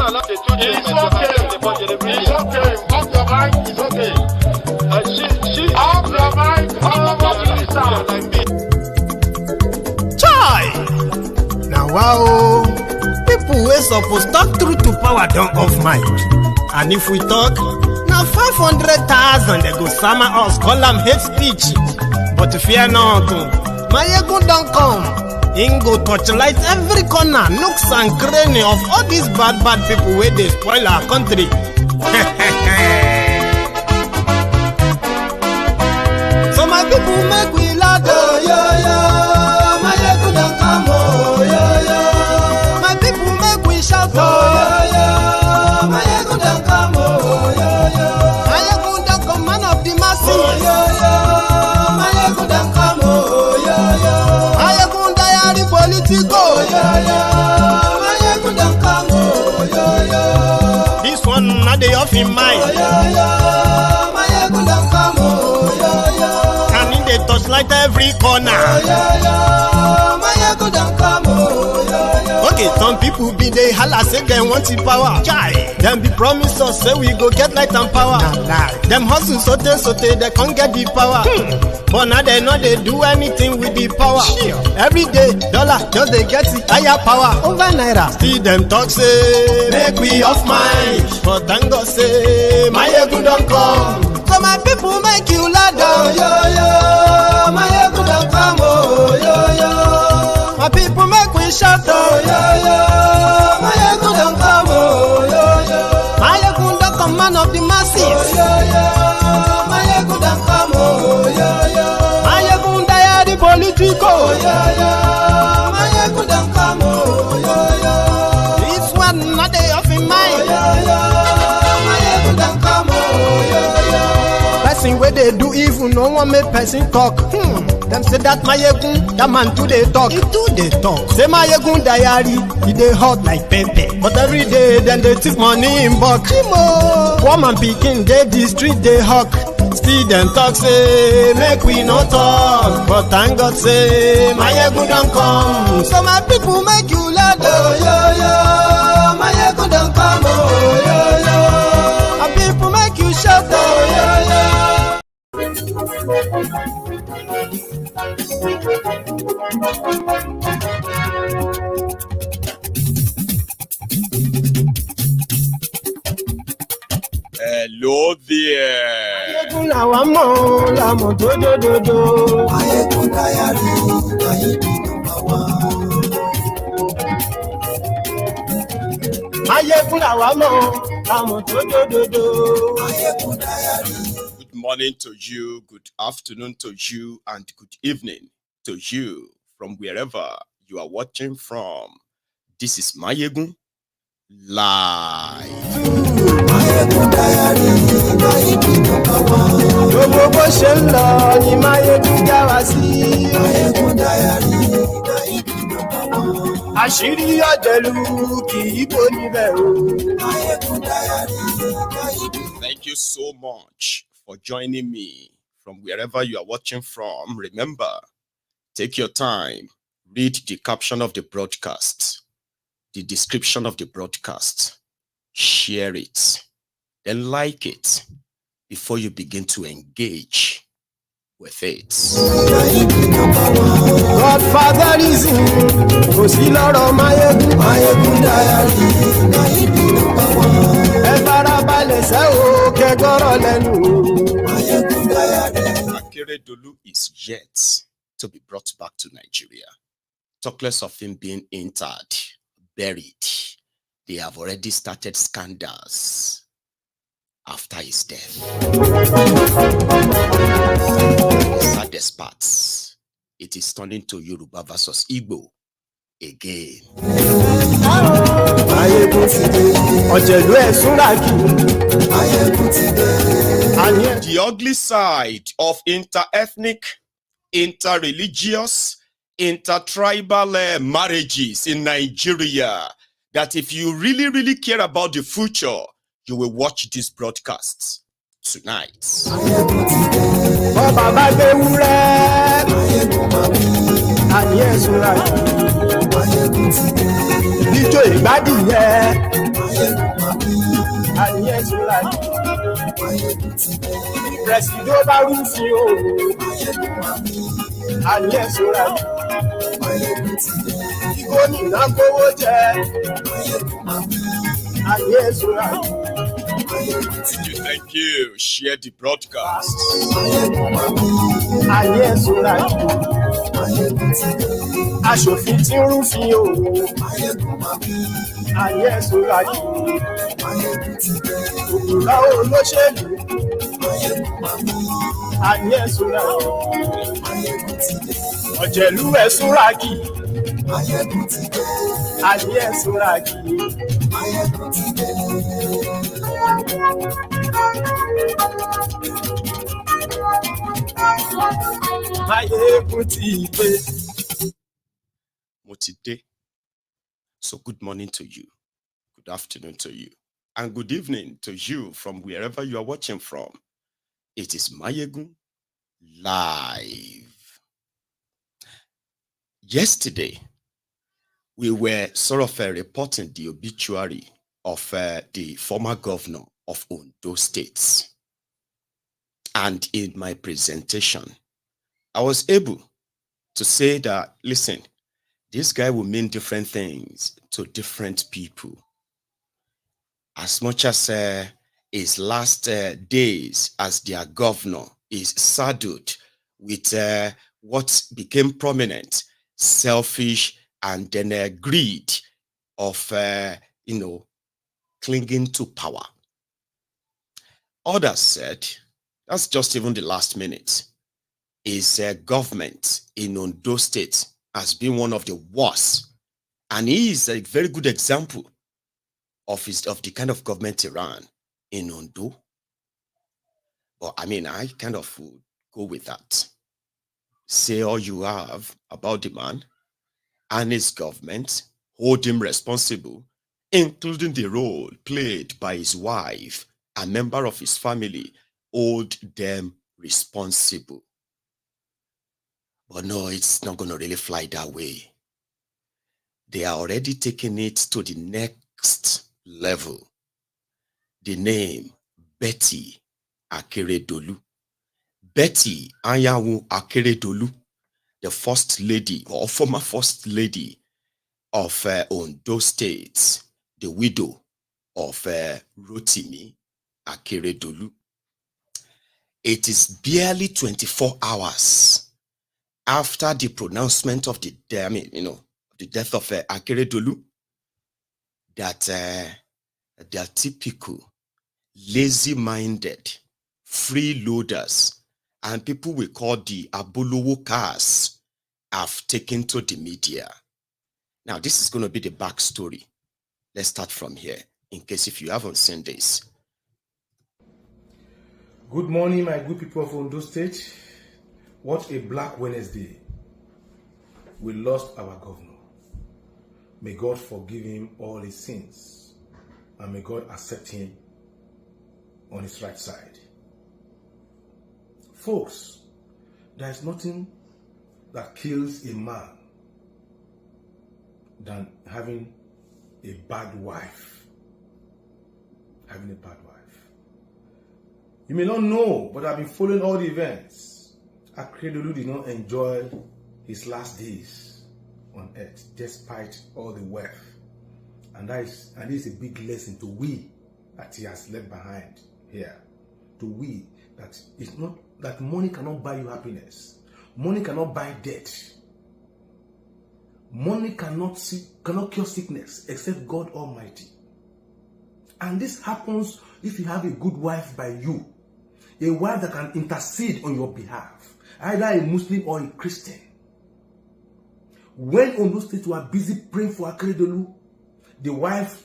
It's okay. Off your mic, it's okay. Off your mic, Chai! Now wow, people wey suppose talk truth to power don't off mic. And if we talk, now 500,000 they go summer us, call them hate speech. But fear not, my ego don't come. Ingo torchlight every corner, nooks and cranny of all these bad people where they spoil our country. So my people make we laugh, oh yo yo. My ego don't come, oh yo yo. My people make we shout, oh yo yo. My ego don't come, oh yo yo. My ego don't come, man of the masses, oh yo yo. My ego don't come, oh yo yo. My ego diary politico, oh yo yo. My ego don't come, oh yo yo. This one not the off in mind, oh yo yo. My ego don't come, oh yo yo. And in the touchlight every corner, oh yo yo. My ego don't come, oh yo yo. Okay, some people be they holla say they want the power. Chai. Them be promise us say we go get light and power. Nah. Them hustle sote they can't get the power. But now they know they do anything with the power. Every day, dollar just they get the higher power over naira. See them talk say make we off mind. But thank God say my ego don't come. So my people make you laugh, oh yo yo. My ego don't come, oh yo yo. My people make we shout, oh yo yo. My ego don't come, oh yo yo. My ego don't come, man of the masses, oh yo yo. My ego don't come, oh yo yo. My ego diary politico, oh yo yo. My ego don't come, oh yo yo. This one not the off in mind, oh yo yo. My ego don't come, oh yo yo. Person where they do evil, no one make person talk. Them say that my egun, that man too they talk. He too they talk. Say my egun diary, he they hot like pepper. But every day then they take money in bulk. Woman picking, they the street they hawk. Still them talk say make we no talk. But thank God say my egun don't come. So my people make you laugh, oh yo yo. My egun don't come, oh yo yo. My people make you shout, oh yo yo. Hello there. Good morning to you, good afternoon to you, and good evening to you from wherever you are watching from. This is Mayegun Live. Thank you so much for joining me from wherever you are watching from. Remember, take your time, read the caption of the broadcast, the description of the broadcast, share it, then like it before you begin to engage with it. Godfatherism, Anyawu-Akeredolu is yet to be brought back to Nigeria. Talk less of him being entered, buried. They have already started scandals after his death. Saddest parts, it is turning to Yoruba versus Igbo again. The ugly side of inter-ethnic, inter-religious, inter-tribal marriages in Nigeria, that if you really care about the future, you will watch these broadcasts tonight. Ayé Sura yìí. Presido bá rúfin o. Ayé Sura yìí. Kí gómìnà gbówó jẹ. Ayé Sura yìí. Thank you. Share the broadcast. Ayé Sura yìí. Aṣòfin tí ń rúfin o. Ayé Sura yìí. Òkúra olóṣèlú. Ayé Sura yìí. Ọ̀jẹ̀lú ẹ̀ Sura yìí. Ayé Sura yìí. Mayegun ti dé. Mo ti dé. So good morning to you. Good afternoon to you. And good evening to you from wherever you are watching from. It is Mayegun live. Yesterday, we were sort of reporting the obituary of the former governor of Ondo State. And in my presentation, I was able to say that, listen, this guy will mean different things to different people. As much as his last days as their governor is saddled with what became prominent, selfish, and then greed of, clinging to power. Others said, that's just even the last minute, his government in Ondo State has been one of the worst. And he is a very good example of the kind of government he ran in Ondo. But I mean, I kind of would go with that. Say all you have about the man and his government, hold him responsible, including the role played by his wife, a member of his family, hold them responsible. But no, it's not going to really fly that way. They are already taking it to the next level. The name, Betty Akeredolu. Betty Anyawu-Akeredolu, the first lady or former first lady of Ondo State, the widow of Rotimi Akeredolu. It is barely 24 hours after the pronouncement of the death of Akeredolu that they are typical, lazy-minded, freeloaders, and people we call the Abolowo cars have taken to the media. Now, this is going to be the backstory. Let's start from here, in case if you haven't seen this. Good morning, my good people of Ondo State. What a black Wednesday. We lost our governor. May God forgive him all his sins, and may God accept him on his right side. Folks, there is nothing that kills a man than having a bad wife. Having a bad wife. You may not know, but I've been following all the events. Akeredolu did not enjoy his last days on earth, despite all the wealth. And this is a big lesson to we that he has left behind here. To we that it's not that money cannot buy you happiness. Money cannot buy death. Money cannot cure sickness except God Almighty. And this happens if you have a good wife by you. A wife that can intercede on your behalf. Either a Muslim or a Christian. When Ondo State were busy praying for Akeredolu, the wife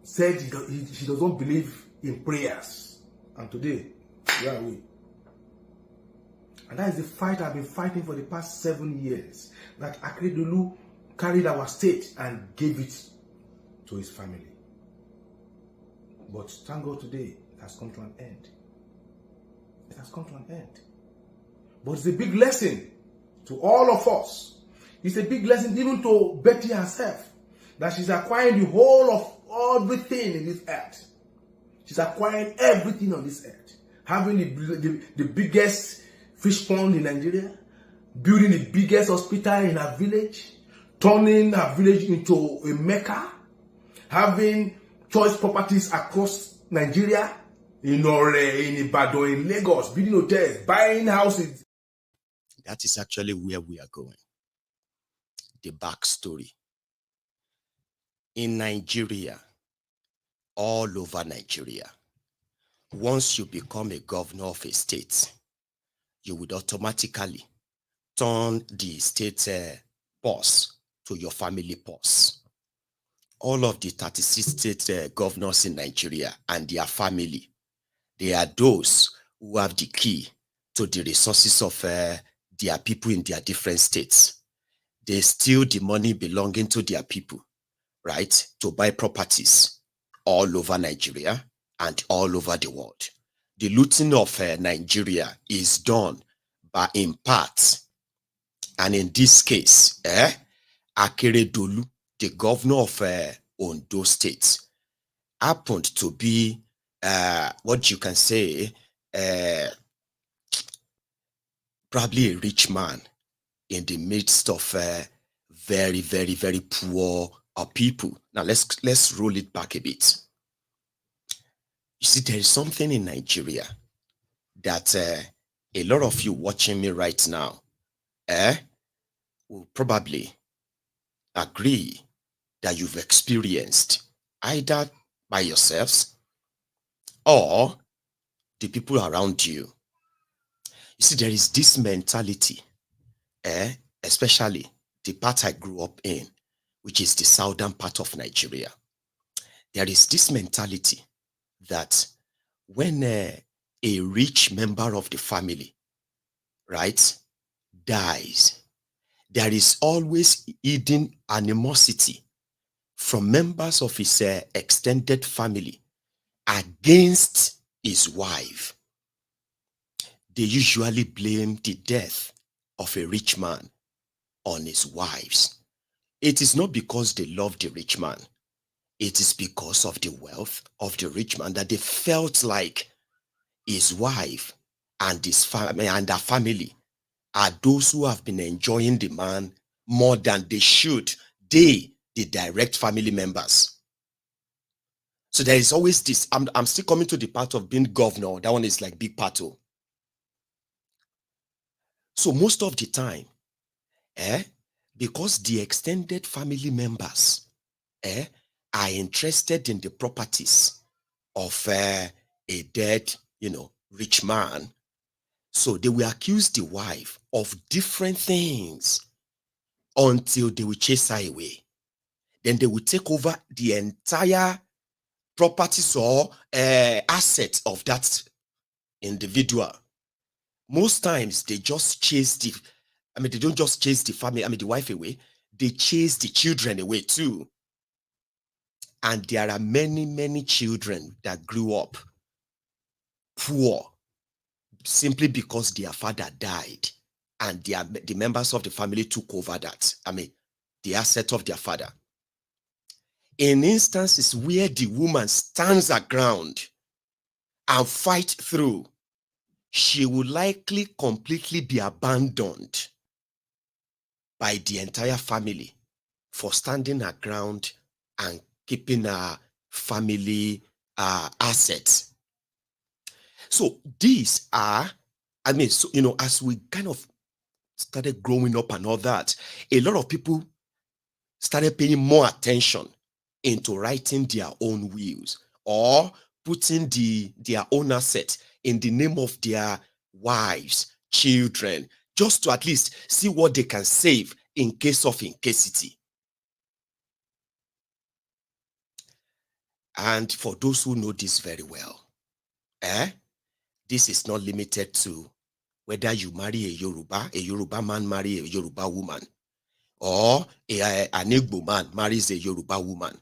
said she does not believe in prayers. And today, where are we? And that is the fight I've been fighting for the past 7 years. That Akeredolu carried our state and gave it to his family. But thank God today, it has come to an end. It has come to an end. But it's a big lesson to all of us. It's a big lesson even to Betty herself. That she's acquiring the whole of everything in this earth. She's acquiring everything on this earth. Having the biggest fish pond in Nigeria, building the biggest hospital in her village, turning her village into a Mecca, having choice properties across Nigeria, in Ore, in Ibadan, in Lagos, building hotels, buying houses. That is actually where we are going. The backstory. In Nigeria, all over Nigeria, once you become a governor of a state, you would automatically turn the state boss to your family boss. All of the 36 state governors in Nigeria and their family, they are those who have the key to the resources of their people in their different states. They steal the money belonging to their people, right, to buy properties all over Nigeria and all over the world. The looting of Nigeria is done by in part, and in this case, Akeredolu, the governor of Ondo State, happened to be what you can say probably a rich man in the midst of very, very, very poor people. Now let's roll it back a bit. You see, there is something in Nigeria that a lot of you watching me right now will probably agree that you've experienced either by yourselves or the people around you. You see, there is this mentality, especially the part I grew up in, which is the southern part of Nigeria. There is this mentality that when a rich member of the family, right, dies, there is always hidden animosity from members of his extended family against his wife. They usually blame the death of a rich man on his wives. It is not because they love the rich man. It is because of the wealth of the rich man that they felt like his wife and his family and their family are those who have been enjoying the man more than they should. They, the direct family members. So there is always this. I'm still coming to the part of being governor. That one is like big battle. So most of the time, because the extended family members are interested in the properties of a dead, rich man, so they will accuse the wife of different things until they will chase her away. Then they will take over the entire properties or assets of that individual. Most times they just chase they don't just chase the family, the wife away, they chase the children away too. And there are many, many children that grew up poor simply because their father died and the members of the family took over that, the asset of their father. In instances where the woman stands her ground and fight through, she will likely completely be abandoned by the entire family for standing her ground and keeping her family assets. So these are, as we kind of started growing up and all that, a lot of people started paying more attention into writing their own wills or putting their own assets in the name of their wives, children, just to at least see what they can save in case of incasity. And for those who know this very well, this is not limited to whether you marry a Yoruba man marry a Yoruba woman, or an Igbo man marries a Yoruba woman,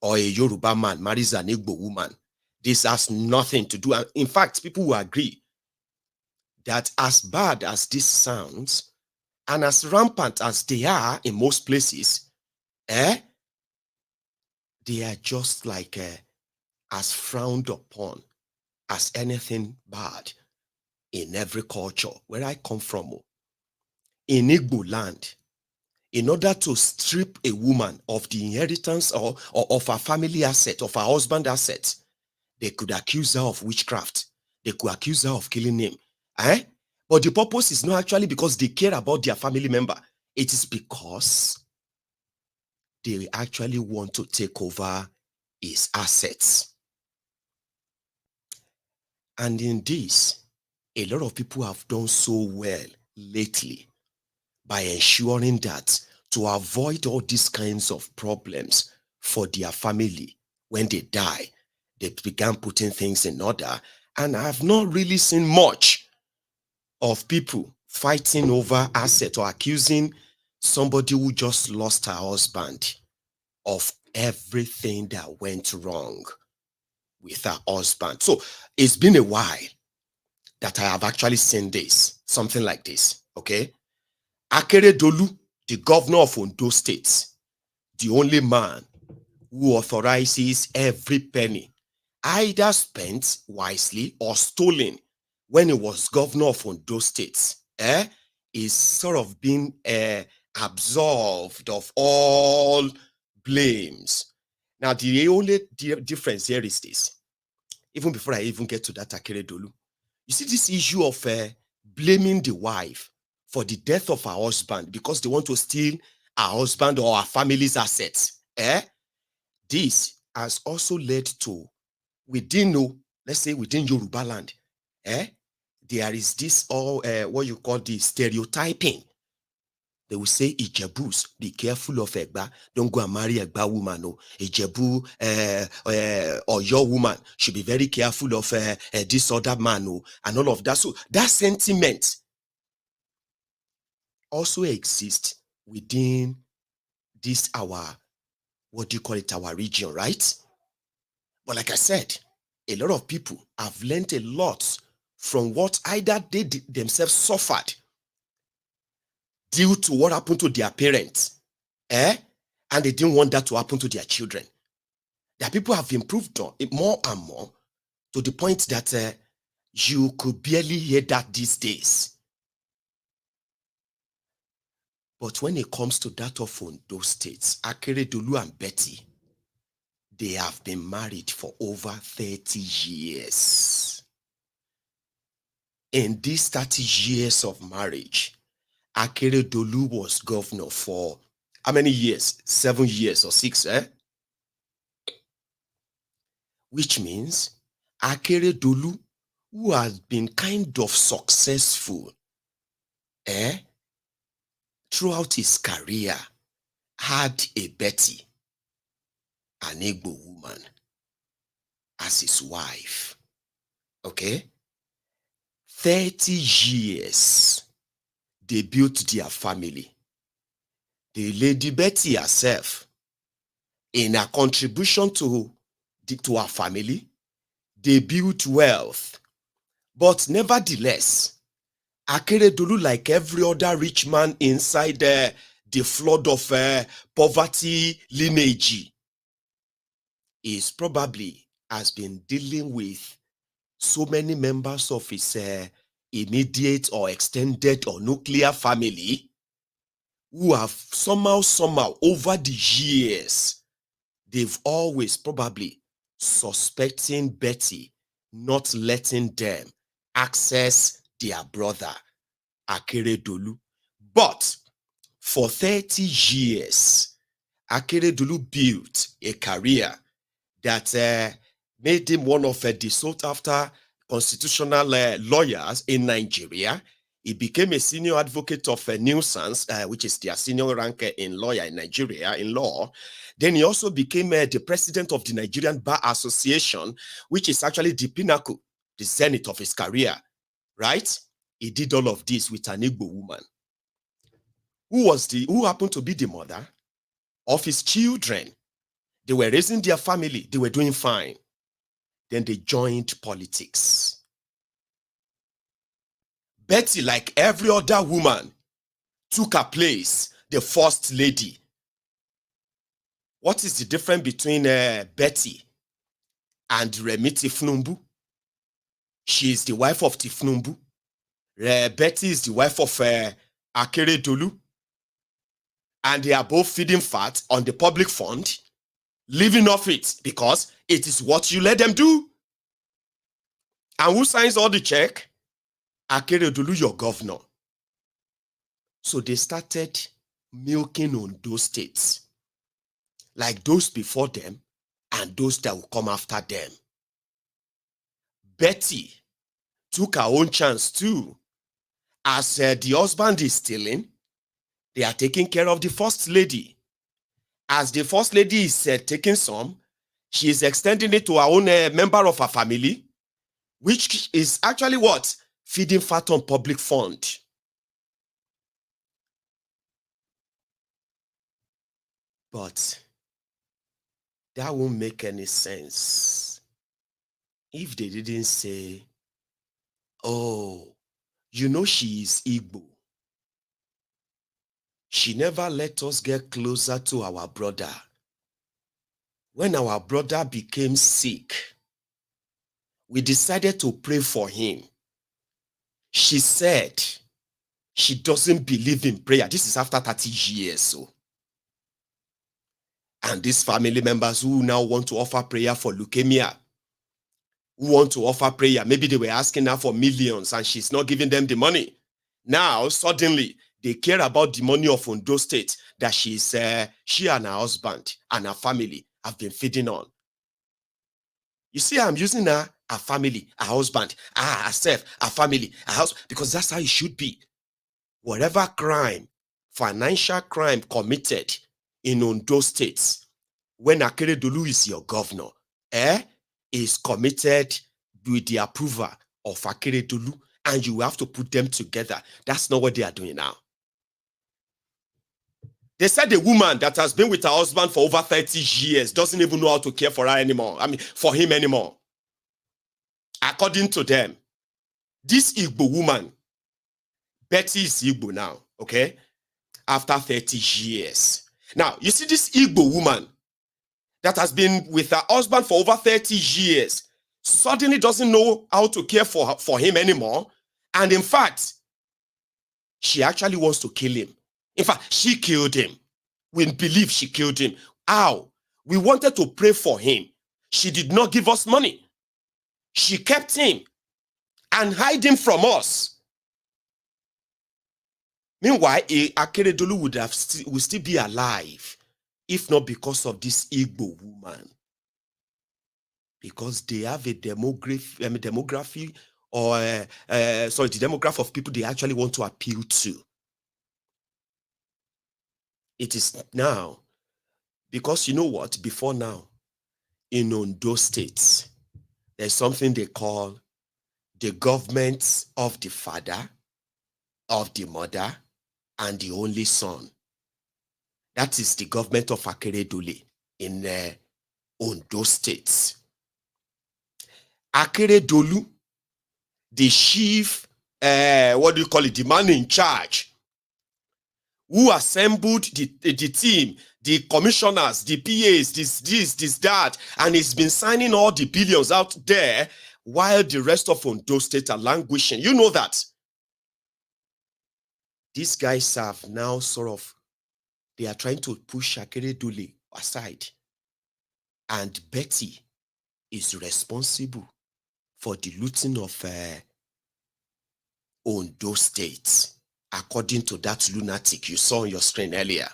or a Yoruba man marries an Igbo woman. This has nothing to do. In fact, people will agree that as bad as this sounds, and as rampant as they are in most places, they are just like as frowned upon as anything bad in every culture. Where I come from, in Igbo land, in order to strip a woman of the inheritance or of her family asset, of her husband asset, they could accuse her of witchcraft. They could accuse her of killing him. But the purpose is not actually because they care about their family member. It is because they actually want to take over his assets. And in this, a lot of people have done so well lately by ensuring that to avoid all these kinds of problems for their family when they die, they began putting things in order. And I have not really seen much of people fighting over assets or accusing somebody who just lost her husband of everything that went wrong with her husband. So it's been a while that I have actually seen this, something like this, okay? Akeredolu, the governor of Ondo State, the only man who authorizes every penny, either spent wisely or stolen when he was governor of Ondo State, is sort of being absolved of all blames. Now, the only difference here is this. Even before I even get to that Akeredolu, you see this issue of blaming the wife for the death of her husband because they want to steal her husband or her family's assets. This has also led to, let's say within Yoruba land, there is this what you call the stereotyping. They will say, Ijebus, be careful of Egba. Don't go and marry Egba woman. No. Ijebu or your woman should be very careful of this other man. No. And all of that. So that sentiment also exists within this our region, right? But like I said, a lot of people have learned a lot from what either they themselves suffered due to what happened to their parents, and they didn't want that to happen to their children. Their people have improved on it more and more to the point that you could barely hear that these days. But when it comes to that of Ondo States, Akeredolu and Betty, they have been married for over 30 years. In these 30 years of marriage, Akeredolu was governor for how many years? 7 years or 6, Which means Akeredolu, who has been kind of successful throughout his career, had a Betty, an Igbo woman, as his wife. Okay? 30 years, they built their family. The Lady Betty herself, in her contribution to her family, they built wealth. But nevertheless, Akeredolu, like every other rich man inside the flood of poverty lineage, is probably has been dealing with so many members of his immediate or extended or nuclear family who have somehow over the years, they've always probably suspecting Betty not letting them access their brother Akeredolu. But for 30 years, Akeredolu built a career that made him one of the sought-after constitutional lawyers in Nigeria. He became a senior advocate of nuisance, which is their senior rank in lawyer in Nigeria, in law. Then he also became the president of the Nigerian Bar Association, which is actually the pinnacle, the zenith of his career, right? He did all of this with an Igbo woman, who happened to be the mother of his children. They were raising their family. They were doing fine. Then they joined politics. Betty, like every other woman, took her place, the first lady. What is the difference between Betty and Remi Tifnumbu. She is the wife of Tifnumbu. Betty is the wife of Akeredolu. And they are both feeding fat on the public fund, living off it because it is what you let them do. And who signs all the check? Akeredolu, your governor. So they started milking on those states, like those before them and those that will come after them. Betty took her own chance too. As the husband is stealing, they are taking care of the first lady. As the first lady is taking some, she is extending it to her own member of her family, which is actually what? Feeding fat on public fund. But that won't make any sense if they didn't say, oh, you know she is Igbo. She never let us get closer to our brother. When our brother became sick, we decided to pray for him. She said she doesn't believe in prayer. This is after 30 years. So. And these family members who now want to offer prayer for leukemia, who want to offer prayer, maybe they were asking her for millions and she's not giving them the money. Now, suddenly, they care about the money of Ondo State that she and her husband and her family have been feeding on. You see, I'm using her family, her husband, herself, her family, her house, because that's how it should be. Whatever crime, financial crime committed in Ondo State, when Akeredolu is your governor, is committed with the approval of Akeredolu, and you have to put them together. That's not what they are doing now. They said a woman that has been with her husband for over 30 years doesn't even know how to care for her anymore. For him anymore. According to them, this Igbo woman, Betty is Igbo now, okay? After 30 years. Now, you see this Igbo woman that has been with her husband for over 30 years suddenly doesn't know how to care for him anymore. And in fact, she actually wants to kill him. In fact, she killed him. We believe she killed him. How? We wanted to pray for him. She did not give us money. She kept him and hid him from us. Meanwhile, Akeredolu would still be alive if not because of this Igbo woman. Because they have a demography or the demographic of people they actually want to appeal to. It is now, because you know what, before now, in Ondo State, there's something they call the government of the father, of the mother, and the only son. That is the government of Akeredolu in Ondo State. Akeredolu, the chief, the man in charge, who assembled the team, the commissioners, the PAs, this, that, and he's been signing all the billions out there while the rest of Ondo State are languishing. You know that. These guys have now they are trying to push Akeredolu aside. And Betty is responsible for the looting of Ondo State, according to that lunatic you saw on your screen earlier.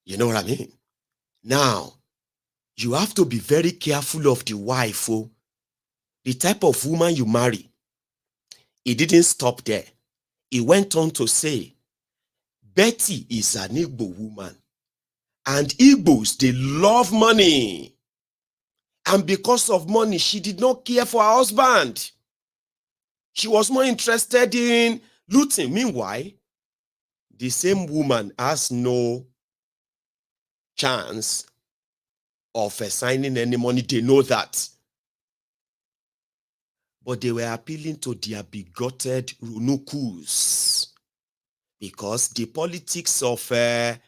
You know what I mean? Now, you have to be very careful of the wife, the type of woman you marry. He didn't stop there. He went on to say, Betty is an Igbo woman, and Igbos, they love money. And because of money, she did not care for her husband. She was more interested in looting. Meanwhile, the same woman has no chance of assigning any money. They know that. But they were appealing to their bigoted runukus. Because the politics of, the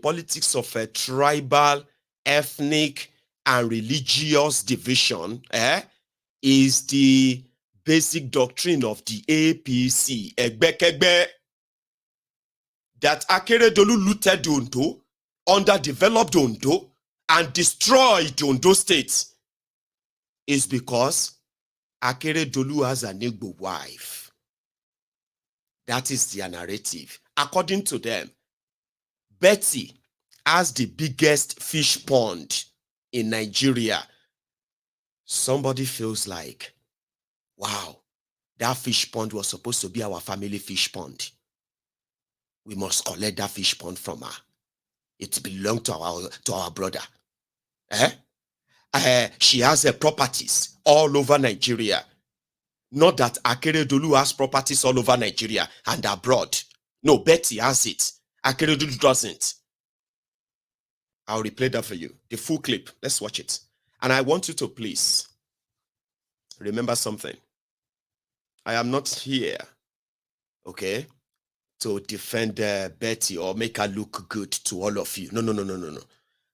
politics of tribal, ethnic, and religious division is the basic doctrine of the APC, Egbekegbe, that Akeredolu looted Ondo, underdeveloped Ondo, and destroyed Ondo State, is because Akeredolu has an Igbo wife. That is their narrative. According to them, Betty has the biggest fish pond in Nigeria. Somebody feels like, wow, that fish pond was supposed to be our family fish pond. We must collect that fish pond from her. It belonged to our brother. She has properties all over Nigeria. Not that Akeredolu has properties all over Nigeria and abroad. No, Betty has it. Akeredolu doesn't. I'll replay that for you. The full clip. Let's watch it. And I want you to please remember something. I am not here, okay, to defend Betty or make her look good to all of you. No.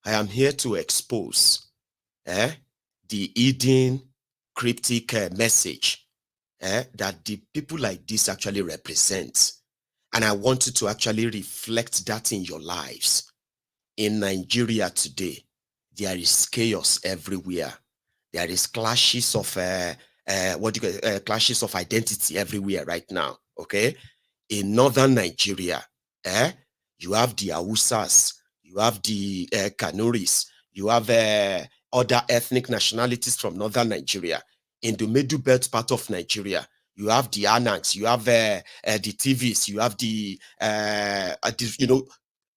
I am here to expose the hidden cryptic message that the people like this actually represent. And I want you to actually reflect that in your lives. In Nigeria today, there is chaos everywhere. There is clashes of clashes of identity everywhere right now. Okay, in northern Nigeria, you have the Hausas, you have the Kanuris, you have other ethnic nationalities from northern Nigeria. In the middle belt part of Nigeria, you have the Anaks, you have the TVs, you have the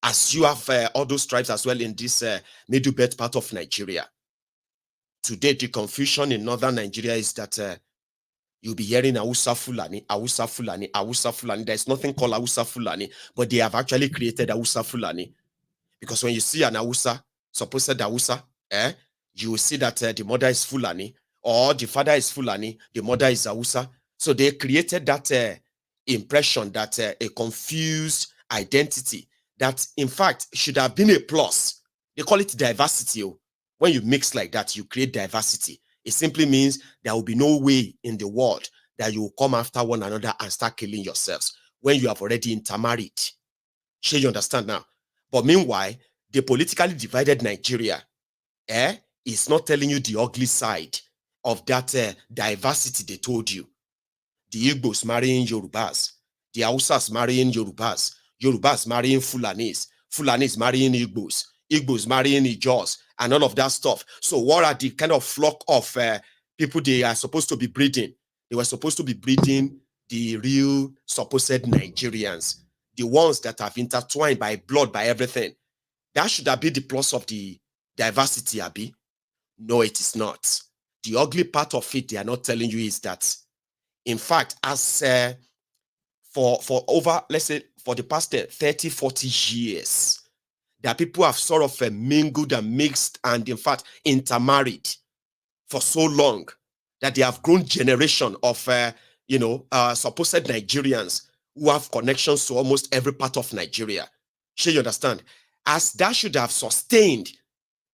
as you have all those tribes as well in this middle belt part of Nigeria. Today, the confusion in northern Nigeria is that you'll be hearing Hausa Fulani, Hausa Fulani, Hausa Fulani. There's nothing called Hausa Fulani, but they have actually created Hausa Fulani. Because when you see an Hausa, supposed Hausa, you will see that the mother is Fulani, or the father is Fulani, the mother is Hausa. So they created that impression that a confused identity that, in fact, should have been a plus. They call it diversity. When you mix like that, you create diversity. It simply means there will be no way in the world that you will come after one another and start killing yourselves when you have already intermarried. Sure, you understand now? But meanwhile, the politically divided Nigeria is not telling you the ugly side of that diversity they told you. The Igbos marrying Yorubas, the Hausas marrying Yorubas, Yorubas marrying Fulanis, Fulanis marrying Igbos, Igbos marrying Ijos, and all of that stuff. So what are the kind of flock of people they are supposed to be breeding? They were supposed to be breeding the real supposed Nigerians, the ones that have intertwined by blood, by everything. That should have been the plus of the diversity, Abi. No, it is not. The ugly part of it they are not telling you is that, in fact, as for over, let's say, for the past 30, 40 years, that people have sort of mingled and mixed and, in fact, intermarried for so long that they have grown generation of, supposed Nigerians who have connections to almost every part of Nigeria. Sure, you understand? As that should have sustained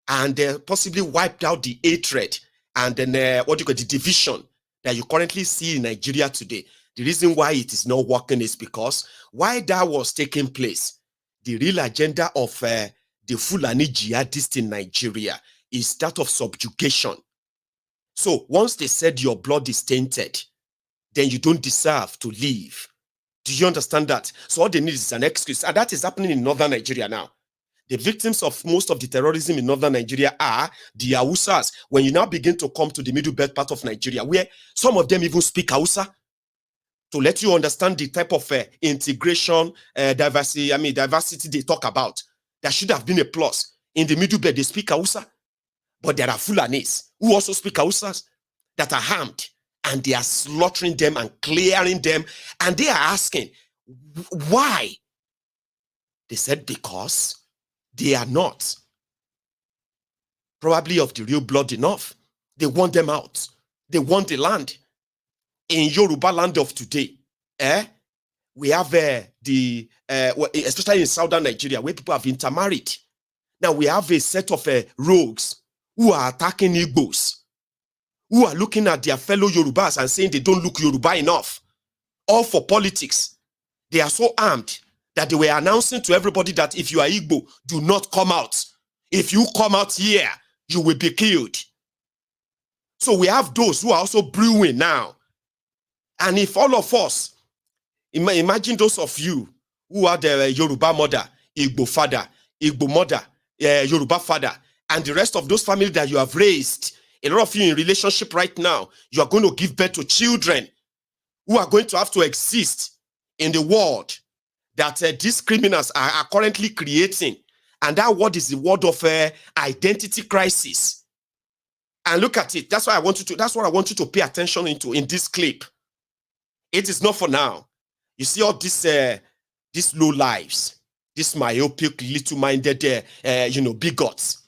and possibly wiped out the hatred and then the division that you currently see in Nigeria today. The reason why it is not working is because while that was taking place, the real agenda of the Fulani jihadists in Nigeria is that of subjugation. So once they said your blood is tainted, then you don't deserve to live. Do you understand that? So all they need is an excuse. And that is happening in northern Nigeria now. The victims of most of the terrorism in northern Nigeria are the Hausas. When you now begin to come to the middle belt part of Nigeria, where some of them even speak Hausa, to let you understand the type of integration, diversity they talk about, that should have been a plus. In the middle belt, they speak Hausa, but there are Fulanis who also speak Hausas that are harmed, and they are slaughtering them and clearing them, and they are asking, why? They said because they are not probably of the real blood enough. They want them out. They want the land. In Yoruba land of today, we have especially in southern Nigeria, where people have intermarried. Now we have a set of rogues who are attacking Igbos, who are looking at their fellow Yorubas and saying they don't look Yoruba enough, all for politics. They are so armed that they were announcing to everybody that if you are Igbo, do not come out. If you come out here, you will be killed. So we have those who are also brewing now. And if all of us, imagine those of you who are the Yoruba mother, Igbo father, Igbo mother, Yoruba father, and the rest of those families that you have raised, a lot of you in relationship right now, you are going to give birth to children who are going to have to exist in the world that these criminals are currently creating. And that word is the word of identity crisis. And look at it. That's what I want you to pay attention into in this clip. It is not for now. You see all these low lives, these myopic, little-minded, bigots.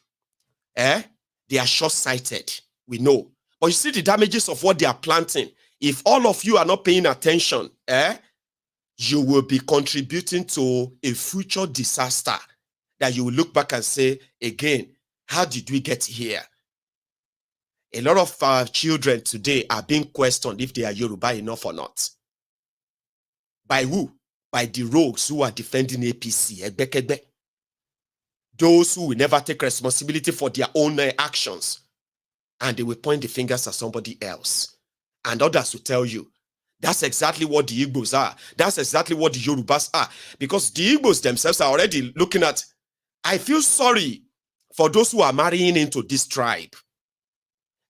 They are short-sighted. We know. But you see the damages of what they are planting. If all of you are not paying attention, you will be contributing to a future disaster that you will look back and say, again, how did we get here? A lot of our children today are being questioned if they are Yoruba enough or not. By who? By the rogues who are defending APC. Those who will never take responsibility for their own actions. And they will point the fingers at somebody else. And others will tell you, that's exactly what the Igbos are. That's exactly what the Yorubas are. Because the Igbos themselves are already looking at, I feel sorry for those who are marrying into this tribe.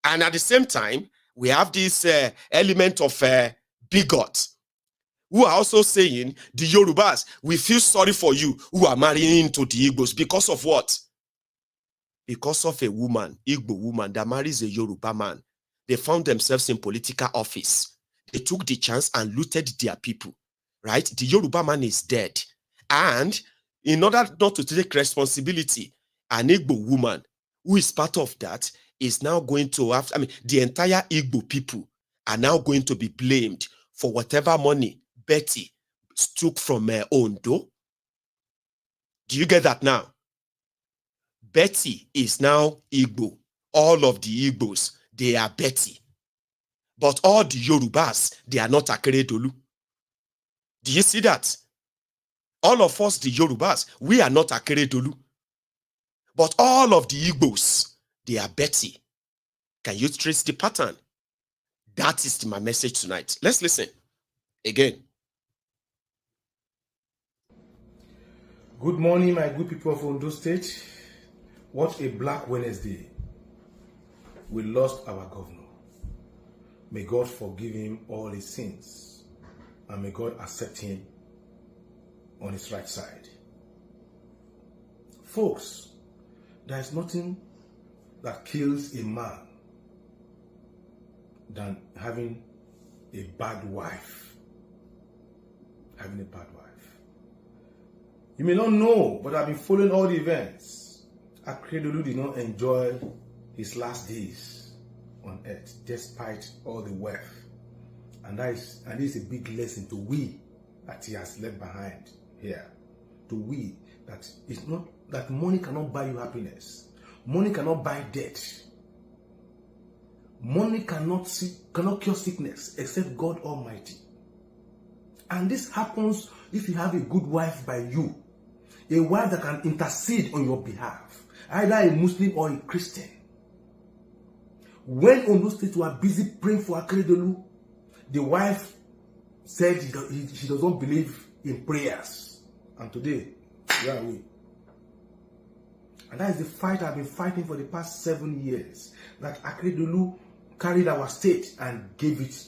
And at the same time, we have this element of bigot who are also saying, the Yorubas, we feel sorry for you who are marrying into the Igbos. Because of what? Because of a woman, Igbo woman, that marries a Yoruba man. They found themselves in political office. They took the chance and looted their people, right? The Yoruba man is dead. And in order not to take responsibility, an Igbo woman who is part of that is now going to have, the entire Igbo people are now going to be blamed for whatever money Betty took from Ondo. Do you get that now? Betty is now Igbo. All of the Igbos, they are Betty. But all the Yorubas, they are not Akeredolu. Do you see that? All of us, the Yorubas, we are not Akeredolu. But all of the Igbos, they are Betty. Can you trace the pattern? That is my message tonight. Let's listen again. Good morning, my good people of Ondo State. What a Black Wednesday. We lost our governor. May God forgive him all his sins. And may God accept him on his right side. Folks, there is nothing that kills a man than having a bad wife. Having a bad wife. You may not know, but I've been following all the events. Akeredolu did not enjoy his last days on earth, despite all the wealth. And this is a big lesson to we that he has left behind here. To we that it's not that money cannot buy you happiness. Money cannot buy death. Money cannot cure sickness except God Almighty. And this happens if you have a good wife by you. A wife that can intercede on your behalf. Either a Muslim or a Christian. When Ondo State were busy praying for Akeredolu, the wife said she does not believe in prayers. And today, where are we? And that is the fight I've been fighting for the past 7 years. That Akeredolu carried our state and gave it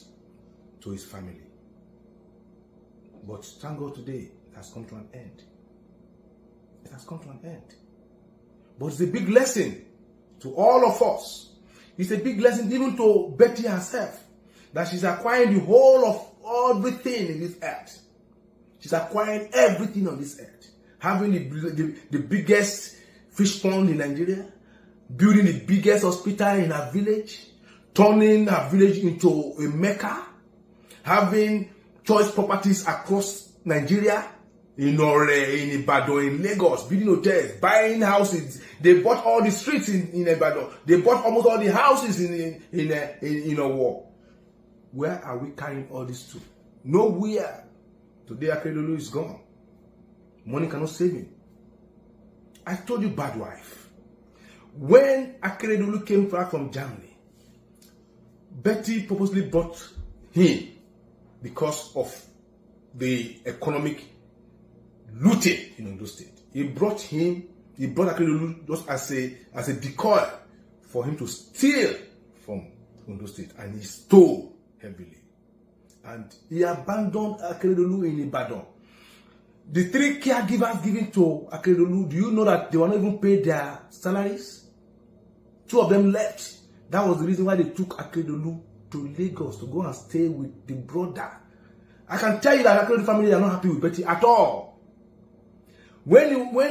to his family. But thank God today, it has come to an end. It has come to an end. But it's a big lesson to all of us. It's a big lesson even to Betty herself. That she's acquiring the whole of everything in this earth. She's acquiring everything on this earth. Having the biggest fish pond in Nigeria. Building the biggest hospital in her village. Turning her village into a Mecca. Having choice properties across Nigeria. in Ore, in Ibadan, in Lagos, building hotels, buying houses. They bought all the streets in Ibadan. They bought almost all the houses in Owo. Where are we carrying all this to? Nowhere. Today, Akeredolu is gone. Money cannot save him. I told you, bad wife. When Akeredolu came back from Germany, Betty purposely brought him because of the economic looting in Ondo State. He brought Akeredolu just as a decoy for him to steal from Ondo State, and he stole heavily. And he abandoned Akeredolu in Ibadan. The 3 caregivers given to Akeredolu, do you know that they were not even paid their salaries? 2 of them left. That was the reason why they took Akeredolu to Lagos to go and stay with the brother. I can tell you that Akeredolu family are not happy with Betty at all. When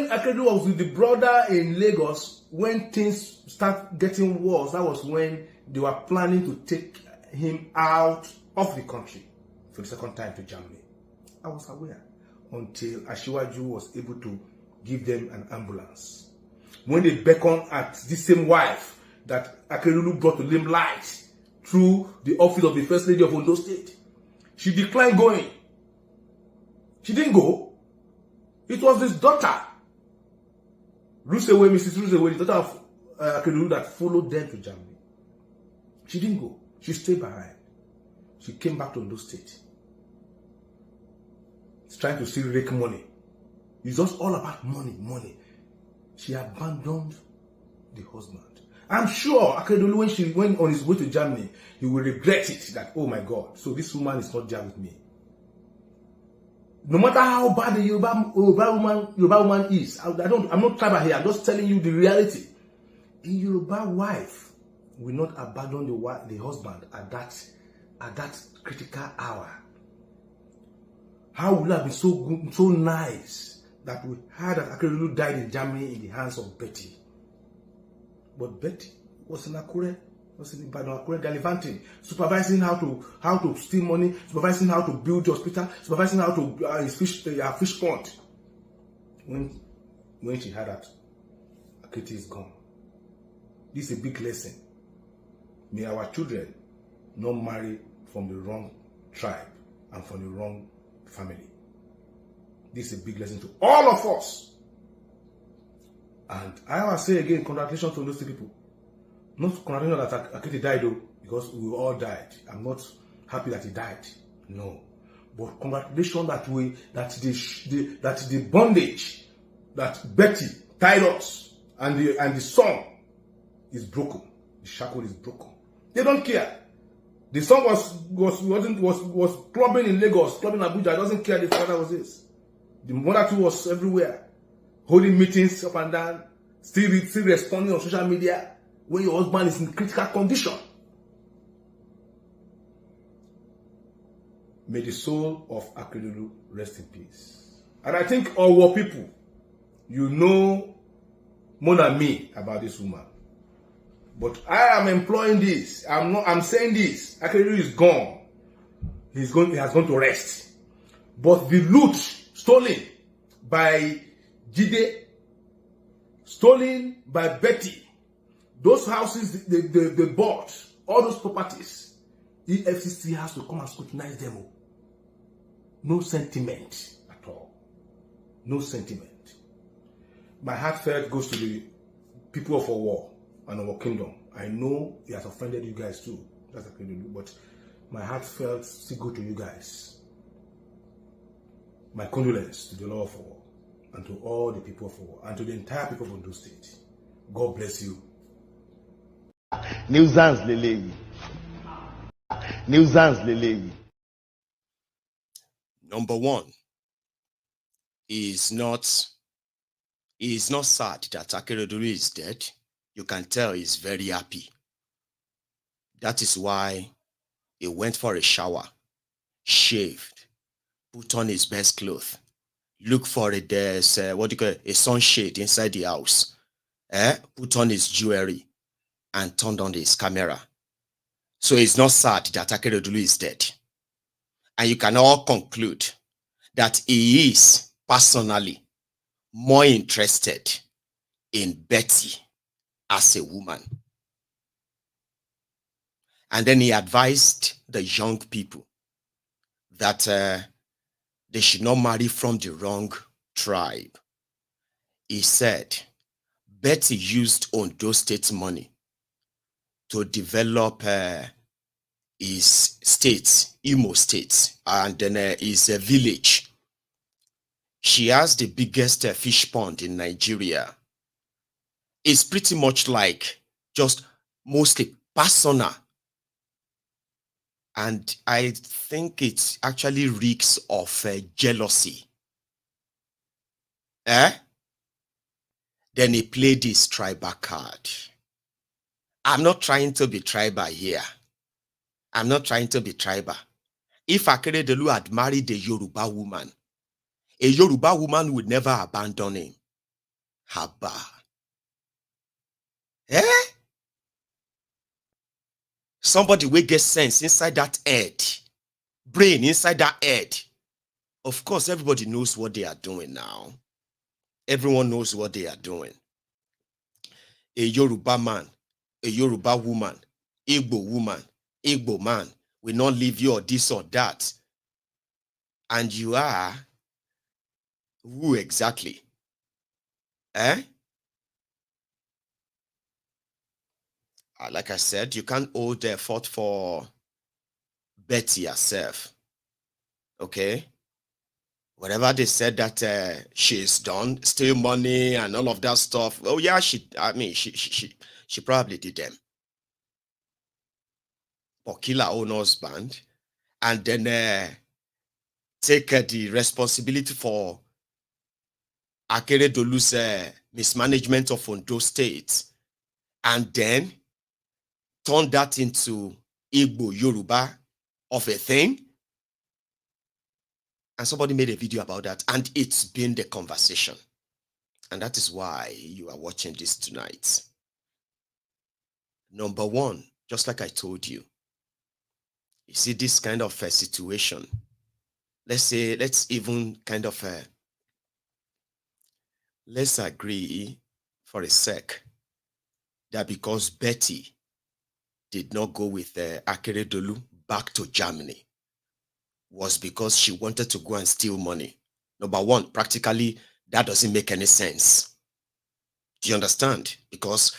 Akeredolu was with the brother in Lagos, when things start getting worse, that was when they were planning to take him out of the country for the second time to Germany. I was aware until Asiwaju was able to give them an ambulance. When they beckoned at this same wife that Akeredolu brought to limelight through the office of the First Lady of Ondo State, she declined going. She didn't go. It was his daughter, Mrs. Rusewe, the daughter of Akeredolu, that followed them to Germany. She didn't go. She stayed behind. She came back to Ondo State. She's trying to still rake money. It's just all about money, money. She abandoned the husband. I'm sure Akeredolu, when she went on his way to Germany, he will regret it. That, oh my God, so this woman is not there with me. No matter how bad the Yoruba woman is, I'm not tribal here. I'm just telling you the reality. A Yoruba wife will not abandon the husband at that critical hour. How would it have been so good, so nice that we heard that Akeredolu died in Germany in the hands of Betty? But Betty was in Akure, was in Ibadan, Akure, gallivanting, supervising how to steal money, supervising how to build the hospital, supervising how to fish pond. When she heard that Aketi is gone, this is a big lesson. May our children not marry from the wrong tribe and from the wrong family. This is a big lesson to all of us. And I will say again, congratulations to those 2 people. Not congratulations that Aketi died though, because we all died. I'm not happy that he died. No. But congratulations that the bondage that Betty tied us and the song is broken. The shackle is broken. They don't care. The song was clubbing in Lagos, clubbing in Abuja. Doesn't care the father was this. The mother too was everywhere, holding meetings up and down, still responding on social media when your husband is in critical condition. May the soul of Akeredolu rest in peace. And I think our people, you know more than me about this woman. But I am employing this. I'm saying this. Akeredolu is gone. He has gone to rest. But the loot stolen by Jide, stolen by Betty, those houses they bought, all those properties, EFCC has to come and scrutinize them. No sentiment at all. No sentiment. My heartfelt goes to the people of Owo and our kingdom. I know it has offended you guys too. That's Akeredolu, but my heartfelt still go to you guys. My condolence to the Lord of Owo and to all the people of Owo and to the entire people of Ondo State. God bless you. Nuisance Lele. Nuisance Lele. Number 1, he is not sad that Akeredolu is dead. You can tell he's very happy. That is why he went for a shower, shaved, put on his best clothes, look for a sunshade inside the house, put on his jewelry, and turned on his camera. So it's not sad that Akeredolu is dead. And you can all conclude that he is personally more interested in Betty as a woman. And then he advised the young people that they should not marry from the wrong tribe. He said, Betty used Ondo State money to develop his state, Imo State, and then his village. She has the biggest fish pond in Nigeria. It's pretty much like just mostly personal. And I think it actually reeks of jealousy. Then he played his tribal card. I'm not trying to be tribal here. I'm not trying to be tribal. If Akeredolu had married a Yoruba woman would never abandon him. Haba. Somebody will get sense inside that head. Brain inside that head. Of course, everybody knows what they are doing now. Everyone knows what they are doing. A Yoruba man, a Yoruba woman, Igbo woman, Igbo man will not leave you or this or that. And you are who exactly? Like I said, you can't hold the fort for Betty herself. Okay? Whatever they said that she's done, steal money and all of that stuff. Oh yeah, she probably did them. Or kill her own husband and then take the responsibility for Akeredolu's mismanagement of Ondo State and then turn that into Igbo Yoruba of a thing. And somebody made a video about that, and it's been the conversation. And that is why you are watching this tonight. Number one, just like I told you, you see this kind of a situation. Let's even kind of let's agree for a sec that because Betty did not go with Akeredolu back to Germany was because she wanted to go and steal money. Number one, practically, that doesn't make any sense. Do you understand? Because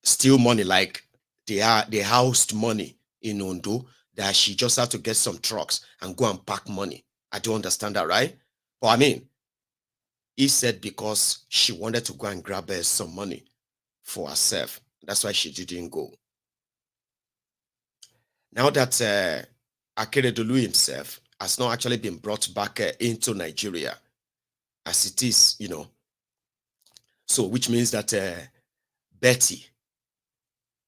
steal money, like they housed money in Ondo, that she just had to get some trucks and go and pack money. I don't understand that, right? But I mean, he said because she wanted to go and grab some money for herself. That's why she didn't go. Now that Akeredolu himself has not actually been brought back into Nigeria as it is, you know. So, which means that Betty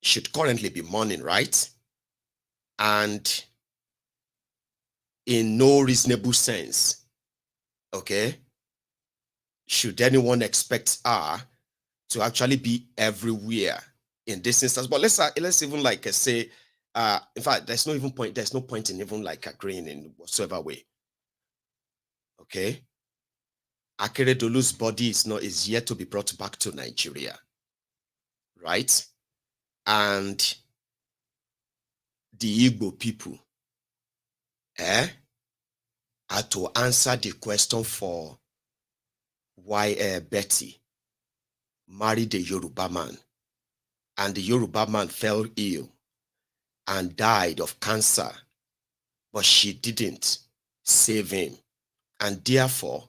should currently be mourning, right? And in no reasonable sense, okay, should anyone expect her to actually be everywhere in this instance? But let's even like say, in fact, there's no point in even like agreeing in whatsoever way. Okay. Akeredolu's body is yet to be brought back to Nigeria. Right? And the Igbo people had to answer the question for why Betty married a Yoruba man, and the Yoruba man fell ill and died of cancer, but she didn't save him. And therefore,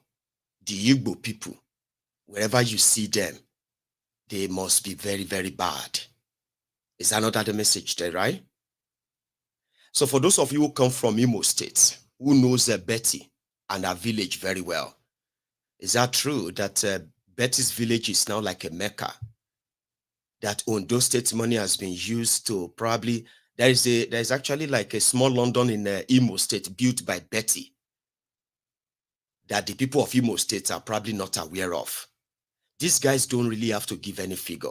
the Igbo people, wherever you see them, they must be very, very bad. Is that not the message there, right? So for those of you who come from Imo State, who knows Betty and her village very well, is that true that Betty's village is now like a Mecca? That Ondo State money has been used to probably, there's actually like a small London in Imo State built by Betty that the people of Imo State are probably not aware of. These guys don't really have to give any figure.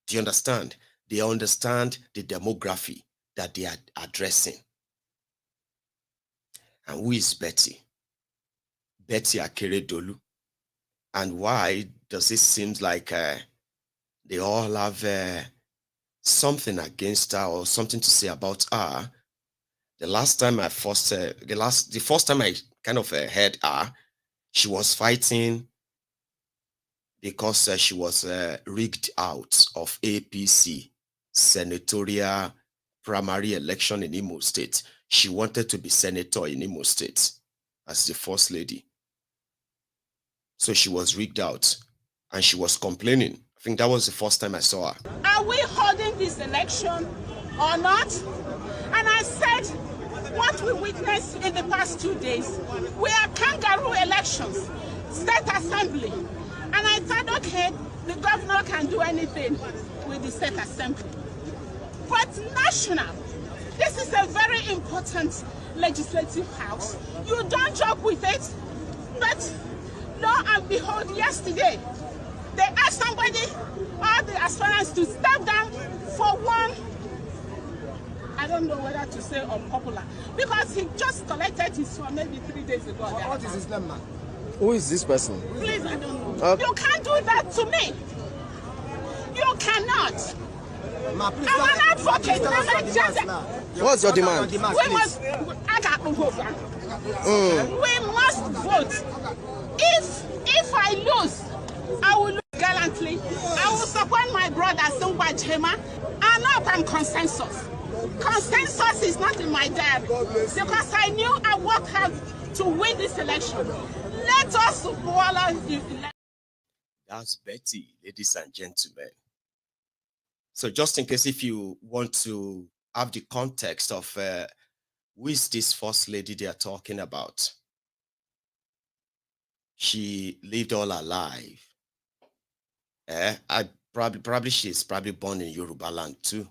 Do you understand? They understand the demography that they are addressing. And who is Betty? Betty Akeredolu And why does it seem like they all have something against her or something to say about her? The last time I first, the first time I kind of heard her, she was fighting because she was rigged out of APC senatorial primary election in Imo State. She wanted to be senator in Imo State as the first lady. So she was rigged out and she was complaining. I think that was the first time I saw her. Are we holding this election or not? And I said, what we witnessed in the past 2 days were kangaroo elections, state assembly. And I thought, okay, the governor can do anything with the state assembly. But national, this is a very important legislative house. You don't joke with it. But lo and behold, yesterday, they asked somebody, all the aspirants, to step down for one, I don't know whether to say unpopular, because he just collected his form maybe 3 days ago. What is his name now? Who is this person? Please, I don't know. You can't do that to me. You cannot. Ma, please, I'm an advocate. What's your demand? We must. I got to vote. We must vote. If I lose, I will lose gallantly. I will support my brother Sungwa Chema and not on consensus. Consensus is not in my diary because I knew I worked hard to win this election. Let us follow the election. That's Betty, ladies and gentlemen. So just in case if you want to have the context of who is this first lady they are talking about, she lived all her life. She's probably born in Yoruba land too.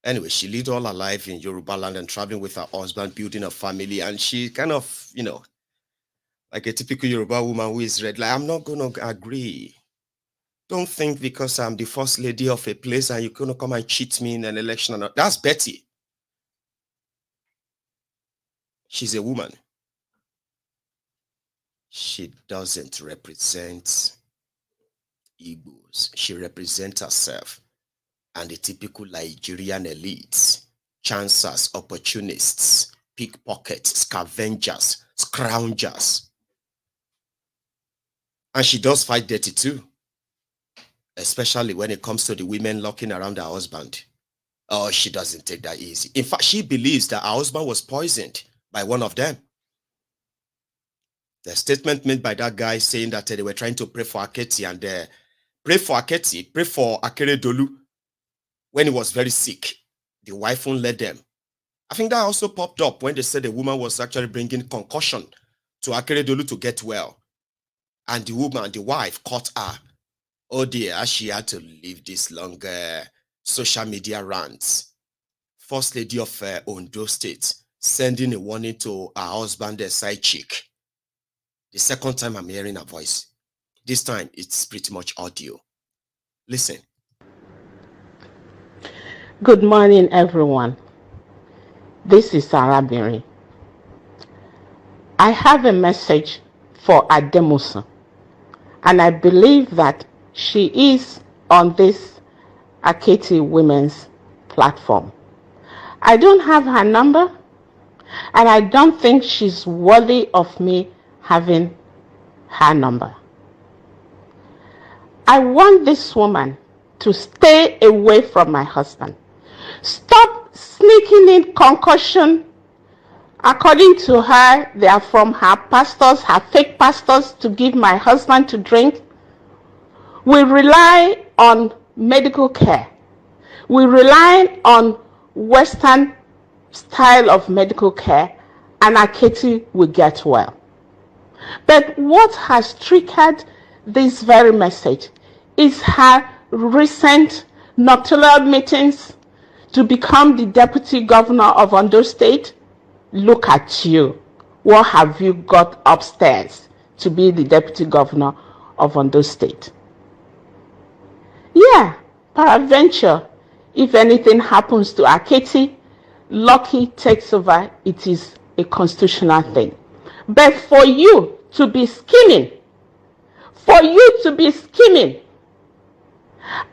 Anyway, she lived all her life in Yoruba land and traveling with her husband, building a family, and she kind of, you know, like a typical Yoruba woman who is red, like, I'm not going to agree. Don't think because I'm the first lady of a place and you're going to come and cheat me in an election. Or not. That's Betty. She's a woman. She doesn't represent Igbos. She represents herself and the typical Nigerian elites, chancers, opportunists, pickpockets, scavengers, scroungers. And she does fight dirty too, especially when it comes to the women locking around her husband. Oh, she doesn't take that easy. In fact, she believes that her husband was poisoned by one of them. The statement made by that guy saying that they were trying to pray for Aketi and pray for Akeredolu when he was very sick. The wife won't let them. I think that also popped up when they said the woman was actually bringing concussion to Akeredolu to get well. And the woman, the wife, caught her. Oh dear, she had to leave this long social media rants. First lady of Ondo State sending a warning to her husband, the side chick. The second time I'm hearing her voice. This time it's pretty much audio. Listen. Good morning, everyone. This is Sarah Berry. I have a message for Ademusa, and I believe that she is on this Aketi women's platform. I don't have her number, and I don't think she's worthy of me having her number. I want this woman to stay away from my husband. Stop sneaking in concussion. According to her, they are from her pastors, her fake pastors, to give my husband to drink. We rely on medical care. We rely on Western style of medical care, and Aketi will get well. But what has triggered this very message is her recent nocturnal meetings to become the deputy governor of Ondo State. Look at you. What have you got upstairs to be the deputy governor of Ondo State? Yeah, peradventure, if anything happens to Aketi, Lucky takes over. It is a constitutional thing. But for you to be scheming for you to be scheming.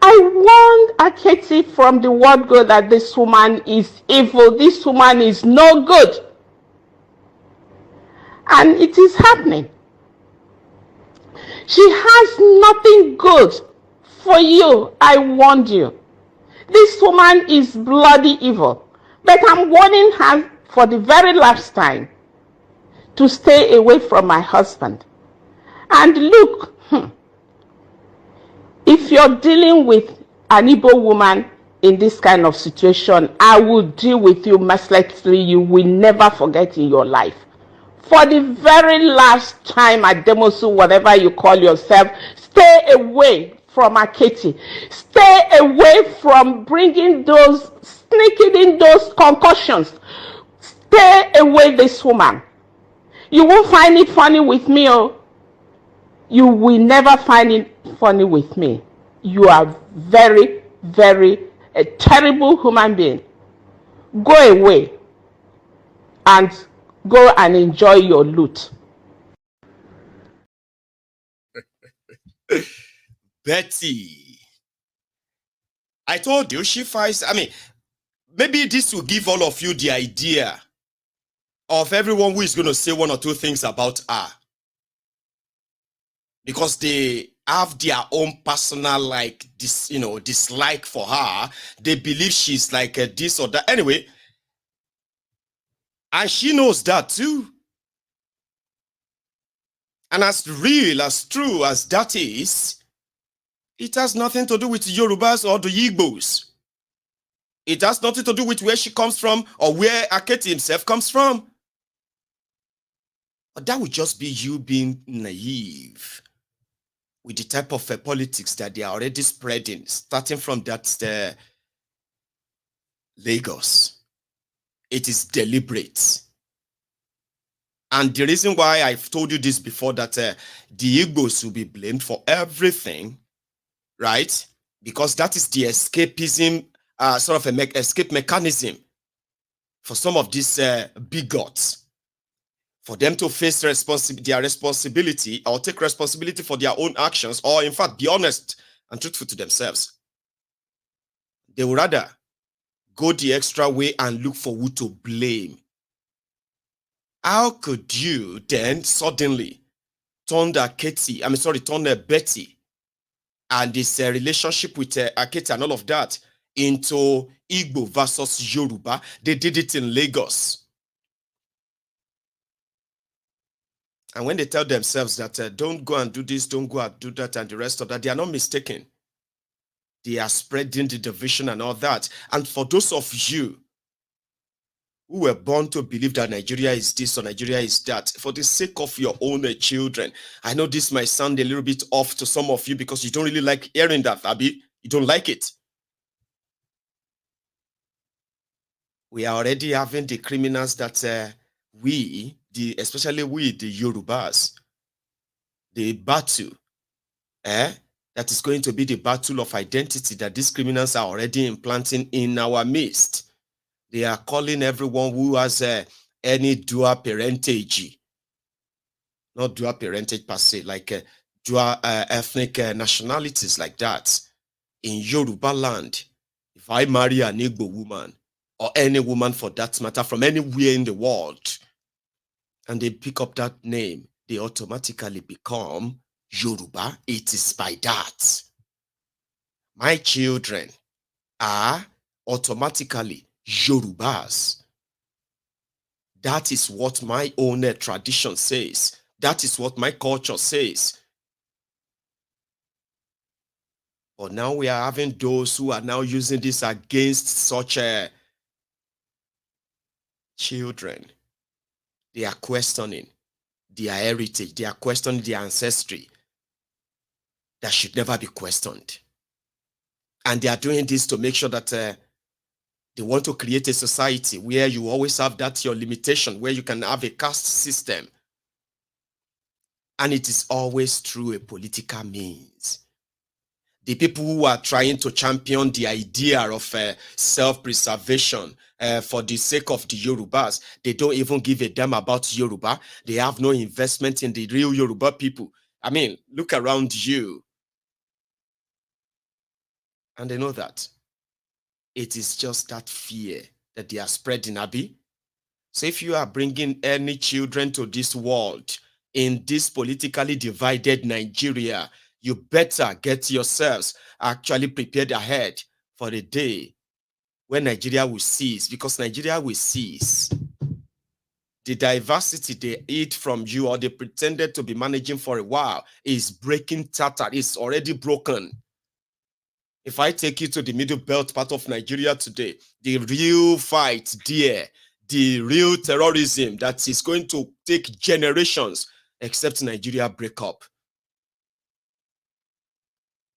I warned Aketi from the word go that this woman is evil, this woman is no good. And it is happening. She has nothing good for you. I warned you. This woman is bloody evil. But I'm warning her for the very last time to stay away from my husband. And look, if you're dealing with an Igbo woman in this kind of situation, I will deal with you mercilessly. You will never forget in your life. For the very last time at Demosu, whatever you call yourself, stay away from Aketi. Stay away from bringing those, sneaking in those concussions. Stay away this woman. You won't find it funny with me, oh. You will never find it funny with me. You are very, very a terrible human being. Go away and go and enjoy your loot. Betty, I told you she fights. I mean, maybe this will give all of you the idea of everyone who is going to say one or two things about her. Because they have their own personal, like, this, dislike for her. They believe she's like a this or that. Anyway, and she knows that too. And as real, as true as that is, it has nothing to do with Yorubas or the Igbos. It has nothing to do with where she comes from or where Aketi himself comes from. But that would just be you being naive with the type of politics that they are already spreading, starting from that Lagos. It is deliberate. And the reason why I've told you this before, that the Igbos will be blamed for everything, right? Because that is the escapism, sort of escape mechanism for some of these bigots. For them to face their responsibility or take responsibility for their own actions, or in fact be honest and truthful to themselves. They would rather go the extra way and look for who to blame. How could you then suddenly turn Betty and this relationship with Aketi and all of that into Igbo versus Yoruba? They did it in Lagos. And when they tell themselves that don't go and do this, don't go and do that, and the rest of that, they are not mistaken. They are spreading the division and all that. And for those of you who were born to believe that Nigeria is this or Nigeria is that, for the sake of your own children, I know this might sound a little bit off to some of you because you don't really like hearing that, Abi. You don't like it. We are already having the criminals that especially we, the Yorubas, the battle, that is going to be the battle of identity that these criminals are already implanting in our midst. They are calling everyone who has any dual parentage, not dual parentage per se, like dual ethnic nationalities like that. In Yoruba land, if I marry an Igbo woman, or any woman for that matter, from anywhere in the world, and they pick up that name, they automatically become Yoruba. It is by that. My children are automatically Yorubas. That is what my own tradition says. That is what my culture says. But now we are having those who are now using this against such children. They are questioning their heritage. They are questioning their ancestry. That should never be questioned. And they are doing this to make sure that they want to create a society where you always have that your limitation, where you can have a caste system. And it is always through a political means. The people who are trying to champion the idea of self-preservation for the sake of the Yorubas, they don't even give a damn about Yoruba. They have no investment in the real Yoruba people. I mean, look around you. And they know that. It is just that fear that they are spreading, Abi. So if you are bringing any children to this world in this politically divided Nigeria, you better get yourselves actually prepared ahead for the day when Nigeria will cease, because Nigeria will cease. The diversity they eat from you or they pretended to be managing for a while is breaking tatter. It's already broken. If I take you to the middle belt part of Nigeria today, the real fight there, the real terrorism that is going to take generations, except Nigeria break up,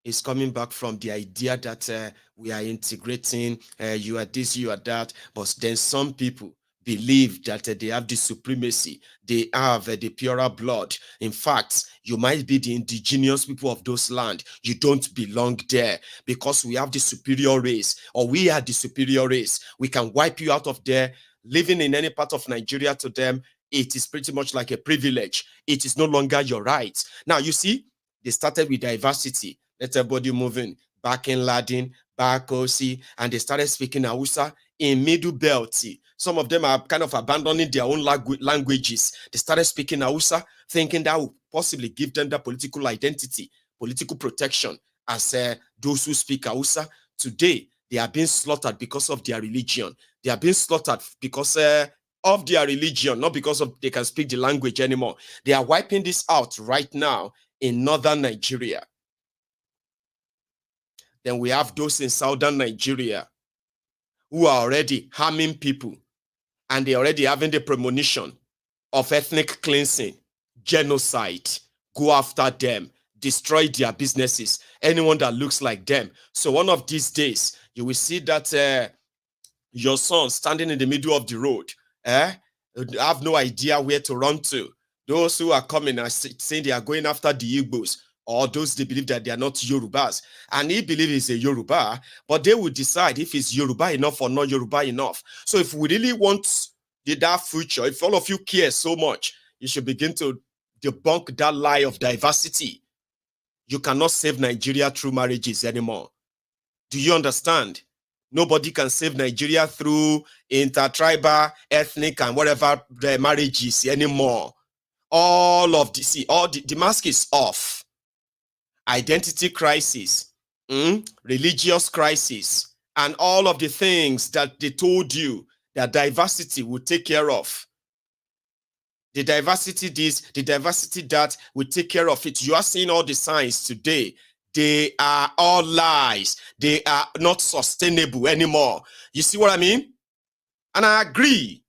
is coming back from the idea that we are integrating, you are this, you are that, but then some people believe that they have the supremacy, they have the purer blood. In fact, you might be the indigenous people of those land. You don't belong there because we have the superior race, or we are the superior race. We can wipe you out of there. Living in any part of Nigeria, to them, it is pretty much like a privilege. It is no longer your right. Now, you see, they started with diversity. Let everybody moving, back in Latin, back Osi, and they started speaking Hausa in Middle Belt. Some of them are kind of abandoning their own languages. They started speaking Hausa, thinking that would possibly give them that political identity, political protection, as those who speak Hausa. Today, they are being slaughtered because of their religion. They are being slaughtered because of their religion, not because of they can speak the language anymore. They are wiping this out right now in northern Nigeria. Then we have those in southern Nigeria who are already harming people, and they already having the premonition of ethnic cleansing, genocide. Go after them, destroy their businesses, anyone that looks like them. So one of these days, you will see that your son standing in the middle of the road, have no idea where to run to. Those who are coming and saying they are going after the Igbos, or those they believe that they are not Yorubas, and he believes he's a Yoruba, but they will decide if it's Yoruba enough or not Yoruba enough. So if we really want that future, if all of you care so much, you should begin to debunk that lie of diversity. You cannot save Nigeria through marriages anymore. Do you understand? Nobody can save Nigeria through intertribal, ethnic, and whatever the marriages anymore. All of the mask is off. Identity crisis, religious crisis, and all of the things that they told you that diversity would take care of. The diversity this, the diversity that will take care of it. You are seeing all the signs today. They are all lies. They are not sustainable anymore. You see what I mean? And I agree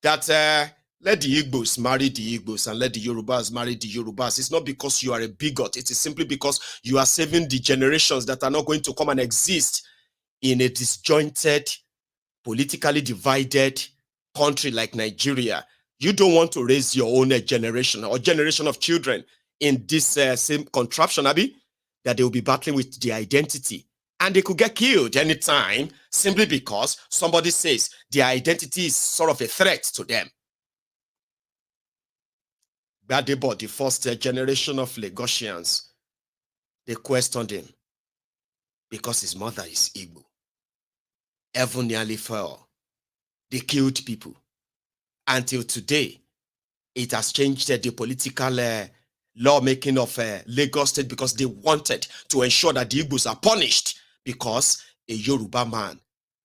that let the Igbos marry the Igbos and let the Yorubas marry the Yorubas. It's not because you are a bigot. It is simply because you are saving the generations that are not going to come and exist in a disjointed, politically divided country like Nigeria. You don't want to raise your own generation or generation of children in this same contraption, Abi, that they will be battling with their identity. And they could get killed anytime simply because somebody says their identity is sort of a threat to them. Gbadebo, the first generation of Lagosians, they questioned him because his mother is Igbo. Heaven nearly fell. They killed people. Until today, it has changed the political lawmaking of Lagos State because they wanted to ensure that the Igbos are punished because a Yoruba man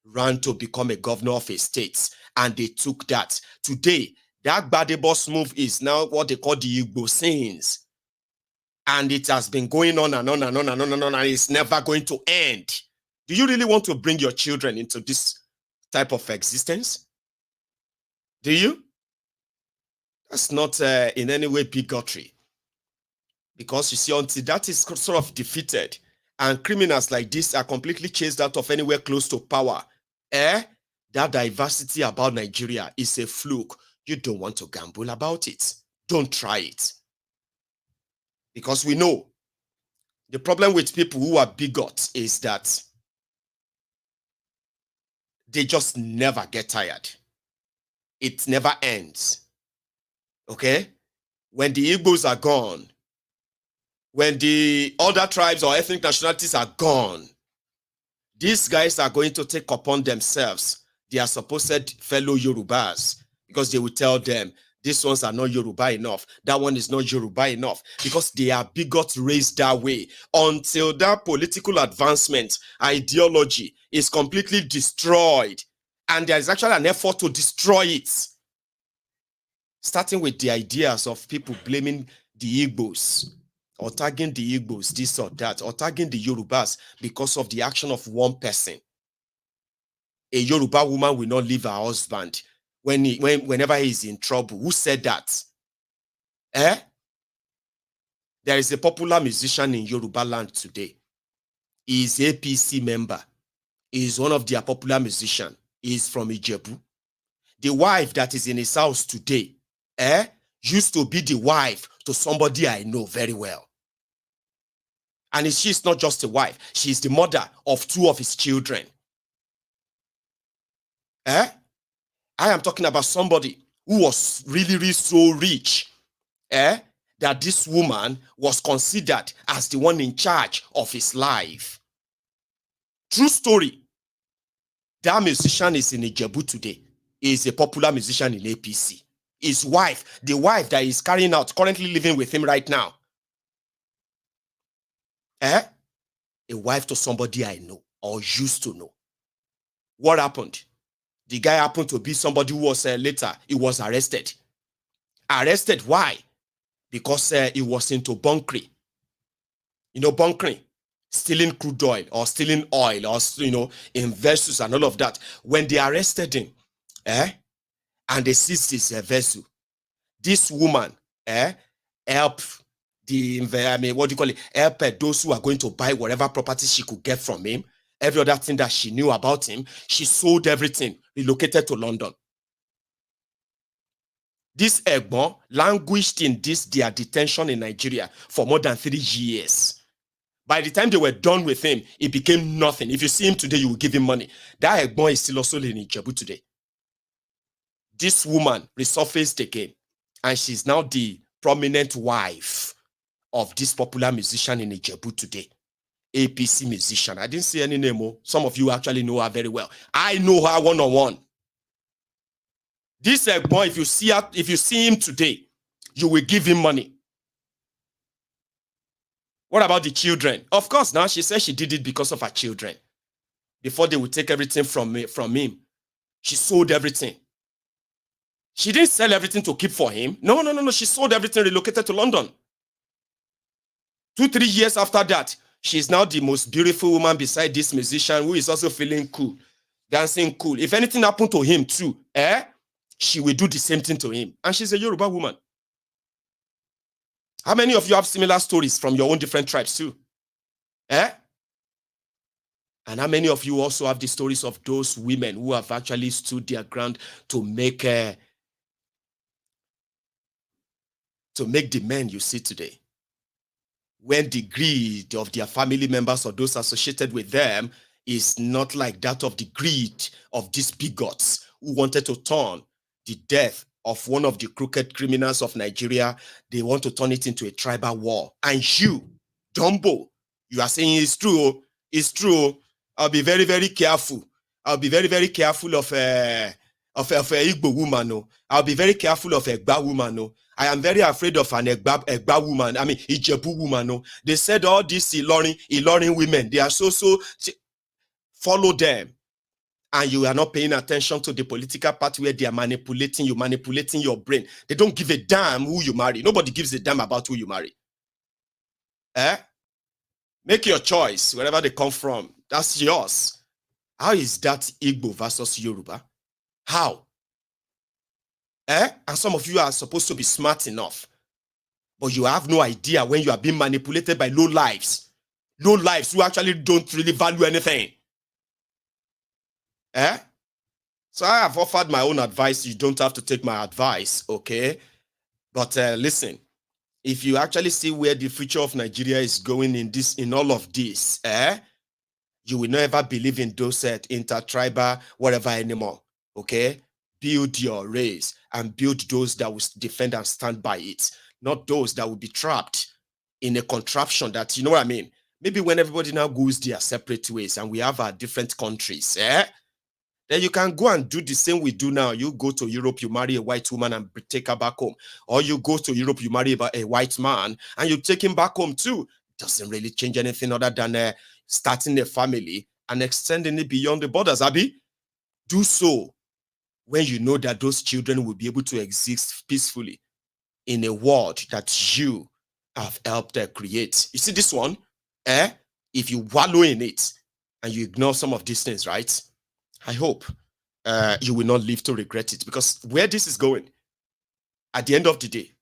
ran to become a governor of a state, and they took that. Today, that Gbadebo's move is now what they call the Igbo sins. And it has been going on and on and on and on and on, and it's never going to end. Do you really want to bring your children into this type of existence? Do you? That's not in any way bigotry. Because you see, until that is sort of defeated, and criminals like this are completely chased out of anywhere close to power, that diversity about Nigeria is a fluke. You don't want to gamble about it. Don't try it. Because we know the problem with people who are bigots is that they just never get tired. It never ends. Okay? When the Igbos are gone, when the other tribes or ethnic nationalities are gone, these guys are going to take upon themselves their supposed fellow Yorubas, because they will tell them, these ones are not Yoruba enough, that one is not Yoruba enough, because they are bigots raised that way. Until that political advancement ideology is completely destroyed, and there is actually an effort to destroy it, starting with the ideas of people blaming the Igbos, or tagging the Igbos this or that, or tagging the Yorubas because of the action of one person. A Yoruba woman will not leave her husband whenever he is in trouble. Who said that? There is a popular musician in Yoruba land today. He is APC member. He is one of their popular musicians. He is from Ijebu. The wife that is in his house today used to be the wife to somebody I know very well. And she's not just a wife. She is the mother of 2 of his children. I am talking about somebody who was really, really so rich that this woman was considered as the one in charge of his life. True story. That musician is in Ijebu today. He is a popular musician in APC. His wife, the wife that is carrying out, currently living with him right now. A wife to somebody I know or used to know. What happened? The guy happened to be somebody who was later, he was arrested. Arrested, why? Because he was into bunkering. You know, bunkering, stealing crude oil or stealing oil, or, in vessels and all of that. When they arrested him, and they seized his vessel, this woman helped help those who are going to buy whatever property she could get from him. Every other thing that she knew about him, she sold everything, relocated to London. This Egbon languished in their detention in Nigeria for more than 3 years. By the time they were done with him, it became nothing. If you see him today, you will give him money. That Egbon is still also in Ijebu today. This woman resurfaced again, and she's now the prominent wife of this popular musician in Ijebu today. APC musician. I didn't see any name. Some of you actually know her very well. I know her one-on-one. This boy, if you see him today, you will give him money. What about the children? Of course, now she says she did it because of her children. Before they would take everything from him, she sold everything. She didn't sell everything to keep for him. No. She sold everything, relocated to London. 2-3 years after that, she's now the most beautiful woman beside this musician who is also feeling cool, dancing cool. If anything happened to him too, she will do the same thing to him. And she's a Yoruba woman. How many of you have similar stories from your own different tribes too? And how many of you also have the stories of those women who have actually stood their ground to make the men you see today? When the greed of their family members or those associated with them is not like that of the greed of these bigots who wanted to turn the death of one of the crooked criminals of Nigeria, they want to turn it into a tribal war. And you, Dumbo, you are saying it's true. It's true. I'll be very, very careful. I'll be very, very careful of a Igbo woman. I'll be very careful of a Egba woman. I am very afraid of an Egba woman. I mean, Ijebu woman. They said all these Ilorin women, they are so. Follow them. And you are not paying attention to the political party where they are manipulating you, manipulating your brain. They don't give a damn who you marry. Nobody gives a damn about who you marry. Make your choice, wherever they come from. That's yours. How is that Igbo versus Yoruba? How? And some of you are supposed to be smart enough, but you have no idea when you are being manipulated by low lives who actually don't really value anything. So I have offered my own advice. You don't have to take my advice, okay? But listen, if you actually see where the future of Nigeria is going in all of this, you will never believe in those intertribal whatever anymore, okay? Build your race and build those that will defend and stand by it, not those that will be trapped in a contraption that, you know what I mean? Maybe when everybody now goes their separate ways and we have our different countries, then you can go and do the same we do now. You go to Europe, you marry a white woman and take her back home. Or you go to Europe, you marry a white man and you take him back home too. Doesn't really change anything other than starting a family and extending it beyond the borders, Abi. Do so when you know that those children will be able to exist peacefully in a world that you have helped create. You see this one? If you wallow in it and you ignore some of these things, right? I hope you will not live to regret it, because where this is going, at the end of the day,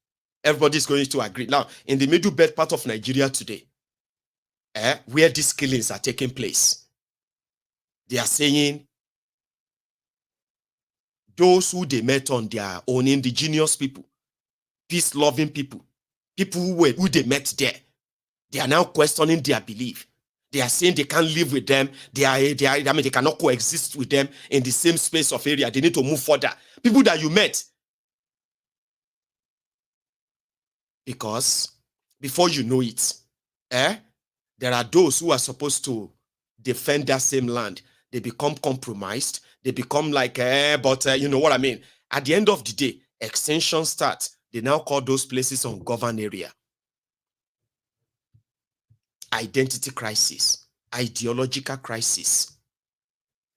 everybody is going to agree. Now, in the middle belt part of Nigeria today, where these killings are taking place, they are saying those who they met on their own, indigenous people, peace-loving people, people who they met there, they are now questioning their belief. They are saying they can't live with them. They cannot coexist with them in the same space of area. They need to move further. People that you met. Because before you know it, there are those who are supposed to defend that same land. They become compromised. They become like, you know what I mean? At the end of the day, extension starts. They now call those places ungoverned area. Identity crisis, ideological crisis,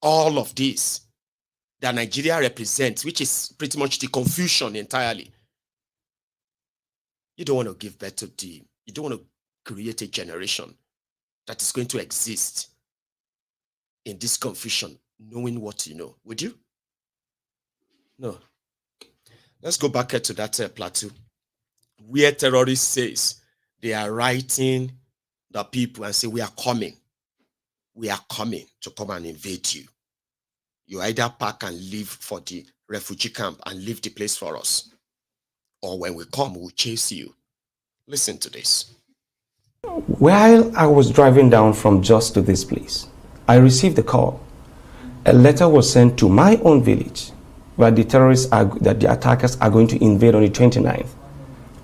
all of this that Nigeria represents, which is pretty much the confusion entirely. You don't want to give birth to you don't want to create a generation that is going to exist in this confusion, knowing what you know. Would you? No. Let's go back to that plateau where terrorists says they are writing the people and say, we are coming to come and invade you. You either pack and leave for the refugee camp and leave the place for us, or when we come, we'll chase you. Listen to this. While I was driving down from Jos to this place, I received a call. A letter was sent to my own village where the the attackers are going to invade on the 29th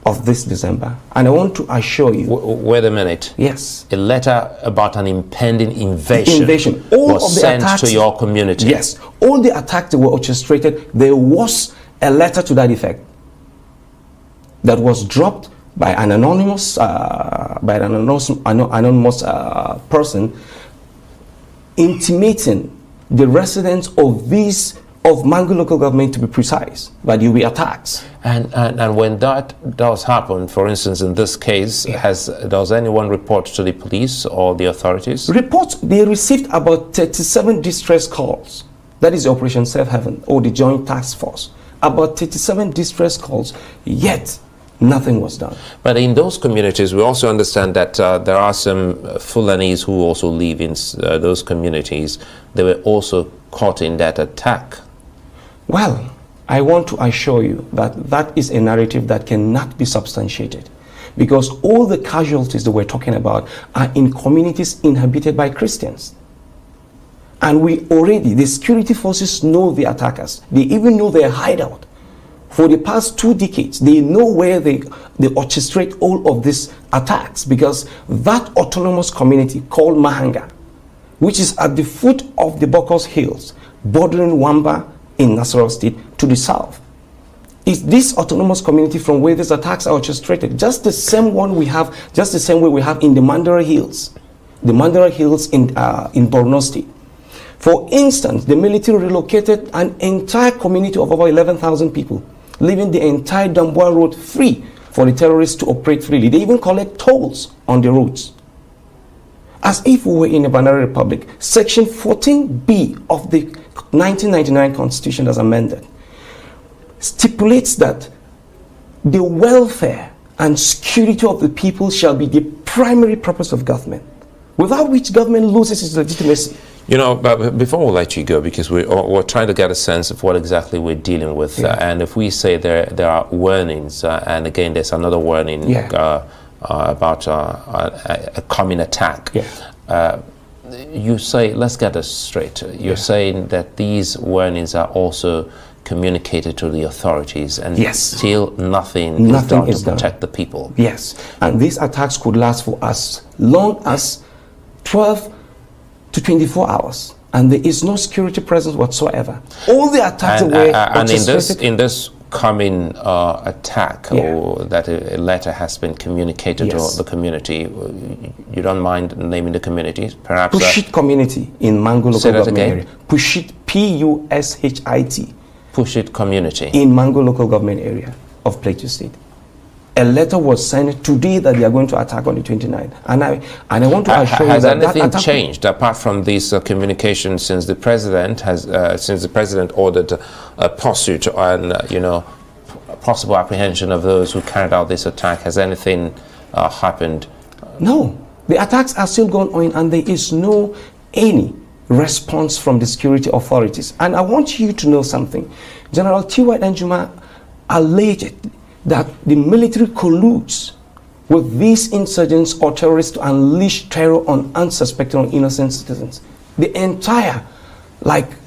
of this December. And I want to assure you... Wait a minute. Yes. A letter about an impending invasion all was of the sent attacks, to your community. Yes. All the attacks that were orchestrated, there was a letter to that effect that was dropped by an anonymous person intimating the residents of Mangu local government, to be precise, that you'll be attacked. And when that does happen, for instance, in this case, does anyone report to the police or the authorities? They received about 37 distress calls. That is Operation Safe Haven or the Joint Task Force. About 37 distress calls, yet nothing was done. But in those communities, we also understand that there are some Fulanis who also live in those communities. They were also caught in that attack. Well, I want to assure you that that is a narrative that cannot be substantiated, because all the casualties that we're talking about are in communities inhabited by Christians. And the security forces know the attackers. They even know their hideout. For the past 2 decades, they know where they orchestrate all of these attacks, because that autonomous community called Mahanga, which is at the foot of the Bokos Hills, bordering Wamba in Nasarawa State to the south, is this autonomous community from where these attacks are orchestrated. Just the same way we have in the Mandara Hills, in Borno State. For instance, the military relocated an entire community of over 11,000 people, leaving the entire Damboa road free for the terrorists to operate freely. They even collect tolls on the roads. As if we were in a Banana Republic. Section 14B of the 1999 Constitution, as amended, stipulates that the welfare and security of the people shall be the primary purpose of government, without which government loses its legitimacy. You know, but before we let you go, because we're trying to get a sense of what exactly we're dealing with, and if we say there are warnings, and again there's another warning about a coming attack. You say, let's get this straight. You're saying that these warnings are also communicated to the authorities, and yes, still nothing is done to protect the people. Yes, and these attacks could last for as long as 12 to 24 hours, and there is no security presence whatsoever. All the attacks were and in this coming attack, or that a letter has been communicated to the community. You don't mind naming the community, perhaps? Pushit community in Mango local government area. Pushit, P-U-S-H-I-T. Pushit community in Mango local government area of Plateau State. A letter was sent today that they are going to attack on the 29th, and I want to assure you that anything changed apart from this communication since the president ordered a pursuit and possible apprehension of those who carried out this attack? Has anything happened? No, the attacks are still going on, and there is no any response from the security authorities. And I want you to know something. General T.Y. Danjuma alleged that the military colludes with these insurgents or terrorists to unleash terror on unsuspecting or innocent citizens. The entire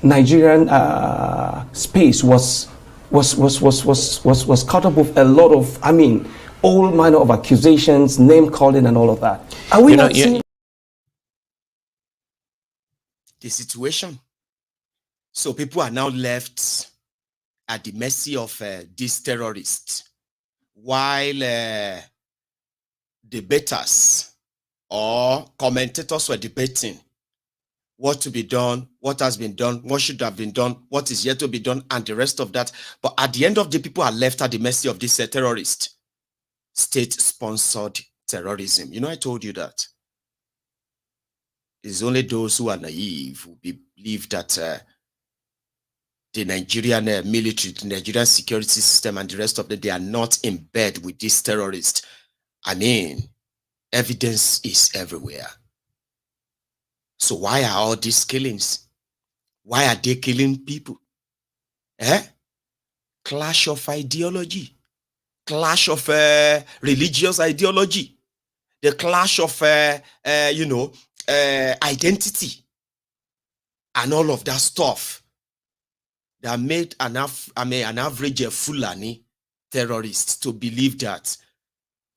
Nigerian space was caught up with a lot of, all manner of accusations, name calling, and all of that. Are we not seeing the situation? So people are now left at the mercy of these terrorists, while debaters or commentators were debating what to be done, what has been done, what should have been done, what is yet to be done, and the rest of that. But at the end of the people are left at the mercy of this terrorist, state-sponsored terrorism. I told you that. It's only those who are naive who believe that the Nigerian military, the Nigerian security system, and the rest of them, they are not in bed with these terrorists. Evidence is everywhere. So why are all these killings? Why are they killing people? Clash of ideology, clash of religious ideology, the clash of identity, and all of that stuff that made an average Fulani terrorist to believe that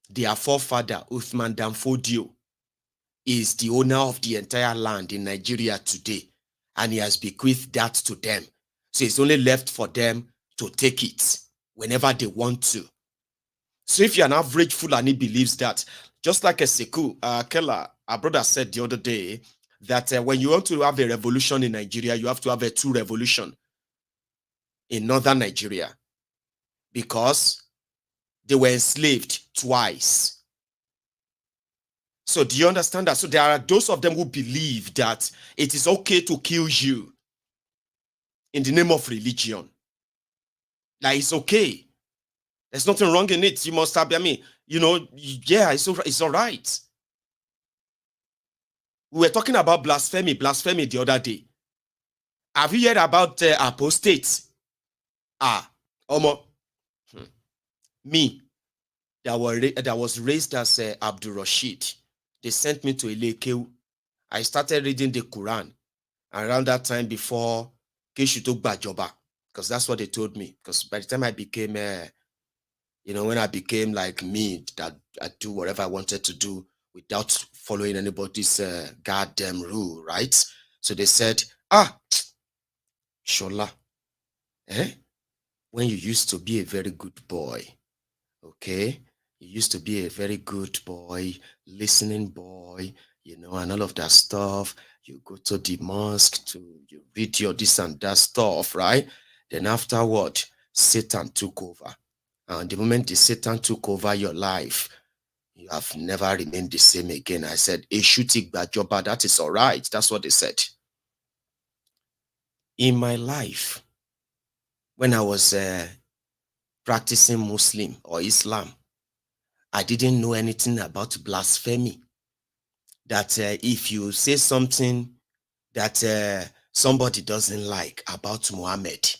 their forefather Uthman Danfodio is the owner of the entire land in Nigeria today, and he has bequeathed that to them. So it's only left for them to take it whenever they want to. So if you're an average Fulani believes that, just like a Sekou Keller, our brother said the other day, that when you want to have a revolution in Nigeria, you have to have a true revolution in northern Nigeria, because they were enslaved twice. So do you understand that? So there are those of them who believe that it is okay to kill you in the name of religion. Like, it's okay. There's nothing wrong in it. You must have, it's all right. We were talking about blasphemy the other day. Have you heard about apostates? Me, that was raised as Abdul Rashid. They sent me to Ilekeu. I started reading the Quran around that time before Keshu took Bajoba, because that's what they told me. Because by the time I became, when I became like me, that I do whatever I wanted to do without following anybody's goddamn rule, right? So they said, Shola, when you used to be a very good boy, okay? You used to be a very good boy, listening boy, and all of that stuff. You go to the mosque, you read your this and that stuff, right? Then afterward, Satan took over. And the moment the Satan took over your life, you have never remained the same again. I said, Eshutik Bajoba, that is all right. That's what they said. In my life, when I was practicing Muslim or Islam, I didn't know anything about blasphemy. That if you say something that somebody doesn't like about Muhammad,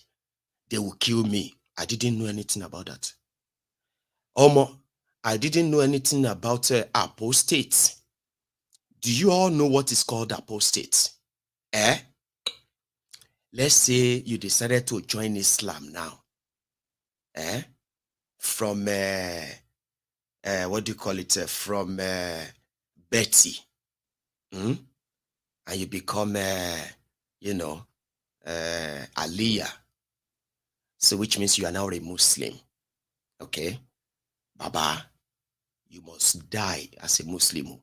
they will kill me. I didn't know anything about that. I didn't know anything about apostates. Do you all know what is called apostates? let's say you decided to join Islam now. From what do you call it? From Betty. And you become Aliyah. So which means you are now a Muslim. Okay? Baba, you must die as a Muslim.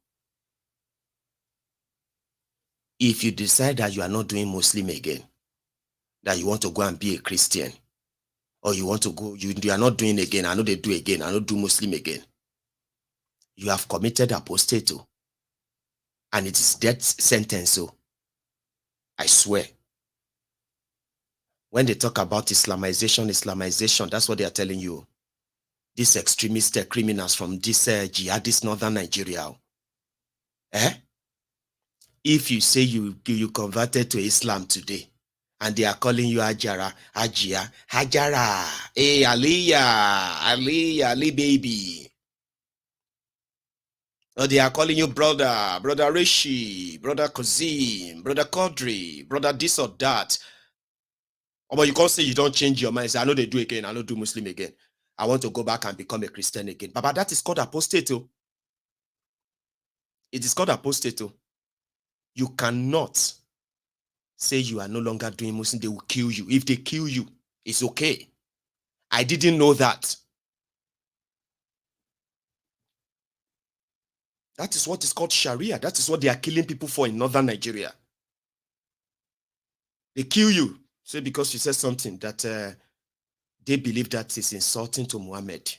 If you decide that you are not doing Muslim again, that you want to go and be a Christian, or you want to go, you are not doing again, I know they do again, I don't do Muslim again, you have committed apostate, and it is death sentence. So I swear, when they talk about Islamization, that's what they are telling you. These extremist criminals from this jihadist northern Nigeria. If you say you converted to Islam today, and they are calling you Hajara, hey Ali baby. Or they are calling you brother Rishi, brother Kozim, brother Kodri, brother this or that. Or but you can't say you don't change your mind. Say, I know they do again, I don't do Muslim again. I want to go back and become a Christian again. But that is called apostate. It is called apostate. You cannot say you are no longer doing Muslim. They will kill you. If they kill you, it's okay. I didn't know that. That is what is called Sharia. That is what they are killing people for in northern Nigeria. They kill you. Say because you said something that they believe that is insulting to Muhammad.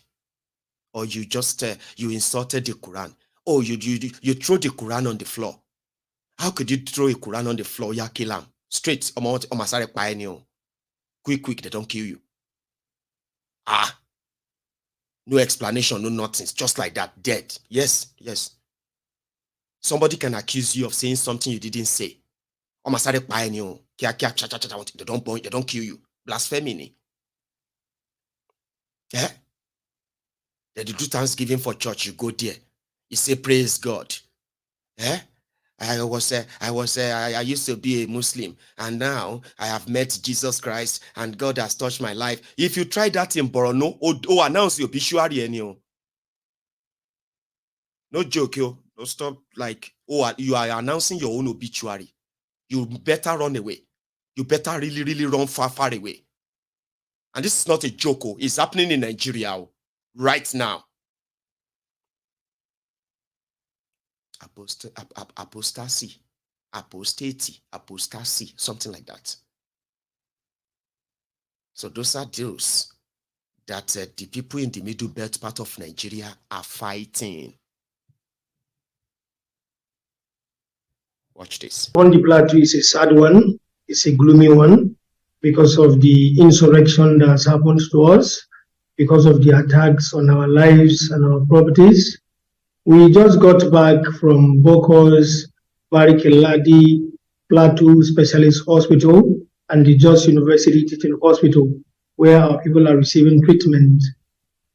Or you just, you insulted the Quran. Or you throw the Quran on the floor. How could you throw a Quran on the floor? Ya kill him. Straight. Quick, they don't kill you. No explanation, no nothing. Just like that, dead. Yes. Somebody can accuse you of saying something you didn't say. They don't kill you. Blasphemy. Yeah? They do Thanksgiving for church. You go there. You say, praise God. Yeah? I used to be a Muslim, and now I have met Jesus Christ, and God has touched my life. If you try that in Borono, announce your obituary, no joke, yo. Don't stop like, you are announcing your own obituary. You better run away. You better really run far away. And this is not a joke. It's happening in Nigeria right now. Apostasy, something like that. So those are deals that the people in the middle belt part of Nigeria are fighting. Watch this. On the plateau is a sad one. It's a gloomy one because of the insurrection that has happened to us, because of the attacks on our lives and our properties. We just got back from Boko's Bariki-Ladi Plateau Specialist Hospital and the Jos University Teaching Hospital, where our people are receiving treatment.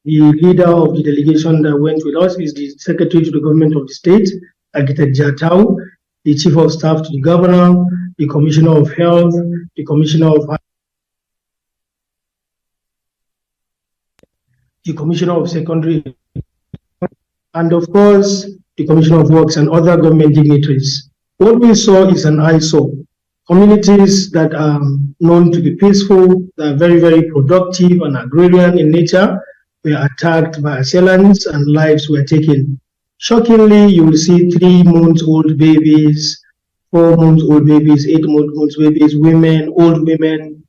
The leader of the delegation that went with us is the Secretary to the Government of the State, Aketi Jatau, the Chief of Staff to the Governor, the Commissioner of Health, the Commissioner of Secondary, and of course, the Commissioner of Works and other government dignitaries. What we saw is an eyesore. Communities that are known to be peaceful, that are very productive and agrarian in nature, were attacked by assailants and lives were taken. Shockingly, you will see 3-month-old babies, 4-month-old babies, 8-month-old babies, women, old women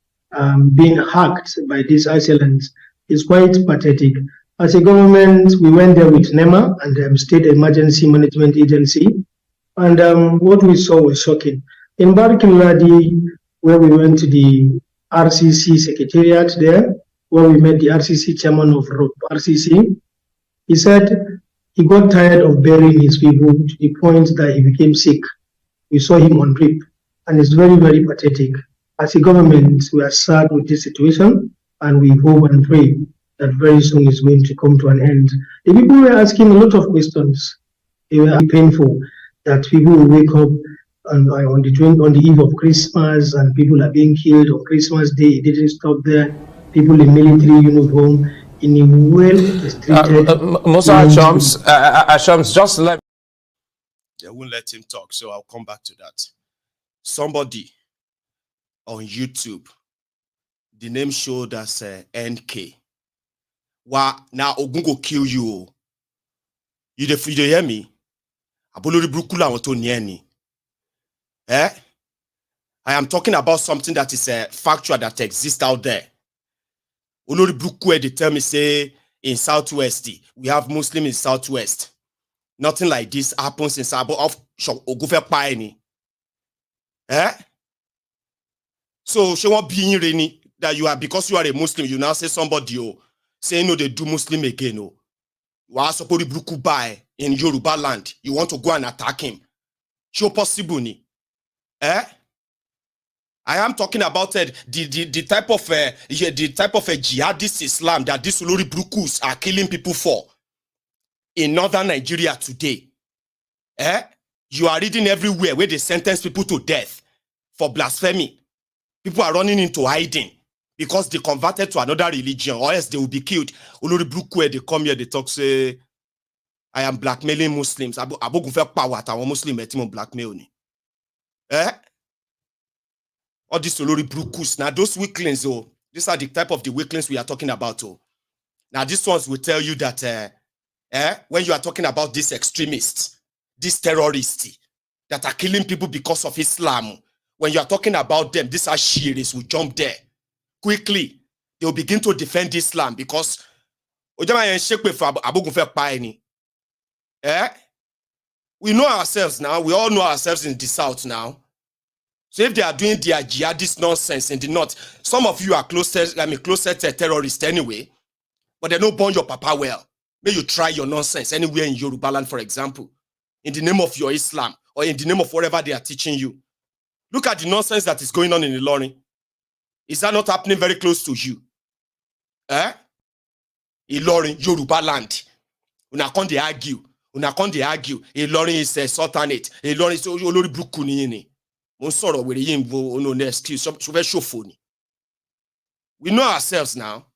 being hacked by these assailants. It's quite pathetic. As a government, we went there with NEMA and State Emergency Management Agency, and what we saw was shocking. In Bariki-Ladi, where we went to the RCC Secretariat there, where we met the RCC chairman of RCC, he said he got tired of burying his people to the point that he became sick. We saw him on drip, and it's very pathetic. As a government, we are sad with this situation, and we hope and pray that very soon it's going to come to an end. The people were asking a lot of questions. They were painful that people will wake up on the eve of Christmas, and people are being killed on Christmas Day. It didn't stop there. People in military uniform in a well-restricted. Musa Ashams, just let. They won't let him talk, so I'll come back to that. Somebody on YouTube, the name showed us NK. Wow, now Ogungo kill you. You hear me? Abolori brukula wato nieni. I am talking about something that is factual, that exists out there. Olori Brukwe, they tell me, say, in Southwest, we have Muslim in Southwest. Nothing like this happens in Sabo of Ogufe Paini. So, she won't be in that you are, because you are a Muslim, you now say somebody, say, no, they do Muslim again. You are supposed to Bruku buy in Yoruba land. You want to go and attack him. Show possible ni. I am talking about the type of jihadist Islam that these Olori Brukus are killing people for in northern Nigeria today. You are reading everywhere where they sentence people to death for blasphemy. People are running into hiding because they converted to another religion, or else they will be killed. Olori Bruku, they come here, they talk, say, I am blackmailing Muslims. Abogunfe power at our Muslim etimon blackmail ni. All these Olori Brukus. Now those weaklings, these are the type of the weaklings we are talking about. Now these ones will tell you that when you are talking about these extremists, these terrorists that are killing people because of Islam, when you are talking about them, these are Shiites who jump there. Quickly, they will begin to defend Islam because we know ourselves now. We all know ourselves in the South now. So if they are doing their jihadist nonsense in the North, some of you are closer to terrorists anyway, but they don't burn your papa well. May you try your nonsense anywhere in Yoruba land, for example, in the name of your Islam or in the name of whatever they are teaching you. Look at the nonsense that is going on in Ilorin. Is that not happening very close to you? Ilorin, Yoruba land. Una con they argue. Ilorin is a sultanate. Ilorin is Olori Bruku ni. We know ourselves now.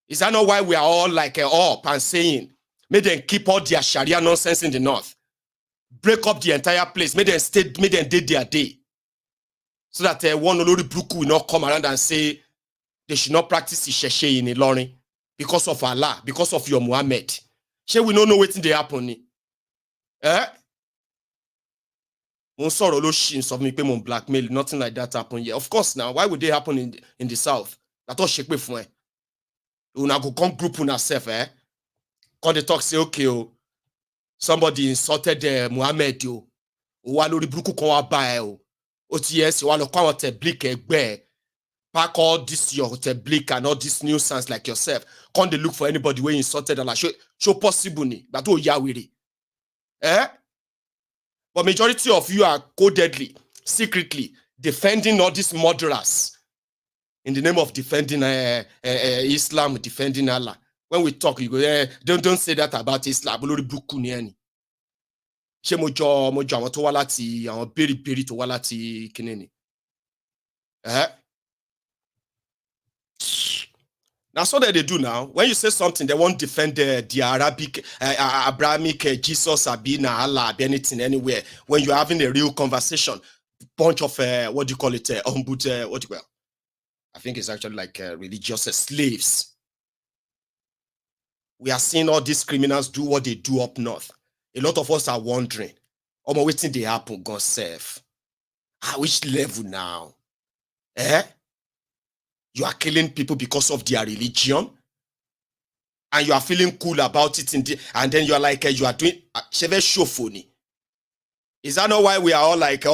Is that not why we are all like up and saying, may them keep all their Sharia nonsense in the North, break up the entire place, may them did their day, so that one Olori Bruku will not come around and say they should not practice Isheshe in Ilorin because of Allah, because of your Muhammad. Shall we not know what they happen? Of me pay mon blackmail, nothing like that happen here. Of course, now why would they happen in the South? That all shake for it. Una go come group on herself, Come they talk say okay, somebody insulted Muhammad yo. Walori bruku kon wa ba OTS walo kwa tablik egbe. Pack all this your tablik and all this nuisance like yourself. Come they look for anybody where insulted Allah. Show possible ni. That oh yawiri. But majority of you are codedly, secretly defending all these murderers in the name of defending Islam, defending Allah. When we talk, you go, don't say that about Islam. That's what they do now. When you say something, they won't defend the Arabic, Abrahamic, Jesus, Abina, Allah, anything, anywhere. When you're having a real conversation, bunch of, what do you call it, I think it's actually like religious slaves. We are seeing all these criminals do what they do up north. A lot of us are wondering, I'm waiting they happen, God save. At which level now? You are killing people because of their religion, and you are feeling cool about it, and then you are like, you are doing shofoni. Is that not why we are all like,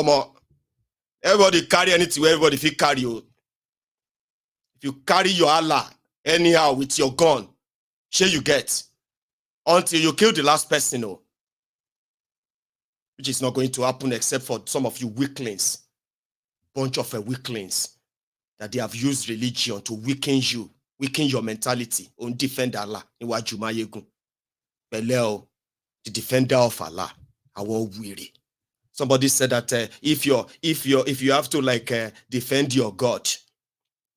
everybody carry anything where everybody feel carry you? If you carry your Allah anyhow with your gun, share you get until you kill the last person, which is not going to happen except for some of you weaklings, bunch of weaklings. That they have used religion to weaken you, weaken your mentality. On defend Allah. The defender of Allah. Our weary. Somebody said that if you have to like defend your God,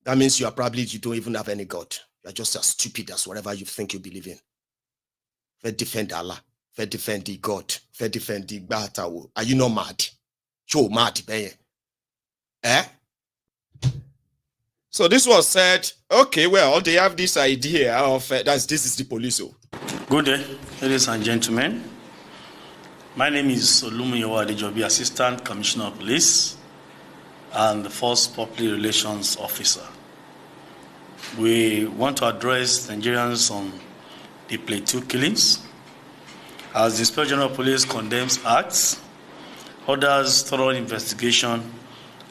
that means you don't even have any God. You are just as stupid as whatever you think you believe in. If defend Allah, if defend the God, if defend the Gbatawo. Are you not mad? You're mad, eh? So this was said, okay, well, they have this idea of this is the police. Good day, ladies and gentlemen. My name is Anyawu-Akeredolu, Assistant Commissioner of Police and the First Public Relations Officer. We want to address Nigerians on the Plateau killings. As the Inspector General of Police condemns acts, orders thorough investigation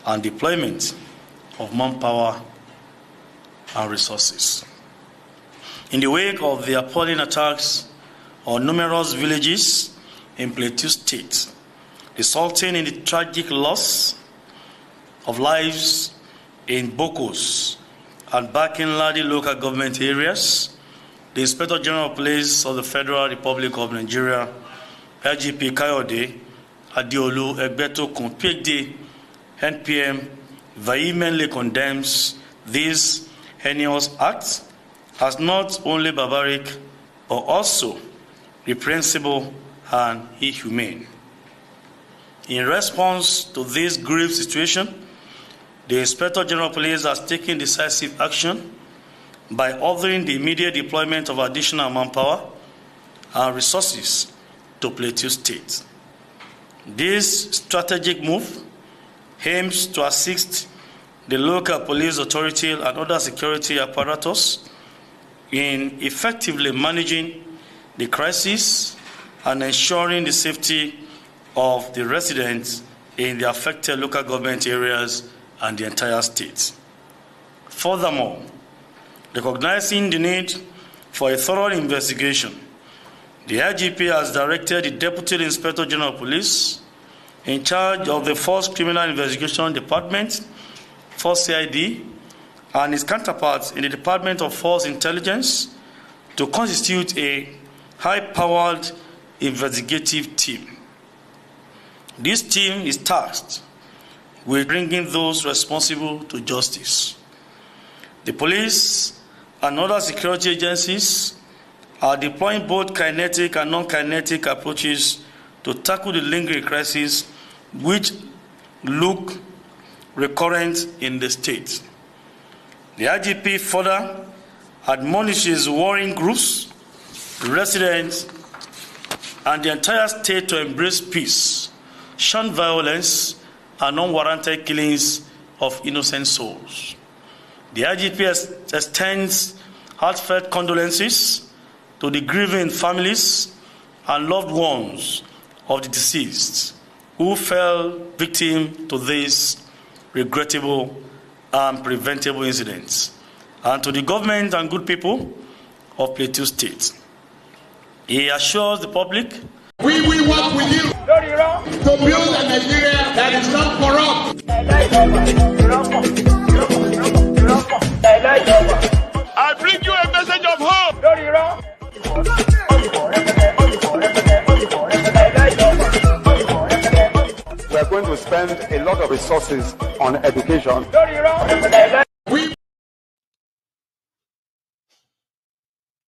and deployment of manpower and resources. In the wake of the appalling attacks on numerous villages in Plateau State, resulting in the tragic loss of lives in Bokos and Bakinladi local government areas, the Inspector General of Police of the Federal Republic of Nigeria, IGP Kayode Adeolu Egbetokun, PhD, NPM, vehemently condemns these heinous acts as not only barbaric but also reprehensible and inhumane. In response to this grave situation, the Inspector General of Police has taken decisive action by ordering the immediate deployment of additional manpower and resources to Plateau State. This strategic move aims to assist the local police authority and other security apparatus in effectively managing the crisis and ensuring the safety of the residents in the affected local government areas and the entire state. Furthermore, recognizing the need for a thorough investigation, the IGP has directed the Deputy Inspector General of Police in charge of the Force Criminal Investigation Department, Force CID, and his counterparts in the Department of Force Intelligence to constitute a high-powered investigative team. This team is tasked with bringing those responsible to justice. The police and other security agencies are deploying both kinetic and non-kinetic approaches to tackle the lingering crisis which look recurrent in the state. The IGP further admonishes warring groups, residents, and the entire state to embrace peace, shun violence, and unwarranted killings of innocent souls. The IGP extends heartfelt condolences to the grieving families and loved ones of the deceased who fell victim to these regrettable and preventable incidents, and to the government and good people of Plateau State. He assures the public, we will work with you to build a Nigeria that is not corrupt. I bring you a message of hope. We are going to spend a lot of resources on education.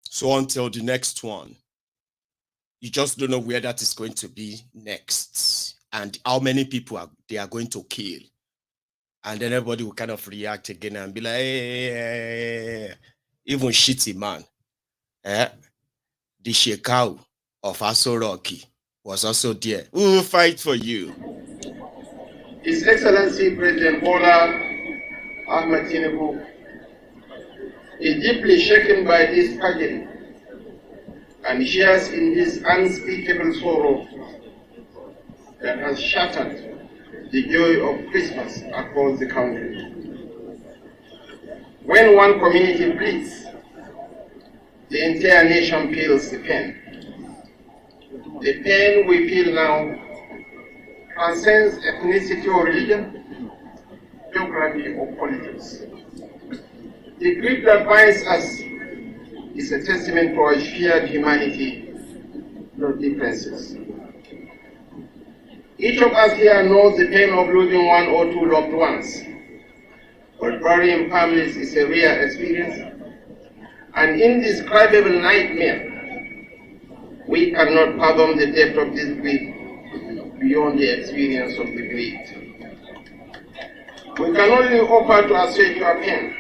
So until the next one, you just don't know where that is going to be next and how many people they are going to kill. And then everybody will kind of react again and be like, hey, even shitty man. The Shekau of Aso Rocky was also there. We will fight for you. His Excellency President Bola Ahmed Tinubu is deeply shaken by this tragedy and shares in this unspeakable sorrow that has shattered the joy of Christmas across the country. When one community bleeds, the entire nation feels the pain. The pain we feel now transcends ethnicity or religion, geography or politics. The grief that binds us is a testament to our shared humanity, no differences. Each of us here knows the pain of losing one or two loved ones. But burying families is a real experience, an indescribable nightmare. We cannot fathom the depth of this grief beyond the experience of the bereaved. We can only offer to assuage your pain.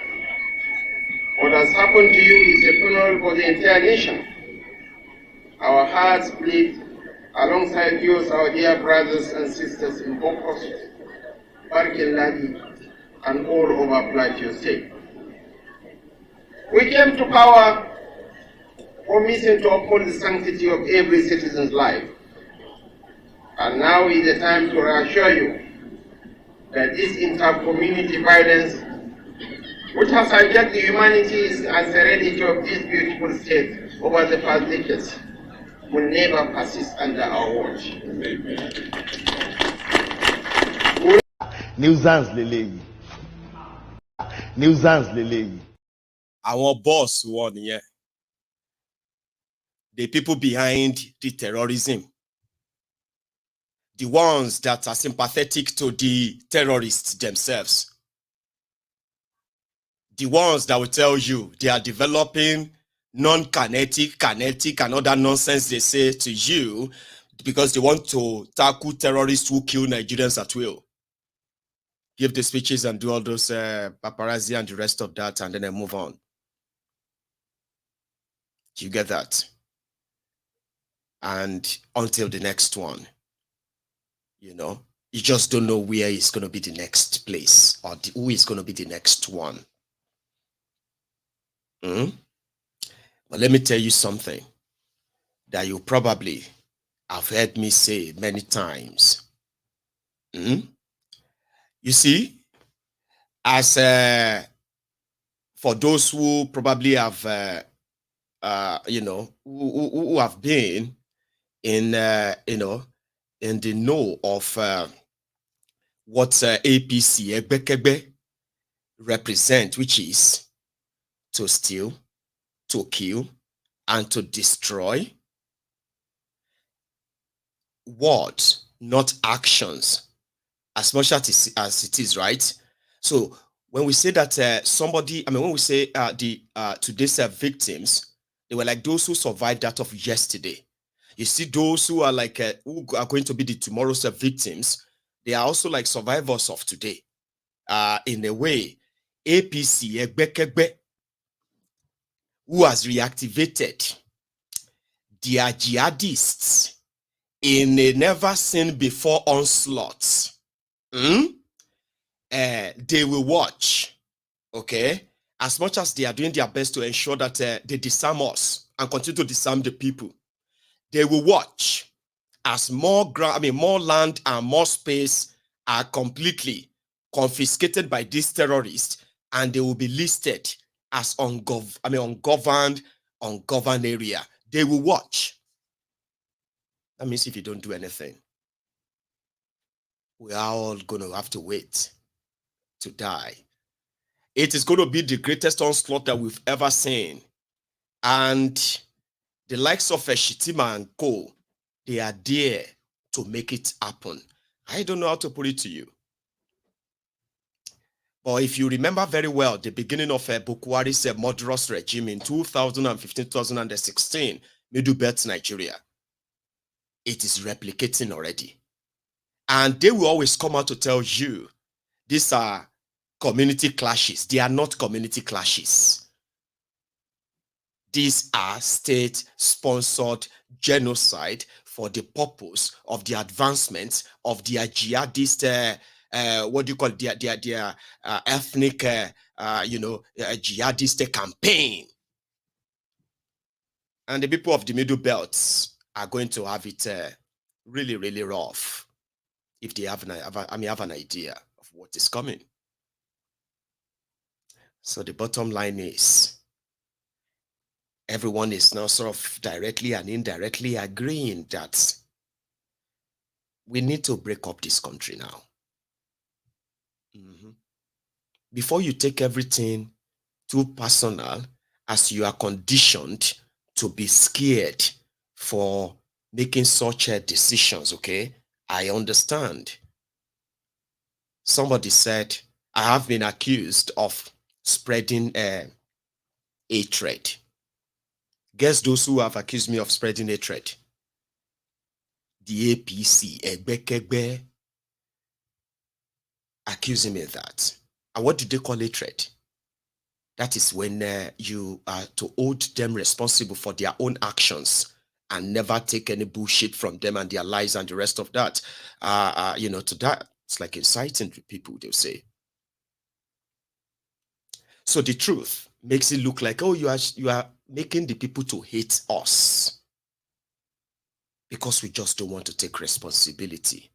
What has happened to you is a funeral for the entire nation. Our hearts bleed alongside yours, our dear brothers and sisters in Bokos, Barkeladi, and all over Plateau State. We came to power promising to uphold the sanctity of every citizen's life. And now is the time to reassure you that this inter-community violence, which has hijacked the humanities and serenity of this beautiful state over the past decades, will never persist under our watch. Nuisance leleyi. Nuisance leleyi. Our boss won here. The people behind the terrorism. The ones that are sympathetic to the terrorists themselves. The ones that will tell you they are developing non-kinetic, kinetic, and other nonsense they say to you because they want to tackle terrorists who kill Nigerians at will. Give the speeches and do all those paparazzi and the rest of that, and then I move on. You get that? And until the next one, you know, you just don't know where is going to be the next place or who is going to be the next one. But let me tell you something that you probably have heard me say many times. You see, as for those who probably have, you know, who have been in, you know, in the know of what APC, Egbekegbe, represent, which is to steal, to kill, and to destroy. Words, not actions, as much as it is, right? So when we say that somebody, I mean, when we say today's victims, they were like those who survived that of yesterday. You see, those who are like who are going to be the tomorrow's victims, they are also like survivors of today. In a way, APC, Egbekegbe, who has reactivated their jihadists in a never seen before onslaught. They will watch, okay, as much as they are doing their best to ensure that they disarm us and continue to disarm the people. They will watch as more land and more space are completely confiscated by these terrorists, and they will be listed as ungoverned area. They will watch. That means if you don't do anything, we are all going to have to wait to die. It is going to be the greatest onslaught that we've ever seen. And the likes of Shitima and Co., they are there to make it happen. I don't know how to put it to you. But if you remember very well, the beginning of Bukwari's murderous regime in 2015-2016, Middle Belt, Nigeria, it is replicating already. And they will always come out to tell you, these are community clashes. They are not community clashes. These are state-sponsored genocide for the purpose of the advancement of their jihadist, what do you call it? Their ethnic, jihadist campaign. And the people of the Middle Belts are going to have it really, really rough if they have an idea of what is coming. So the bottom line is, everyone is now sort of directly and indirectly agreeing that we need to break up this country now. Before you take everything too personal, as you are conditioned to be scared for making such decisions, okay? I understand. Somebody said, I have been accused of spreading hatred. Guess those who have accused me of spreading hatred? The APC, Egbekegbe, accusing me of that. And what do they call hatred? That is when you are to hold them responsible for their own actions and never take any bullshit from them and their lies and the rest of that. To that, it's like inciting to people, they'll say. So the truth makes it look like, oh, you are making the people to hate us because we just don't want to take responsibility.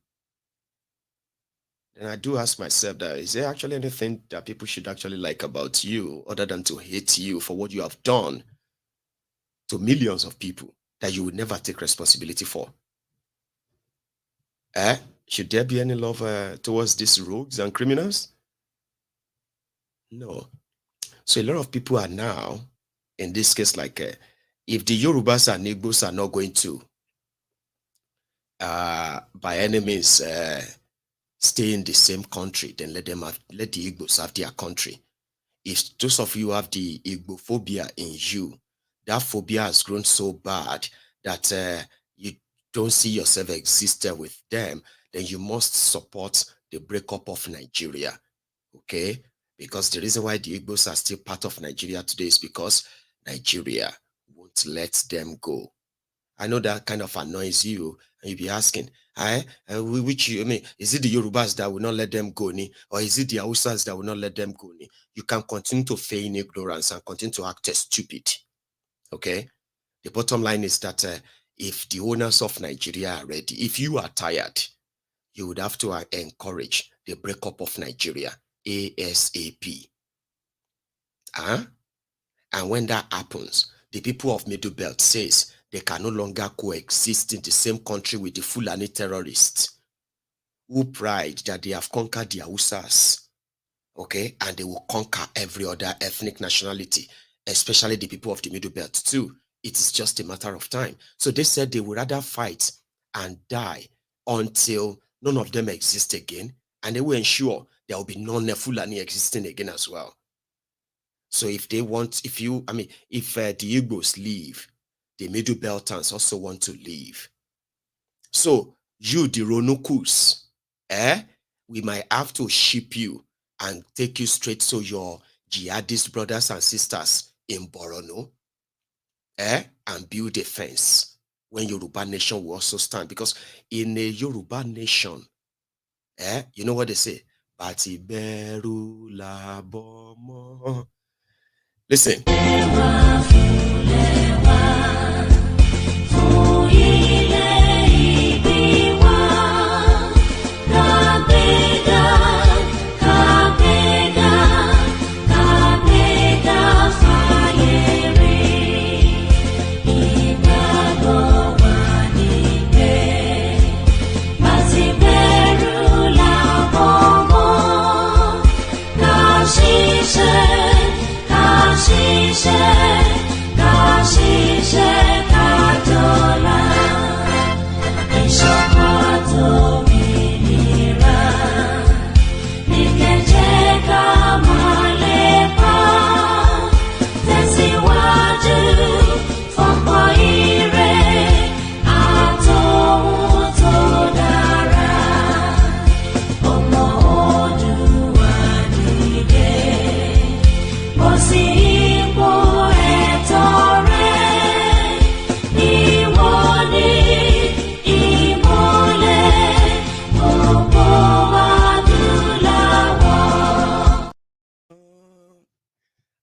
And I do ask myself that, is there actually anything that people should actually like about you other than to hate you for what you have done to millions of people that you would never take responsibility for? Should there be any love towards these rogues and criminals? No. So a lot of people are now, in this case, like if the Yorubas and Igbos are not going to, by any means, stay in the same country, then let the Igbos have their country. If those of you have the Igbophobia in you, that phobia has grown so bad that you don't see yourself existing with them, then you must support the breakup of Nigeria. Okay? Because the reason why the Igbos are still part of Nigeria today is because Nigeria won't let them go. I know that kind of annoys you, and you'll be asking, which, I mean, is it the Yorubas that will not let them go, or is it the Hausas that will not let them go? You can continue to feign ignorance and continue to act as stupid. Okay? The bottom line is that if the owners of Nigeria are ready, if you are tired, you would have to encourage the breakup of Nigeria ASAP. And when that happens, the people of Middle Belt says they can no longer coexist in the same country with the Fulani terrorists who pride that they have conquered the Hausas, okay, and they will conquer every other ethnic nationality, especially the people of the Middle Belt too. It is just a matter of time. So they said they would rather fight and die until none of them exist again, and they will ensure there will be none Fulani existing again as well. So if they want, if the Igbos leave, the Middle Beltans also want to leave. So you, the Ronokus, we might have to ship you and take you straight to your jihadist brothers and sisters in Borono, and build a fence when Yoruba nation will also stand. Because in a Yoruba nation, you know what they say? Bati beru la bomo. Listen.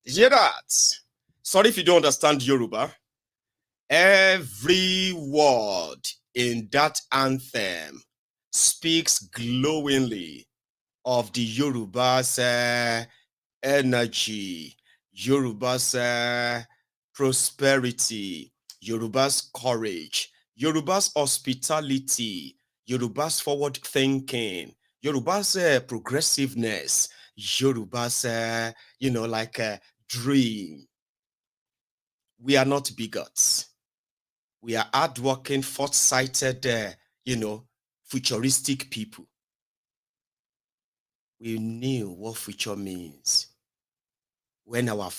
Hear that? Sorry if you don't understand Yoruba. Every word in that anthem speaks glowingly of the Yoruba's energy, Yoruba's prosperity, Yoruba's courage, Yoruba's hospitality, Yoruba's forward thinking, Yoruba's progressiveness, Yoruba's, dream. We are not bigots. We are hardworking, foresighted, futuristic people. We knew what future means when our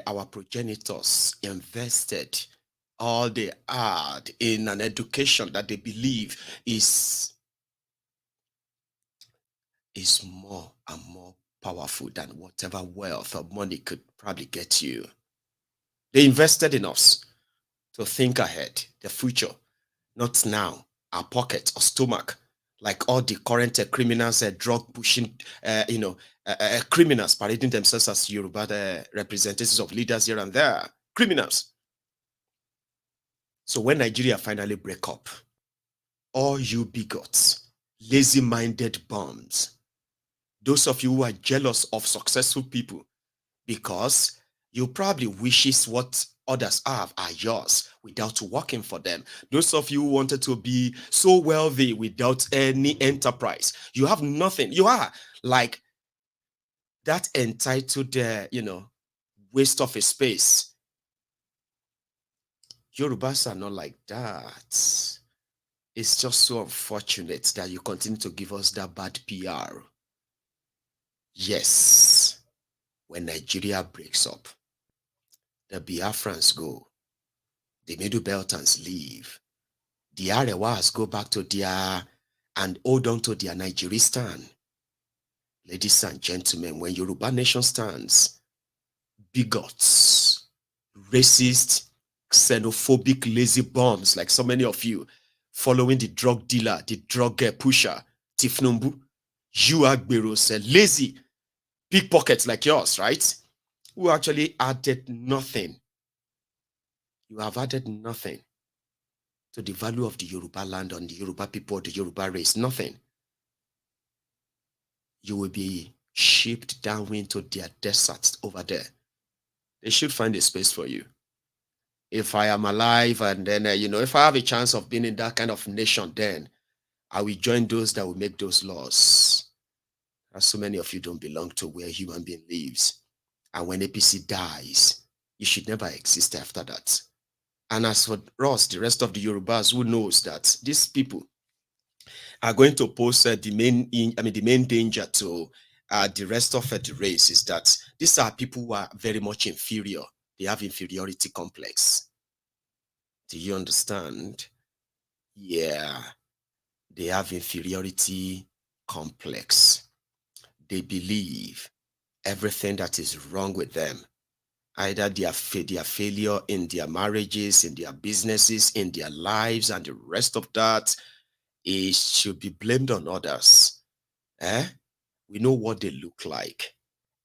our progenitors invested all they had in an education that they believe is more and more powerful than whatever wealth or money could probably get you. They invested in us to think ahead, the future, not now, our pocket or stomach, like all the current criminals, drug pushing, criminals parading themselves as Yoruba representatives of leaders here and there, criminals. So when Nigeria finally break up, all you bigots, lazy-minded bums, those of you who are jealous of successful people because you probably wishes what others have are yours without working for them. Those of you who wanted to be so wealthy without any enterprise, you have nothing. You are like that entitled, waste of a space. Yorubas are not like that. It's just so unfortunate that you continue to give us that bad PR. Yes, when Nigeria breaks up, the Biafrans go, the Middle Beltans leave, the Arewas go back to their and hold on to their Nigeristan. Ladies and gentlemen, when Yoruba nation stands, bigots, racist, xenophobic, lazy bums like so many of you, following the drug dealer, the drug pusher, Tifnumbu, you Agberos, lazy pickpockets like yours, right? Who actually added nothing. You have added nothing to the value of the Yoruba land on the Yoruba people, the Yoruba race, nothing. You will be shipped down into their deserts over there. They should find a space for you. If I am alive and then, if I have a chance of being in that kind of nation, then I will join those that will make those laws. As so many of you don't belong to where human being lives. And when APC dies, you should never exist after that. And as for us, the rest of the Yorubas, who knows that these people are going to pose the main danger to the rest of the race is that these are people who are very much inferior. They have inferiority complex. Do you understand? Yeah. They have inferiority complex. They believe everything that is wrong with them, either their failure in their marriages, in their businesses, in their lives, and the rest of that, it should be blamed on others. We know what they look like.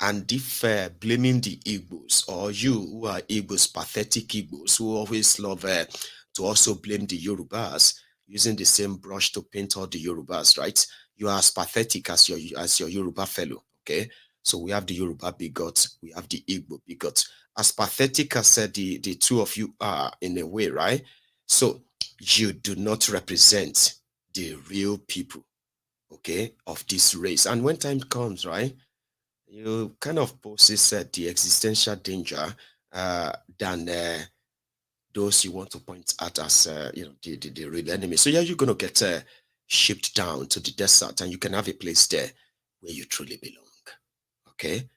And if blaming the Igbos, or you who are Igbos, pathetic Igbos, who always love to also blame the Yorubas, using the same brush to paint all the Yorubas, right? You are as pathetic as your Yoruba fellow, okay? So we have the Yoruba bigots, we have the Igbo bigots. As pathetic as the two of you are in a way, right? So you do not represent the real people, okay, of this race. And when time comes, right, you kind of poses the existential danger than those you want to point at as the real enemy. So yeah, you're going to get shipped down to the desert, and you can have a place there where you truly belong. Okay,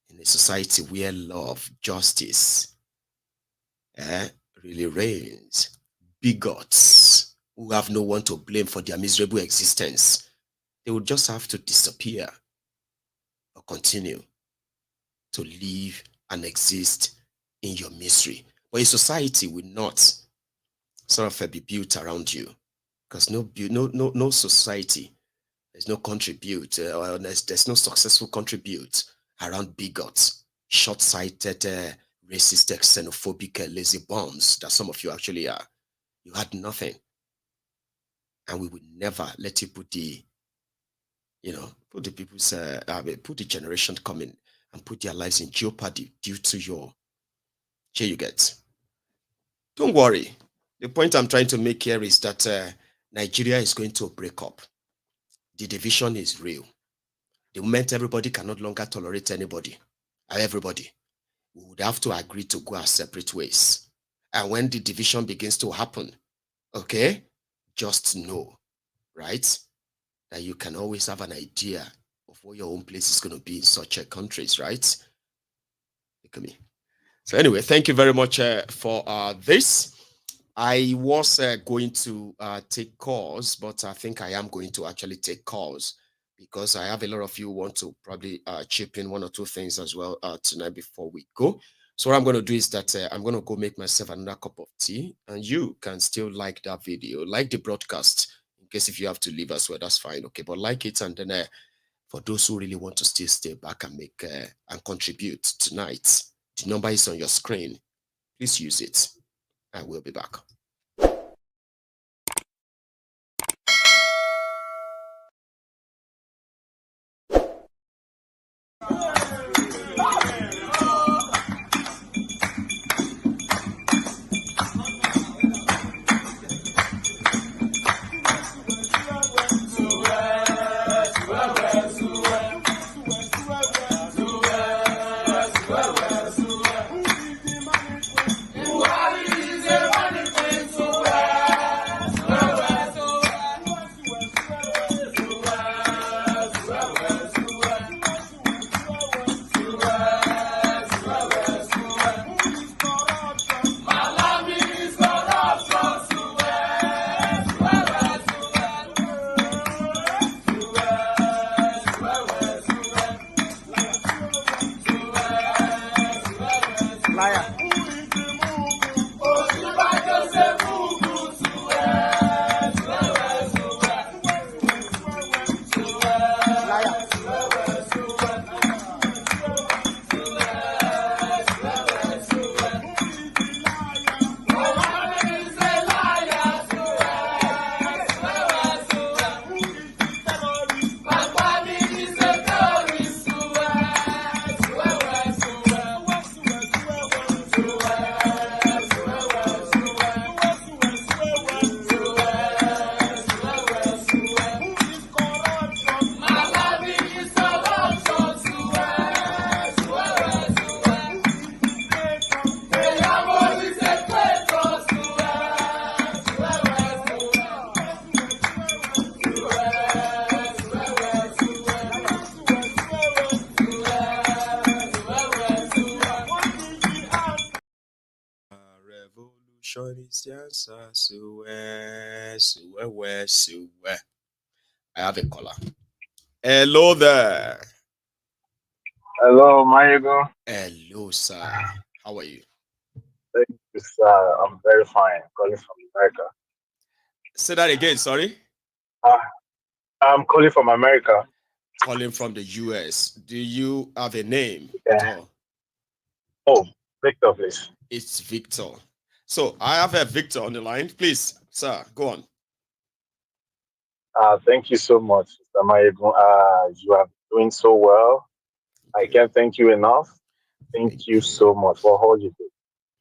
in a society where love, justice, really reigns. Bigots who have no one to blame for their miserable existence, they will just have to disappear or continue to live and exist in your misery. But a society will not sort of be built around you, because no society, there's no contribute, or there's no successful contribute around bigots, short-sighted, racist, xenophobic, lazy bums that some of you actually are. You had nothing, and we would never let you put the people's, put the generation coming and put their lives in jeopardy due to your. Here you get. Don't worry. The point I'm trying to make here is that Nigeria is going to break up. The division is real. The moment everybody can no longer tolerate anybody, everybody, we would have to agree to go our separate ways. And when the division begins to happen, okay, just know, right? That you can always have an idea of what your own place is going to be in such countries, right? Look at me. So anyway, thank you very much for this. I was going to take calls, but I think I am going to actually take calls because I have a lot of you who want to probably chip in one or two things as well tonight before we go. So what I'm going to do is that I'm going to go make myself another cup of tea, and you can still like that video, like the broadcast, in case if you have to leave as well, that's fine, okay? But like it, and then for those who really want to still stay back and make and contribute tonight, the number is on your screen. Please use it. I will be back. I have a caller. Hello there. Hello, Mayego. Hello, sir. How are you? Thank you, sir. I'm very fine. Calling from America. Say that again, sorry. I'm calling from America. Calling from the US. Do you have a name? Yeah. Oh, Victor, please. It's Victor. So I have a Victor on the line. Please, sir, go on. Thank you so much, Mr. Mayego. You are doing so well. I can't thank you enough. Thank you so much for all you do.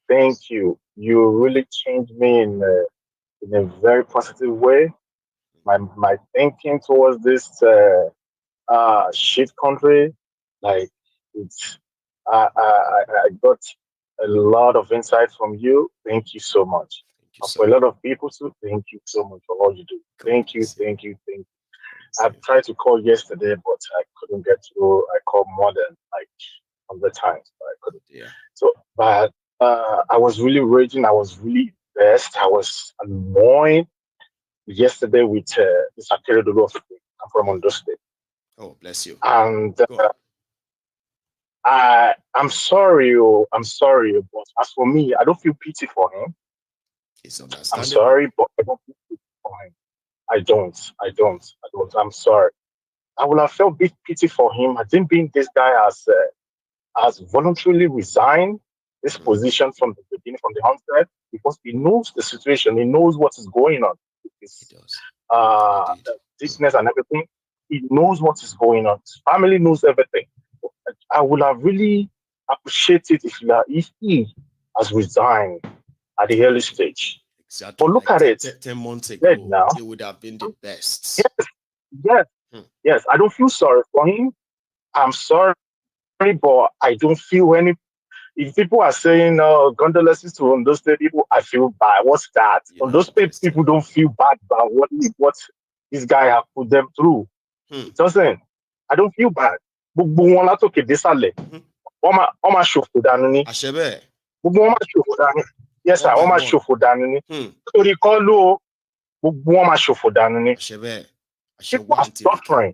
Thank you. You really changed me in a very positive way. My thinking towards this shit country, like it's I got a lot of insight from you. Thank you so much. For a lot of people too, thank you so much for all you do. Thank you. I tried to call yesterday, but I couldn't get through. I called more than like 100 times, but I couldn't. Yeah. So, but I was really raging. I was really vexed. I was annoyed yesterday with this Akeredolu. I'm from Ondo State. Oh, bless you. And I'm sorry, but as for me, I don't feel pity for him. It's I'm sorry, but I don't feel pity for him. I don't. I'm sorry. I would have felt big pity for him. I didn't think this guy has voluntarily resigned this position from the beginning, from the onset, because he knows the situation. He knows what is going on. The sickness and everything. He knows what is going on. His family knows everything. I would have really appreciated if he has resigned at the early stage. Exactly. But look like at it. 10 months ago, now, it would have been the best. Yes. I don't feel sorry for him. I'm sorry, but I don't feel any. If people are saying condolences to Ondo State people, I feel bad. What's that? Ondo State people don't feel bad about what this guy have put them through. It doesn't. I don't feel bad. Gbogbo wọn látòkè désàlẹ̀. Wọ́n máa ṣòfò dànù ni. Gbogbo wọn máa ṣòfò dànù. Yes, sir. Wọ́n máa ṣòfò dànù ni. Nítorí kọ́ ló gbogbo wọn máa ṣòfò dànù ni. People are suffering.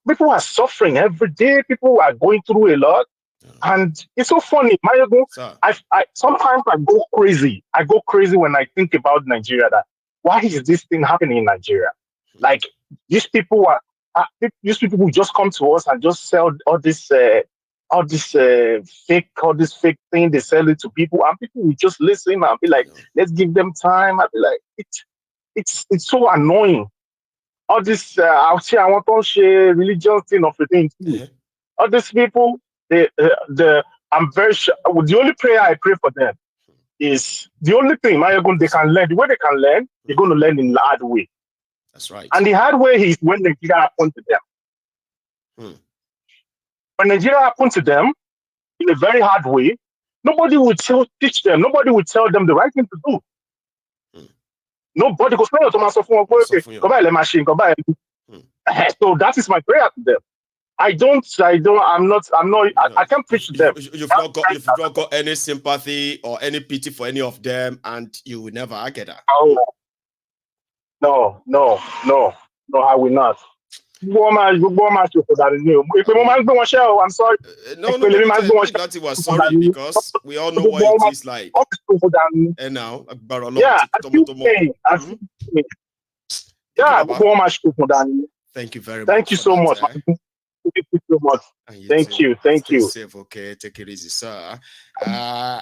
People are suffering every day. People are going through a lot. And it's so funny. Sometimes I go crazy. I go crazy when I think about Nigeria. That why is this thing happening in Nigeria? Like these people who just come to us and just sell all this fake thing. They sell it to people, and people will just listen and be like, "Let's give them time." I'll be like, it's so annoying. All this I want to share religious thing of the thing too. All these people. I'm very sure. The only prayer I pray for them is the only thing they can learn. The way they can learn, they're going to learn in the hard way. That's right. And the hard way is when Nigeria happened to them. When Nigeria happened to them in a very hard way, nobody would teach them. Nobody would tell them the right thing to do. Nobody goes, so that is my prayer to them. I can't preach to them. You've not got any sympathy or any pity for any of them, and you will never get that. Oh, no, I will not. I'm sorry. No, that was sorry because we all know what it is like. And now, thank you very much. Thank you so much. Thank you so much. Thank you. Stay safe, okay? Take it easy, sir. I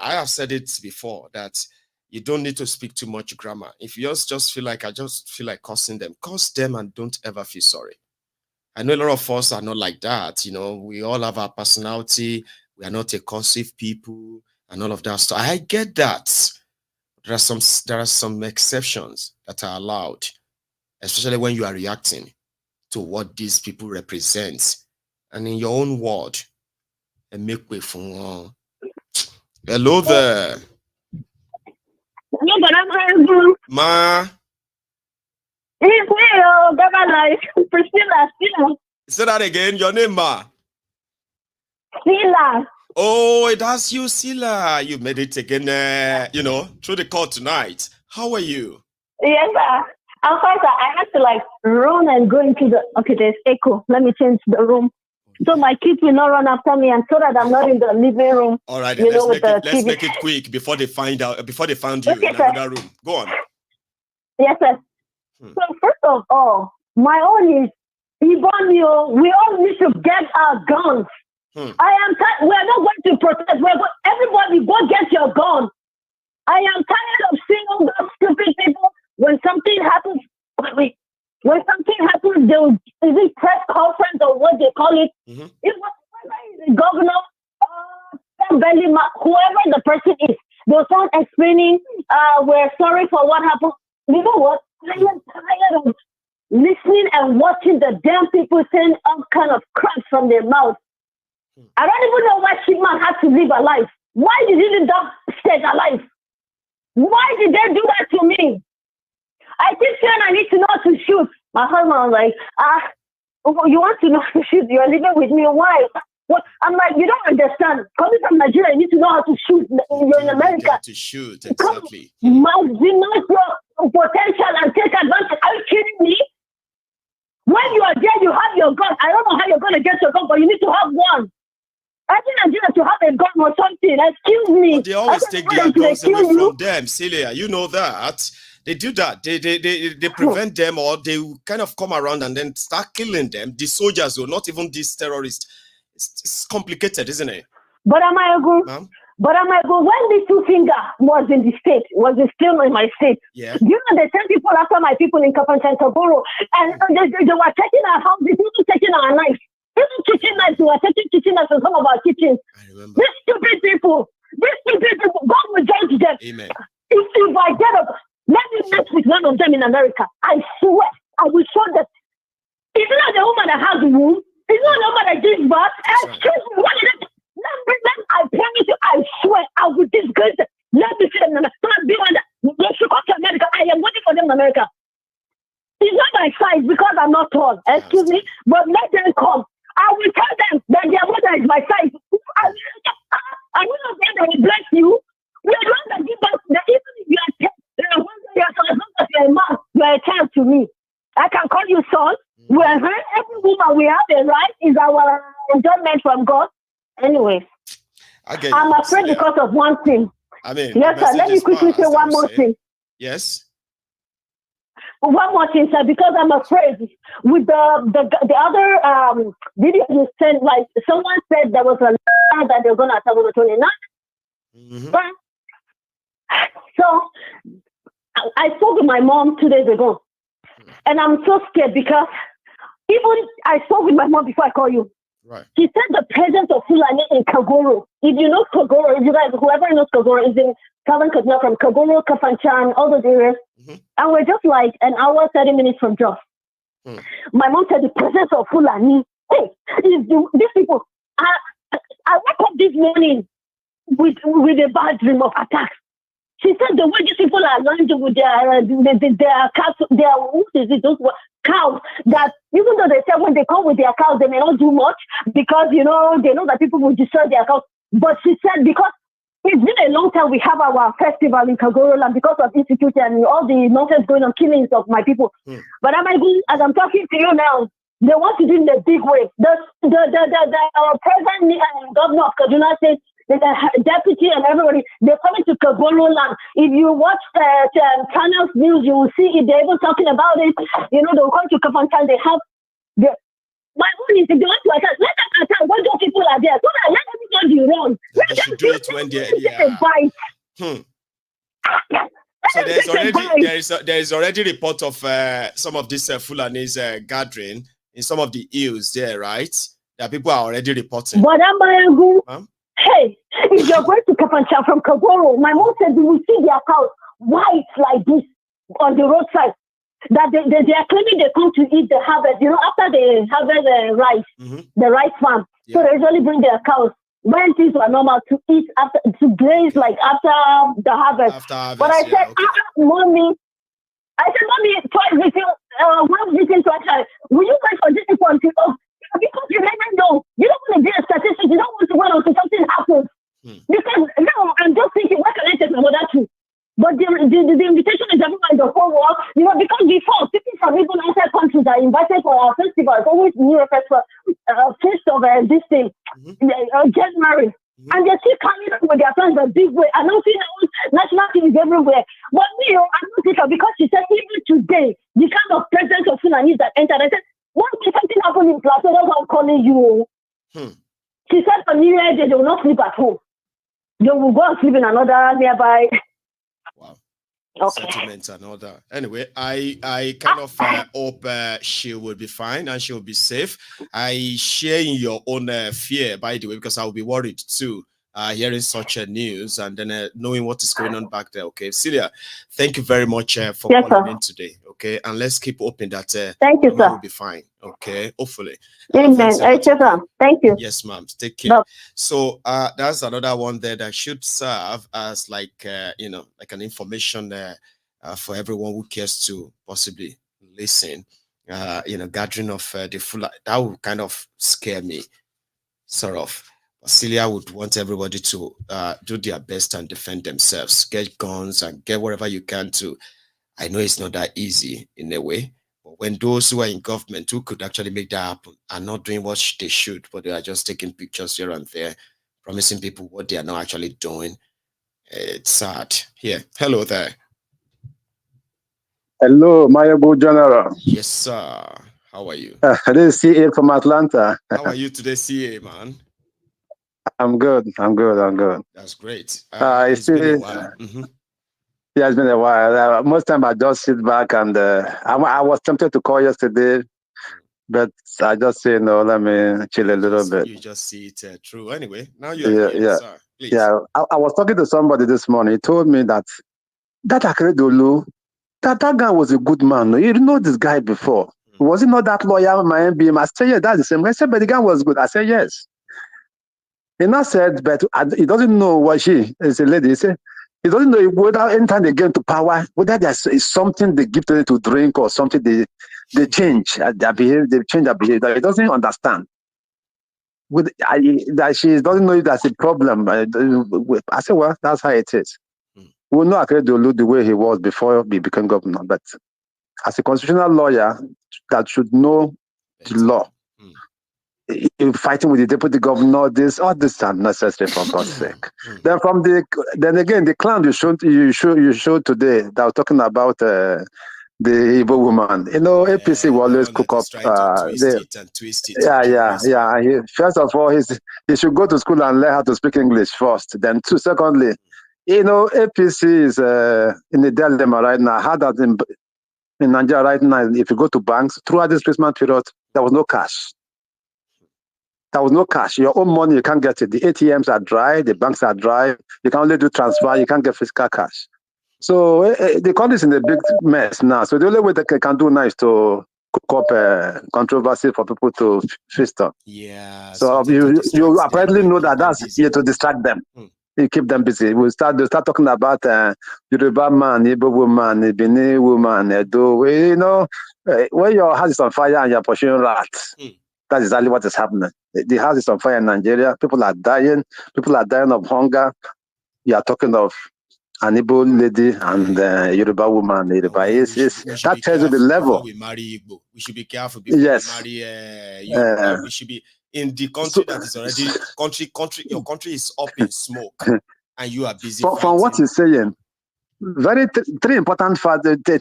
have said it before that you don't need to speak too much grammar. If you just feel like I just feel like cursing them, curse them and don't ever feel sorry. I know a lot of us are not like that. We all have our personality. We are not a cursive people and all of that. So I get that. There are some exceptions that are allowed, especially when you are reacting to what these people represent, and in your own word, and make way for. Hello there. Ma. It's me, Priscilla. Say that again. Your name, Ma. Sila. Oh, that's you, Sila. You made it again. Through the call tonight. How are you? Yes, sir. I'm fine, sir. I had to run and go into there's echo. Let me change the room. So my kids will not run after me and so that I'm not in the living room. All right, let's make it quick before they found you in another room. Go on. Yes, sir. So first of all, my own is, Ibonio, we all need to get our guns. I am tired. We're not going to protest. Everybody go get your gun. I am tired of seeing all those stupid people. When something happens, they'll press conference or what they call it. If the governor, whoever the person is, they'll start explaining, we're sorry for what happened. You know what? I am tired of listening and watching the damn people saying all kind of crap from their mouth. I don't even know why Shipman had to live alive. Why did he live stay alive? Why did they do that to me? I keep saying I need to know how to shoot. My husband was like, you want to know how to shoot? You're living with me. Why? What? I'm like, you don't understand. Coming from Nigeria, you need to know how to shoot. You're in America. To shoot, exactly. Maximize your potential and take advantage. Are you kidding me? When you are there, you have your gun. I don't know how you're going to get your gun, but you need to have one. I think Nigeria to have a gun or something. Excuse me. But they always take their guns away from them, Celia. You know that. They do that. They prevent them, or they kind of come around and then start killing them. The soldiers, or not even these terrorists. It's complicated, isn't it? But am I agree? But am I agree? When the two finger was in the state, was it still in my state? Yeah. You know, they sent people after my people in Kapanchantaboro, and they were taking our houses, even taking our knives. Even kitchen knives, they were taking kitchen knives in some of our kitchens. These stupid people, God will judge them. Amen. If I get up, let me mess with one of them in America. I swear, I will show them. It's not the woman that has the womb. It's not the woman that gives birth. Excuse me, what is it? I promise you, I swear, I will disgrace them. Let want to see them in America. They should come to America. I am waiting for them in America. It's not my size because I'm not tall. Excuse me, but let them come. I will tell them that their mother is my size. I will not say they will bless you. We are going to give us the even if you are 10, 100 years old, as long as you are a man, you are a child to me. I can call you son. Every woman we have a right is our enjoyment from God. Anyway, I'm afraid because of one thing. I mean, yes, sir. Let me quickly say one more thing. Yes. One more thing, sir, because I'm afraid with the other video you sent, like someone said there was a lie that they're going to attack on the 29th. So I spoke with my mom 2 days ago, and I'm so scared because even I spoke with my mom before I call you. Right. She said the presence of Fulani in Kagoro. If you know Kagoro, if you guys, whoever knows Kagoro, is in Southern Kaduna, from Kagoro, Kafanchan, all those areas. And we're just like an hour, 30 minutes from Jos. My mom said the presence of Fulani. Hey, these people. I woke up this morning with a bad dream of attacks. She said the way these people are lined with their cows, those cows, that even though they say when they come with their cows, they may not do much because, they know that people will destroy their cows. But she said because it's been a long time we have our festival in Kagoro land because of insecurity and all the nonsense going on, killings of my people. But as I'm talking to you now, they want to do it in a big way. Our president governor of Kaduna State, the deputy and everybody, they're coming to Kagoro land. If you watch Channels News, you will see it. They're even talking about it. They'll come to Kafantan. They have my own is if they want to attack, let them attack when those people are there. So that let everybody run. They should do it when they're So there is already report of some of this Fulani's gathering in some of the hills there, right? That people are already reporting. But hey, if you're going to Kafancha from Kagoro, my mom said we will see their cows white like this on the roadside. That they are claiming they come to eat the harvest. After they harvest the rice, the rice farm. Yeah. So they usually bring their cows when things were normal to eat to graze like after the harvest. But I said, mommy, twice once visiting twice. Will you wait for this people until? Because you never know. You don't want to be a statistic. You don't want to wait until something happens. Because now I'm just thinking, what can I take my mother to? But the invitation is everywhere in the whole world. Because before, people from even outside countries are invited for our festival. It's always New Year festival, feast of this thing, January. And they're still coming up with their plans in a big way. Announcing national teams everywhere. But me, I'm not thinking because she said even today, the kind of presence of Fulanese that entered, I said, what if something happened in Plateau? That's why I'm calling you. She said for New Year, they will not sleep at home. They will go and sleep in another nearby. Wow. Okay. Settlements and all that. Anyway, I kind of hope she will be fine and she will be safe. I share in your own fear, by the way, because I will be worried too. Hearing such a news and then knowing what is going on back there. Okay, Celia, thank you very much for calling in today. Okay, and let's keep hoping that thank you, sir. Will be fine. Okay, hopefully. Amen. Thank you. Yes, ma'am. Take care. No. So that's another one there that should serve as like like an information for everyone who cares to possibly listen. Gathering of the full that would kind of scare me, sort of. Celia would want everybody to do their best and defend themselves, get guns and get whatever you can to. I know it's not that easy in a way, but when those who are in government who could actually make that happen are not doing what they should, but they are just taking pictures here and there, promising people what they are not actually doing, it's sad. Here, hello there. Hello, Mayobo General. Yes, sir. How are you? This is CA from Atlanta. How are you today, CA, man? I'm good. That's great. It's been a while. Yeah, it's been a while. Most time I just sit back and I was tempted to call yesterday, but I just say no. Let me chill a little bit. You just see it through. Anyway, now you're here, sir. Please. Yeah, I was talking to somebody this morning. He told me that Akeredolu, that guy was a good man. You know this guy before. Was he not that loyal, my MBM? I said, yeah, that's the same. I said, but the guy was good. I said, yes. He now said, but he doesn't know what she is a lady. He said, He doesn't know whether anytime they get into power, whether there's something they give to them to drink or something they change their behavior, they change their behavior. He doesn't understand. That she doesn't know if that's a problem. I said, well, that's how it is. We'll know Akeredolu the way he was before he became governor, but as a constitutional lawyer that should know the law, fighting with the deputy governor, all this are necessary for God's sake. Then again, the clown you showed today that was talking about the Igbo woman. You know, APC will always cook up. Twist it. First of all, he should go to school and learn how to speak English first. Then, secondly, you know, APC is in the dilemma right now. How that in Nigeria right now, if you go to banks throughout this Christmas period, there was no cash. There was no cash. Your own money, you can't get it. The ATMs are dry. The banks are dry. You can only do transfer. You can't get physical cash. So the country is in a big mess now. So the only way they can do now is to cook up controversy for people to feast on. Yeah. So you apparently know that that's here to distract them. You keep them busy. They start talking about Yoruba man, Igbo woman, Benin woman, Edo. You know, when your house is on fire and you're pursuing rats, that's exactly what is happening. The house is on fire in Nigeria. People are dying. People are dying of hunger. You are talking of an Igbo lady and Yoruba woman. That tells you the level. We marry Igbo. We should be careful before we marry Yoruba. We should be in the country that is already your country is up in smoke, and you are busy. From what he's saying, three important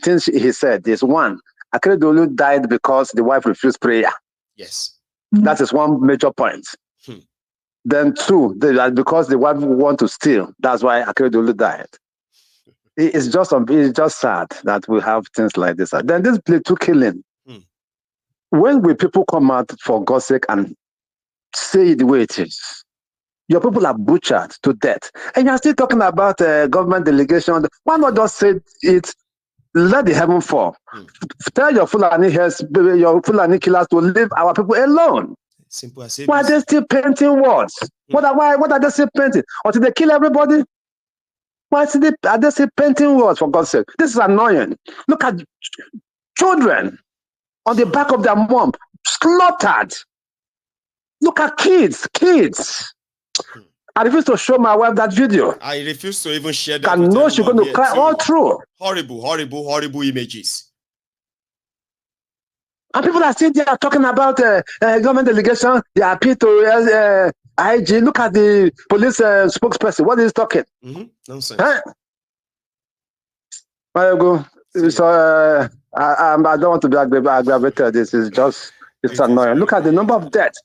things he said is: one, Akeredolu died because the wife refused prayer. Yes. That is one major point. Then two, because the wife want to steal. That's why Akeredolu died. It's just sad that we have things like this. Then this plateau killing. When will people come out for God's sake and say it the way it is? Your people are butchered to death. And you're still talking about government delegation. Why not just say it? Let the heaven fall. Tell your Fulani killers to leave our people alone. Simple as why are they still painting words? What are they still painting? Until they kill everybody? Why are they still painting words, for God's sake? This is annoying. Look at children on the back of their mom, slaughtered. Look at kids. I refuse to show my wife that video. I refuse to even share that. I know she's going to cry all through. Horrible images. And people are still there talking about government delegation. They appeal to IG. Look at the police spokesperson. What is he talking? Nonsense. There you go. So I don't want to be aggravated. This is just, it's annoying. Look at the number of deaths.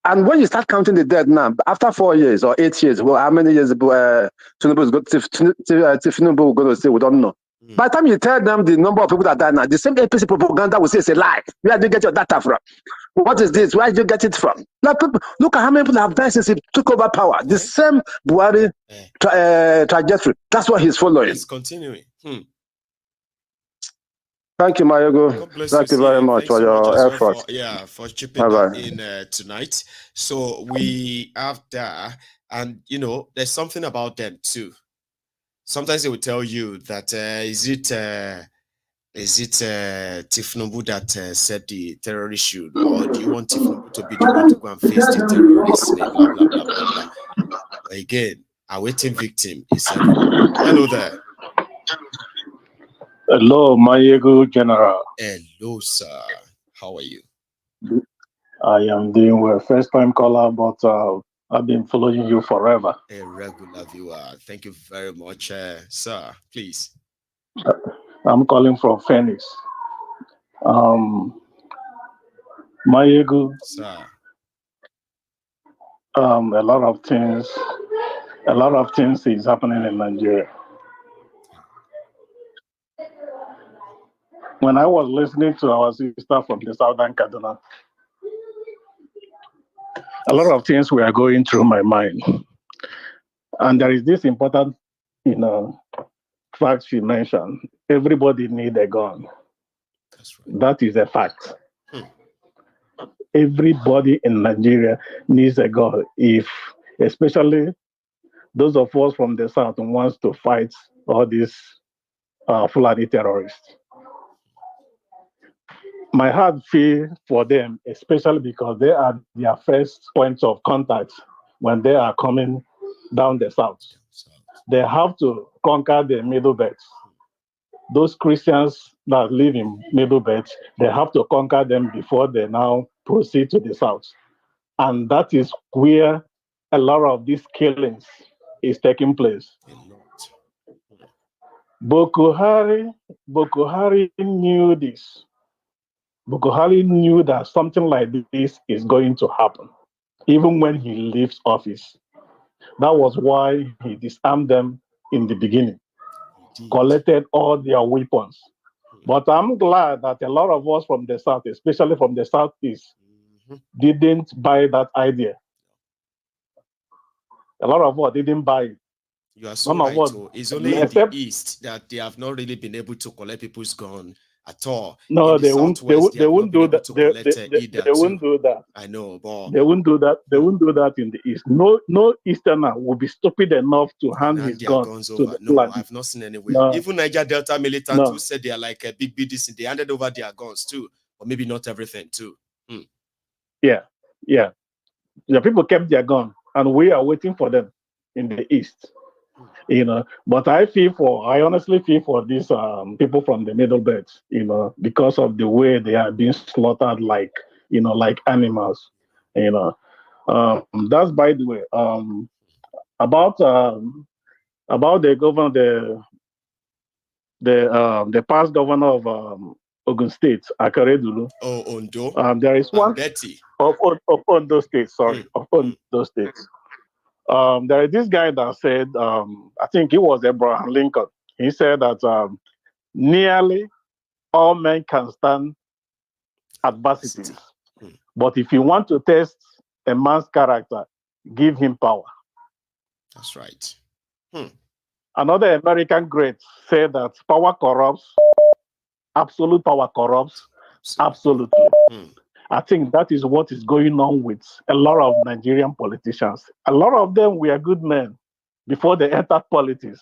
And when you start counting the dead now, after 4 years or 8 years, well, how many years Tinubu will go to say, we don't know. By the time you tell them the number of people that died now, the same APC propaganda will say it's a lie. Where did you get your data from? What is this? Where did you get it from? Look at how many people have died since he took over power. The same Buhari trajectory. That's what he's following. It's continuing. Thank you, Mayogo. Thank you very much for your efforts. For chipping in tonight. So we have that, and there's something about them too. Sometimes they will tell you that is it Tifnubu that said the terrorist should, or do you want Tifnubu to be the one to go and face the terrorists? Blah, blah, blah, blah, blah. Again, awaiting victim is hello there. Hello, Mayego General. Hello, sir. How are you? I am doing well. First time caller, but I've been following you forever. A regular viewer. Thank you very much, sir. Please. I'm calling from Phoenix. Mayego. Sir. A lot of things is happening in Nigeria. When I was listening to our sister from the Southern Kaduna, a lot of things were going through my mind. And there is this important, fact she mentioned. Everybody needs a gun. That's right. That is a fact. Everybody in Nigeria needs a gun, especially those of us from the south who wants to fight all these Fulani terrorists. My heart feels for them, especially because they are their first points of contact when they are coming down the south. They have to conquer the middle belt. Those Christians that live in middle belt, they have to conquer them before they now proceed to the south. And that is where a lot of these killings is taking place. Boko Haram knew this. Boko Haram knew that something like this is going to happen, even when he leaves office. That was why he disarmed them in the beginning, collected all their weapons. But I'm glad that a lot of us from the south, especially from the southeast, didn't buy that idea. A lot of us didn't buy it. You are so right. It's only in the east that they have not really been able to collect people's gun at all. No, they won't do that. They won't do that. I know, but they won't do that. They won't do that in the east. No Easterner will be stupid enough to hand his guns to the No, I've not seen anywhere. No. Even Niger Delta militants who said they are like a big BDC, they handed over their guns too, or maybe not everything too. Yeah. The people kept their gun, and we are waiting for them in the east. But I honestly feel for these people from the middle belt, because of the way they are being slaughtered like animals, that's by the way. About the governor, the past governor of Ogun State, Akeredolu. Oh, Ondo. There is one of Ondo State. Of Ondo State. There is this guy that said, I think it was Abraham Lincoln. He said that nearly all men can stand adversities. But if you want to test a man's character, give him power. That's right. Another American great said that power corrupts. Absolute power corrupts. Absolutely. I think that is what is going on with a lot of Nigerian politicians. A lot of them were good men before they entered politics.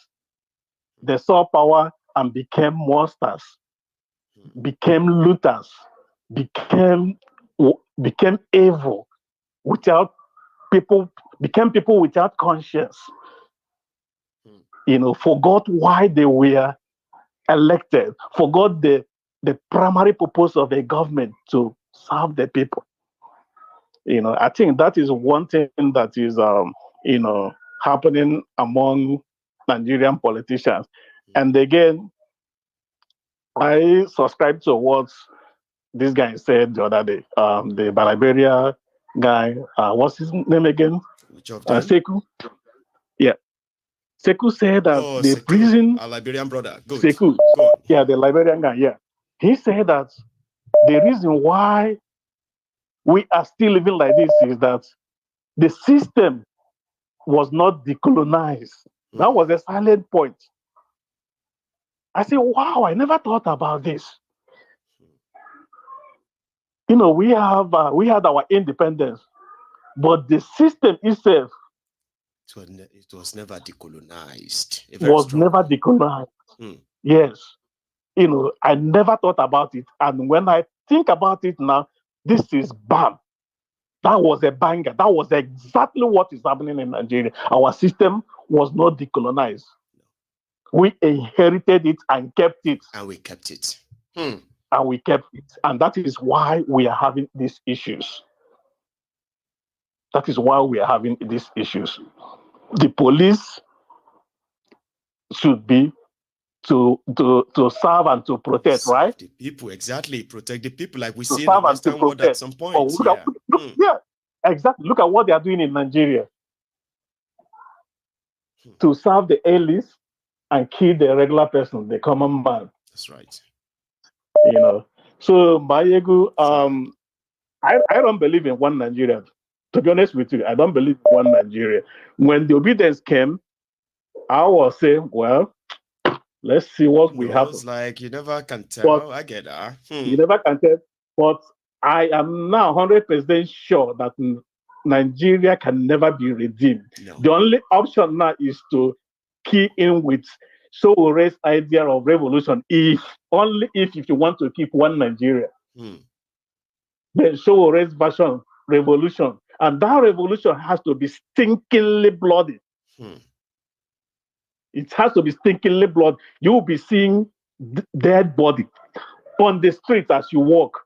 They saw power and became monsters, became looters, became evil, became people without conscience. Forgot why they were elected, forgot the primary purpose of a government to serve the people. I think that is one thing that is happening among Nigerian politicians. And again, I subscribe to what this guy said the other day. The Liberia guy, what's his name again? Seku. Yeah. Seku said that the reason... A Liberian brother. Good. Seku. Yeah, the Liberian guy, yeah. He said that the reason why we are still living like this is that the system was not decolonized. That was a silent point. I said, wow, I never thought about this. We had our independence, but the system itself it was never decolonized. Never decolonized. Yes. I never thought about it. And when I think about it now, this is bam. That was a banger. That was exactly what is happening in Nigeria. Our system was not decolonized. We inherited it and kept it. And we kept it. And we kept it. And that is why we are having these issues. That is why we are having these issues. The police should be to serve and to protect, right? The people, exactly. Protect the people, like we see in the Western world at some point. Yeah, exactly. Look at what they are doing in Nigeria. To serve the elites and kill the regular person, the common man. That's right. So Mayegu, I don't believe in one Nigeria. To be honest with you, I don't believe in one Nigeria. When the obedience came, I was saying, well, let's see what we have. It's like you never can tell. But I get that. You never can tell. But I am now 100% sure that Nigeria can never be redeemed. No. The only option now is to key in with Sowore's idea of revolution. Only if you want to keep one Nigeria. Then Sowore's version, revolution. And that revolution has to be stinkingly bloody. It has to be stinkingly bloody. You will be seeing dead body on the street as you walk.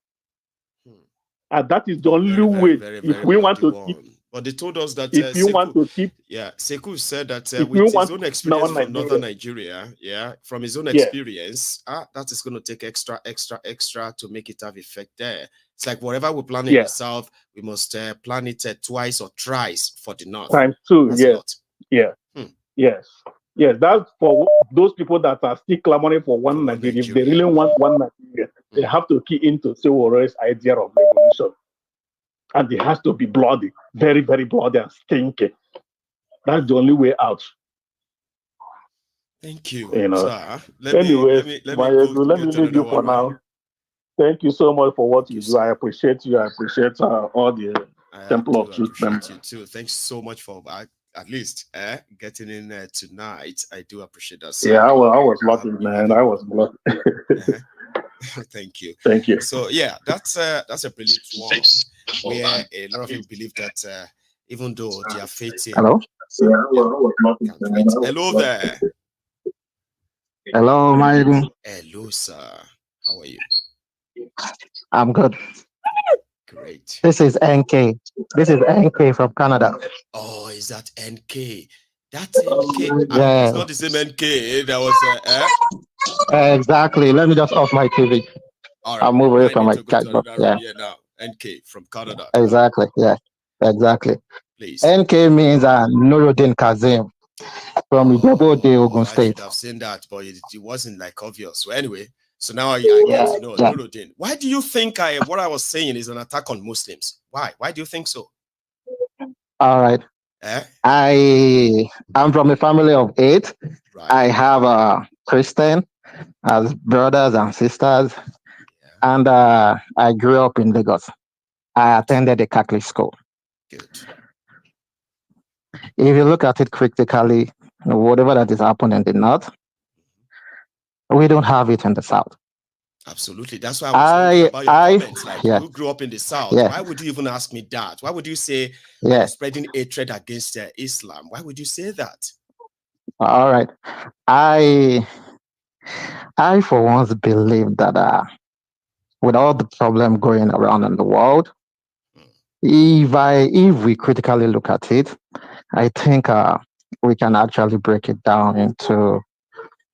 And that is the only way if we want to keep. But they told us that if you want to keep. Yeah, Sekou said that with his own experience from northern Nigeria, from his own experience, that is going to take extra to make it have effect there. It's like whatever we plan in the south, we must plan it twice or thrice for the north. Times two, yes. Yes, that's for those people that are still clamoring for one Nigeria. If they really want one Nigeria, they have to key into Sowore's idea of revolution. And it has to be bloody, very, very bloody and stinky. That's the only way out. Thank you. Sir, let me leave you for now. Thank you so much for what you do. I appreciate you. I appreciate all the Temple of Truth members. You too. Thanks so much for at least getting in tonight. I do appreciate that. Sir. Yeah, I was lucky, man. I was lucky. Thank you. Thank you. So yeah, that's a brilliant one. Where a lot of people believe that even though they are faithing. Hello. Hello there. Hello, Maiden. Hello, sir. How are you? I'm good. Great. This is NK. This is NK from Canada. Oh, is that NK? That's NK. Yeah. It's not the same NK that was. Exactly. Let me just off my TV. All right. I'll move away from my cat. Yeah, now. NK from Canada. Exactly. Yeah. Exactly. Please. NK means Nuruddin Kazim from Gbadebo, Ogun State. I should have seen that, but it wasn't like obvious. So anyway, so now I get to know Nuruddin. Why do you think what I was saying is an attack on Muslims? Why? Why do you think so? All right. I'm from a family of 8. Right. I have a Christian as brothers and sisters. And I grew up in Lagos. I attended a Catholic school. Good. If you look at it critically, whatever that is happening in the north, we don't have it in the south. Absolutely. That's why I was about your comments. Like, you grew up in the south. Yeah. Why would you even ask me that? Why would you say spreading hatred against Islam? Why would you say that? All right. I for once believe that with all the problem going around in the world, if we critically look at it, I think we can actually break it down into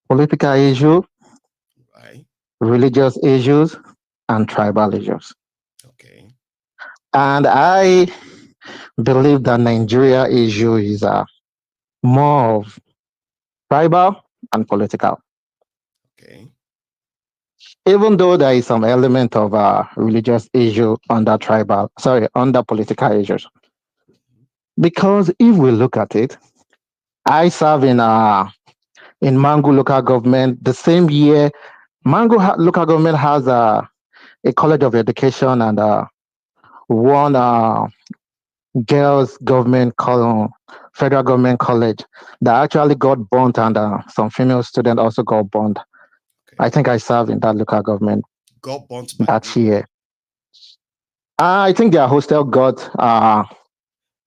political issues, religious issues, and tribal issues. Okay. And I believe that Nigeria issue is more of tribal and political. Okay. Even though there is some element of religious issue under political issues. Because if we look at it, I serve in Mangu local government. The same year, Mangu local government has a college of education and one girls government federal government college that actually got burnt, and some female students also got burnt. I think I served in that local government. Got burnt that year. I think their hostel got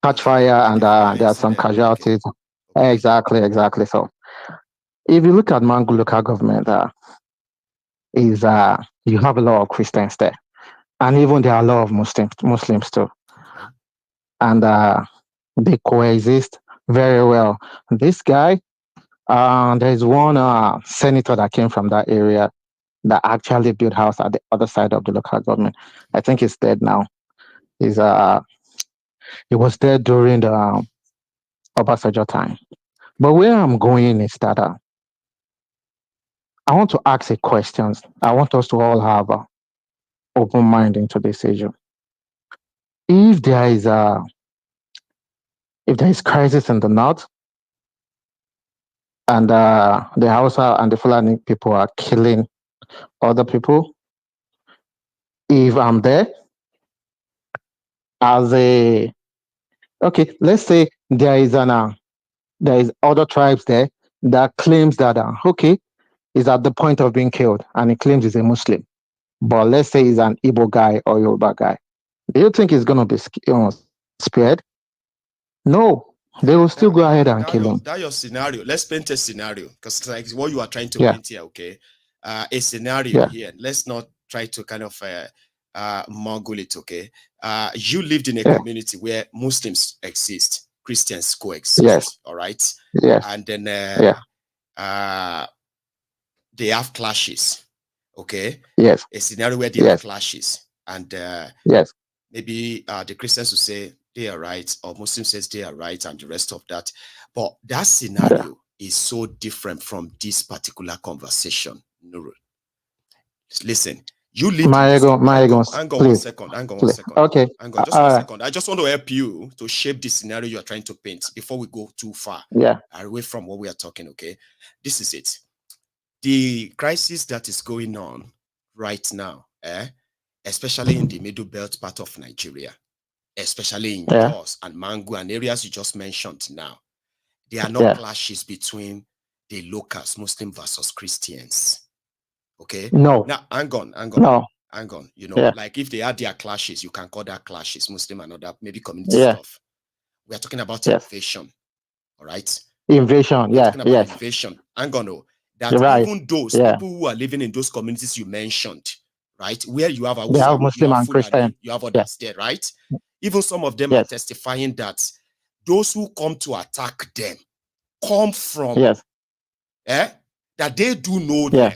catch fire, and there are some casualties. Okay. Exactly. So, if you look at Mangu local government, you have a lot of Christians there, and even there are a lot of Muslims too, and they coexist very well. This guy. There's one senator that came from that area that actually built house at the other side of the local government. I think he's dead now. He was there during the Obasanjo time. But where I'm going is that I want to ask a question. I want us to all have an open mind into this issue. If there is crisis in the north, and the Hausa and the Fulani people are killing other people, if I'm there as a Okay, let's say there is other tribes there that claims that okay, is at the point of being killed, and he claims he's a Muslim. But let's say he's an Igbo guy or Yoruba guy. Do you think he's going to be spared? No, they will still go ahead and kill him. That your scenario. Let's paint a scenario, because like what you are trying to paint here, okay? A scenario here. Let's not try to kind of mongle it, okay? You lived in a community where Muslims exist, Christians coexist, all right? Yes. And then they have clashes, okay? Yes. A scenario where they have clashes, and yes, maybe the Christians will say they are right, or Muslim says they are right, and the rest of that. But that scenario is so different from this particular conversation, Nurul. Listen, you live. Hang on one second. Okay. Hang on, just 1 second. I just want to help you to shape the scenario you are trying to paint before we go too far. Away from what we are talking, okay? This is it. The crisis that is going on right now, especially in the middle belt part of Nigeria, especially in Jos and Mangu and areas you just mentioned now, there are no clashes between the locals, Muslim versus Christians. Okay? No. Now, hang on. No. Hang on. You know, like if they had their clashes, you can call that clashes, Muslim and other, maybe community stuff. We are talking about invasion. All right? Invasion, invasion. Hang on, that even those people who are living in those communities you mentioned, right, where you have a Muslim and Christian, you have others there, right? Even some of them are testifying that those who come to attack them come from that they do know them.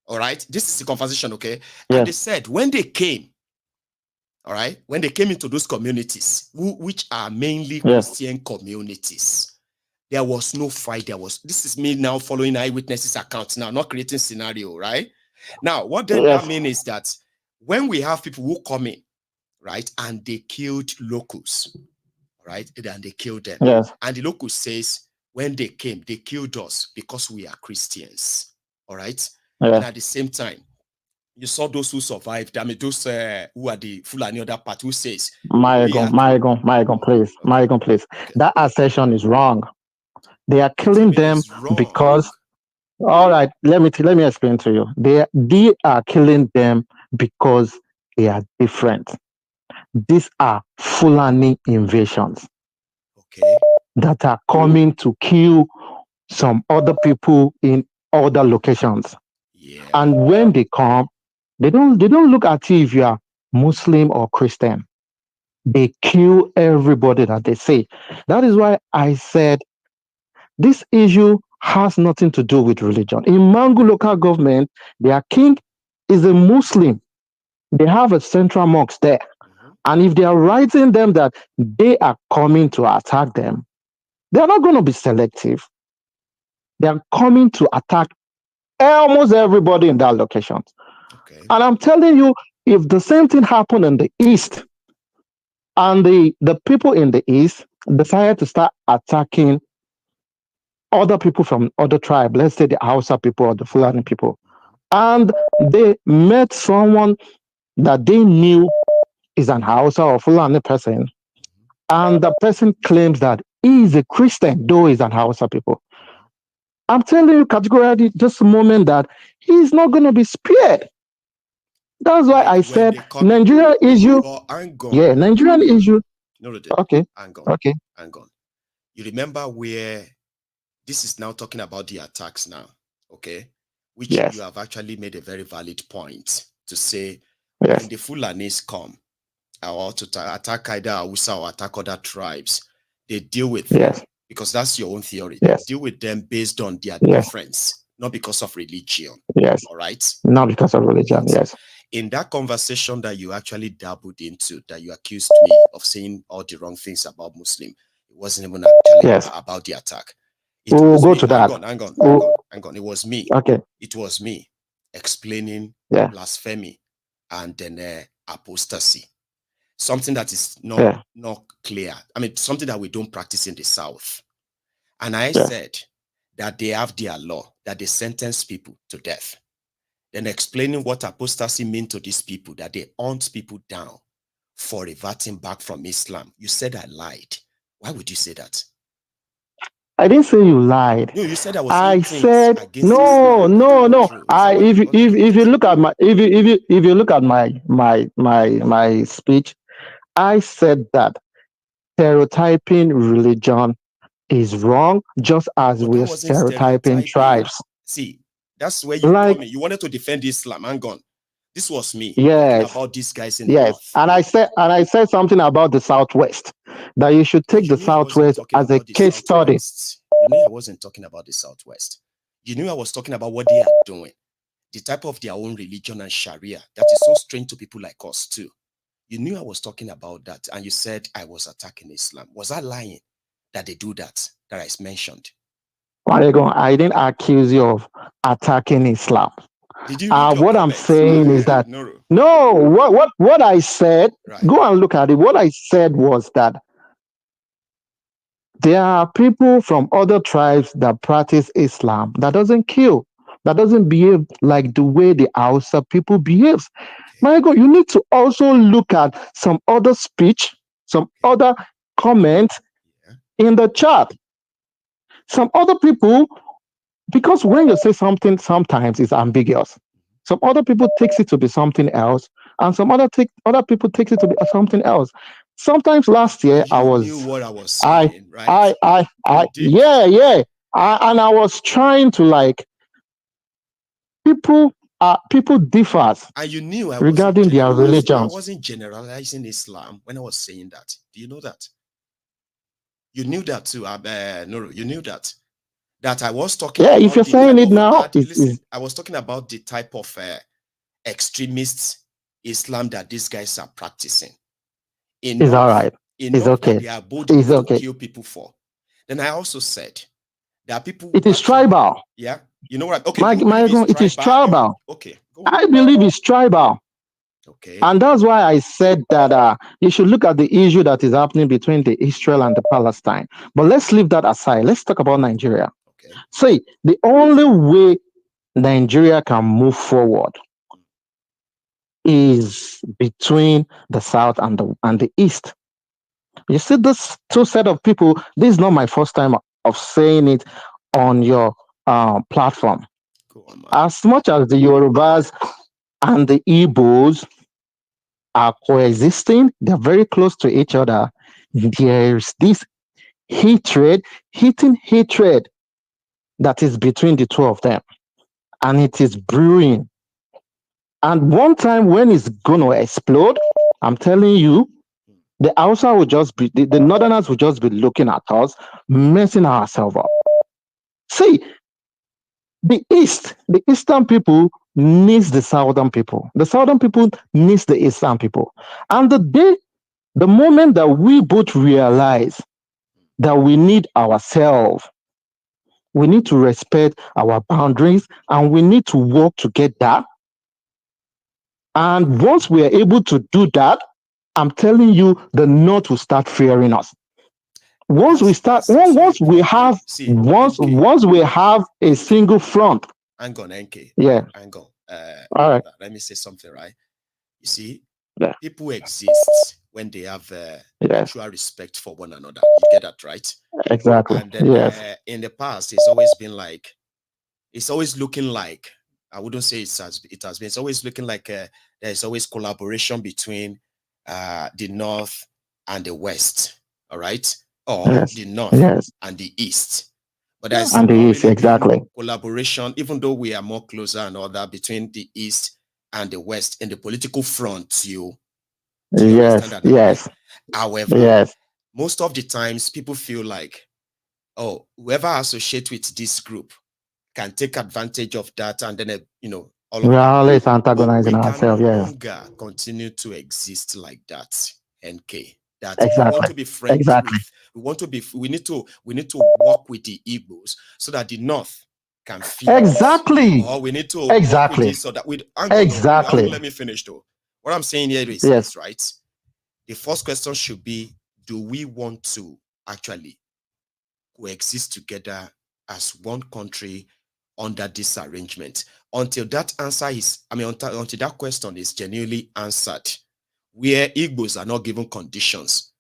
All right, this is the conversation, okay? And they said when they came, all right, when they came into those communities, which are mainly Christian communities, there was no fight. This is me now following eyewitnesses' accounts now, not creating scenario, right? Now, what does that mean is that when we have people who come in, right, and they killed locals, right, and they killed them, and the local says, when they came, they killed us because we are Christians, all right? And at the same time, you saw those who survived. I mean, those who are the Fulani other part who says, Maegon, please. That assertion is wrong. They are killing them because. All right, let me explain to you. They are killing them because they are different. These are Fulani invasions that are coming to kill some other people in other locations. And when they come, they don't look at you if you are Muslim or Christian. They kill everybody that they say. That is why I said this issue has nothing to do with religion. In Mangu local government, their king is a Muslim. They have a central mosque there. And if they are writing them that they are coming to attack them, they are not going to be selective. They are coming to attack almost everybody in that location. And I'm telling you, if the same thing happened in the East, and the people in the East decided to start attacking other people from other tribes, let's say the Hausa people or the Fulani people, and they met someone that they knew is an Hausa or Fulani person, and the person claims that he is a Christian, though he's an Hausa people. I'm telling you categorically just a moment that he's not going to be spared. That's why I said Nigerian issue. Nigerian issue. Okay. Hang on. You remember where this is now talking about the attacks now, okay? Which you have actually made a very valid point to say when the Fulanis come or to attack either Hausa or attack other tribes, they deal with them because that's your own theory. They deal with them based on their difference, not because of religion. All right? Not because of religion, In that conversation that you actually dabbled into, that you accused me of saying all the wrong things about Muslim, it wasn't even actually about the attack. We'll go to that. Hang on. It was me. Okay. It was me explaining blasphemy and then apostasy. Something that is not clear. I mean, something that we don't practice in the South. And I said that they have their law, that they sentence people to death. Then explaining what apostasy means to these people, that they hunt people down for reverting back from Islam. You said I lied. Why would you say that? I didn't say you lied. No, you said I was I saying said against no, Islam. no, no. If you look at my if you look at my speech, I said that stereotyping religion is wrong, just as But we're that wasn't stereotyping tribes. See, that's where you Like, come in. You wanted to defend Islam. Hang on. This was me talking yes, about these guys in the yes, north. and I said something about the Southwest, that you should take the You knew I wasn't Southwest talking as a about the case study. Southwest. You knew I wasn't talking about the Southwest. You knew I was talking about what they are doing, the type of their own religion and Sharia that is so strange to people like us too. You knew I was talking about that, and you said I was attacking Islam. Was I lying that they do that I mentioned? I didn't accuse you of attacking Islam. Did you read your what I'm comments? saying is that No. What I said, go and look at it. What I said was that there are people from other tribes that practice Islam that doesn't kill, that doesn't behave like the way the Hausa people behaves. My God, you need to also look at some other speech, some other comments in the chat. Some other people, because when you say something, sometimes it's ambiguous. Some other people takes it to be something else, and some other people takes it to be something else. Sometimes last year you knew what I was saying, right? And I was trying to like people differ and you knew I regarding their religions. I wasn't generalizing Islam when I was saying that. Do you know that? You knew that too, Nuru. You knew that I was talking. Yeah, if you're saying it now, I was talking about the type of extremist Islam that these guys are practicing. It's all right. It's okay. They are bold enough to kill people for. Then I also said there are people. It is tribal. Yeah, you know what? Okay, it is tribal. Okay, I believe it's tribal. Okay, and that's why I said that you should look at the issue that is happening between the Israel and the Palestine. But let's leave that aside. Let's talk about Nigeria. Okay. See, the only way Nigeria can move forward is between the South and the East. You see, this two set of people, this is not my first time of saying it on your platform. As much as the Yorubas and the Igbos are coexisting, they're very close to each other, there's this hitting hatred that is between the two of them. And it is brewing. And one time when it's going to explode, I'm telling you, the Hausa will just be, the Northerners will just be looking at us, messing ourselves up. See, the Eastern people needs the Southern people. The Southern people needs the Eastern people. And the moment that we both realize that we need ourselves, we need to respect our boundaries, and we need to work together. And once we are able to do that, I'm telling you, the North will start fearing us. Once we have a single front. Hang on, NK. Yeah. Hang on. All right. Let me say something, right? You see, people exist when they have mutual respect for one another. You get that, right? Exactly. And then in the past, it's always looking like, I wouldn't say it has been, it's always looking like there's always collaboration between the North and the West, all right? Or the North and the East. But there's exactly collaboration, even though we are more closer and all that, between the East and the West in the political front, Yes. However, most of the times people feel like, oh, whoever associates with this group can take advantage of that, and then all of we're always antagonizing ourselves. We can no longer continue to exist like that. NK. That exactly. We want to be friends with. We need to work with the Igbos so that the North can feel exactly us. Or we need to work with this so that let me finish though. What I'm saying here is this, right? The first question should be, do we want to actually coexist together as one country under this arrangement? Until that answer is, until that question is genuinely answered, where Igbos are not given conditions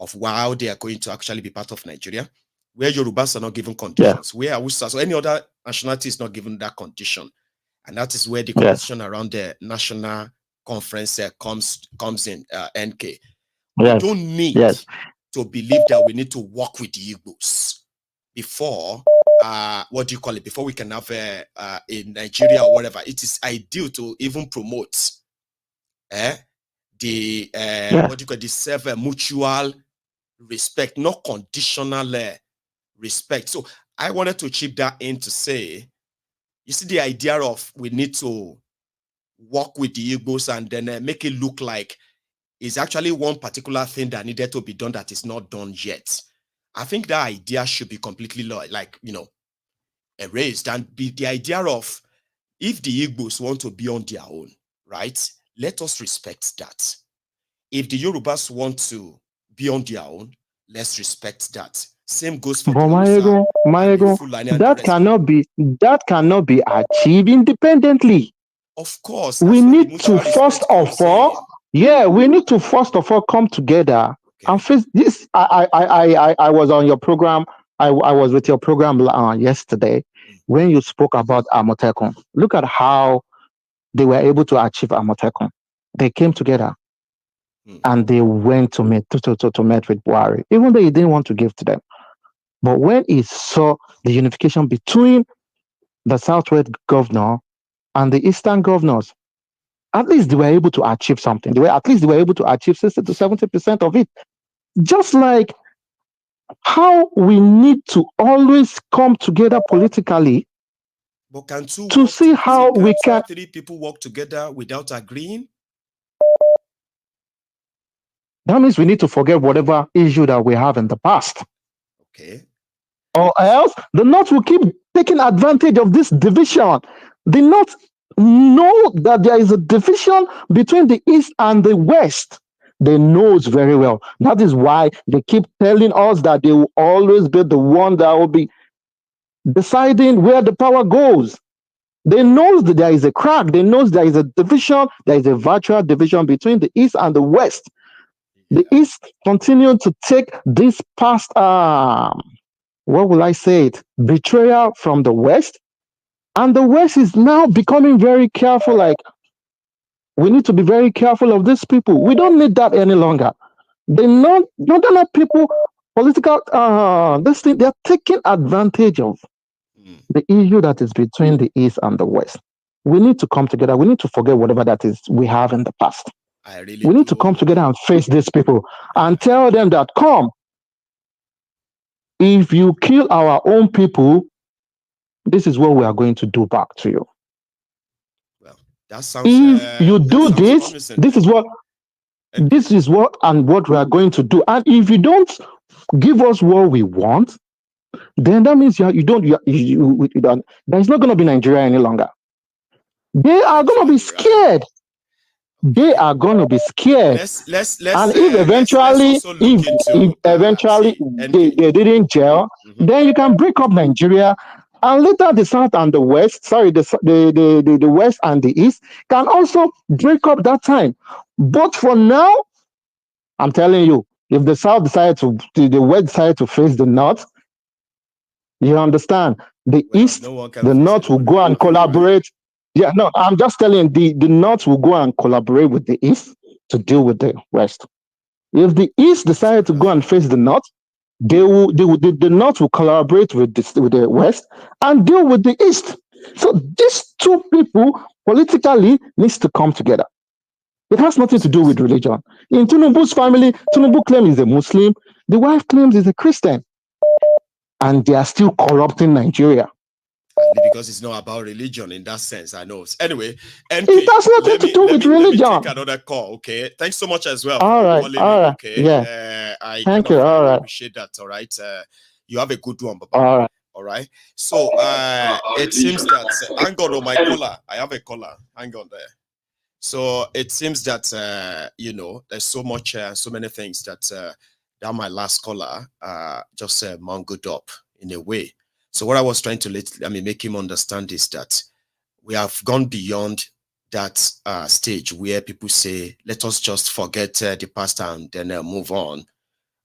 of how they are going to actually be part of Nigeria, where Yorubas are not given conditions, where Hausa, so any other nationality is not given that condition. And that is where the competition around the national conference comes in, NK. We don't need to believe that we need to work with the Igbos before, what do you call it, before we can have in Nigeria or whatever. It is ideal to even promote the, what do you call it, the mutual respect, not conditional respect. So I wanted to chip that in to say, you see, the idea of we need to work with the Igbos and then make it look like it's actually one particular thing that needed to be done that is not done yet. I think that idea should be completely erased, and be the idea of, if the Igbos want to be on their own, right? Let us respect that. If the Yorubas want to be on their own, let's respect that. Same goes for that cannot be achieved independently. Of course, we need to first of all, we need to first of all come together and face this. I was on your program. I was with your program yesterday when you spoke about Amotekun. Look at how they were able to achieve Amotekun. They came together and they went to meet with Buhari, even though he didn't want to give to them. But when he saw the unification between the Southwest governor and the Eastern governors, at least they were able to achieve something. At least they were able to achieve 60 to 70% of it. Just like how we need to always come together politically, but can to see how we can. 3 people work together without agreeing? That means we need to forget whatever issue that we have in the past. Okay. Or else the North will keep taking advantage of this division. The North know that there is a division between the East and the West. They know it very well. That is why they keep telling us that they will always be the one that will be deciding where the power goes. They know that there is a crack. They know there is a division. There is a virtual division between the East and the West. The East continue to take this past, what will I say it, betrayal from the West. And the West is now becoming very careful, like, we need to be very careful of these people. We don't need that any longer. They're not people, political, this thing, they're taking advantage of the issue that is between the East and the West. We need to come together. We need to forget whatever that is we have in the past. We need to come together and face these people and tell them that, come, if you kill our own people, this is what we are going to do back to you. Well, that sounds. If you do this, promising. This is what we are going to do. And if you don't give us what we want, then that means you don't. There's not going to be Nigeria any longer. They are going to be scared. They are going to be scared. Let's and if eventually they didn't gel, then you can break up Nigeria, and later the South and the West, the West and the East can also break up that time. But for now, I'm telling you, if the South decided the West decided to face the North, you understand, the East, the North will go and collaborate. Yeah, no, I'm just telling the North will go and collaborate with the East to deal with the West. If the East decided to go and face the North, the North will collaborate with the West and deal with the East. So these two people politically needs to come together. It has nothing to do with religion. In Tinubu's family, Tinubu claims he's a Muslim, the wife claims he's a Christian, and they are still corrupting Nigeria. Because it's not about religion in that sense, I know. Anyway, NK, it has nothing to do with religion. Let me take another call, okay? Thanks so much as well. All right, okay? Yeah. I Thank you. All right. Appreciate that. All right. You have a good one, Baba. All right. All right. So it seems that hang on my caller. I have a caller. Hang on there. So it seems that there's so much, so many things that my last caller just mangled up in a way. So what I was trying to make him understand is that we have gone beyond that stage where people say, let us just forget the past and then move on,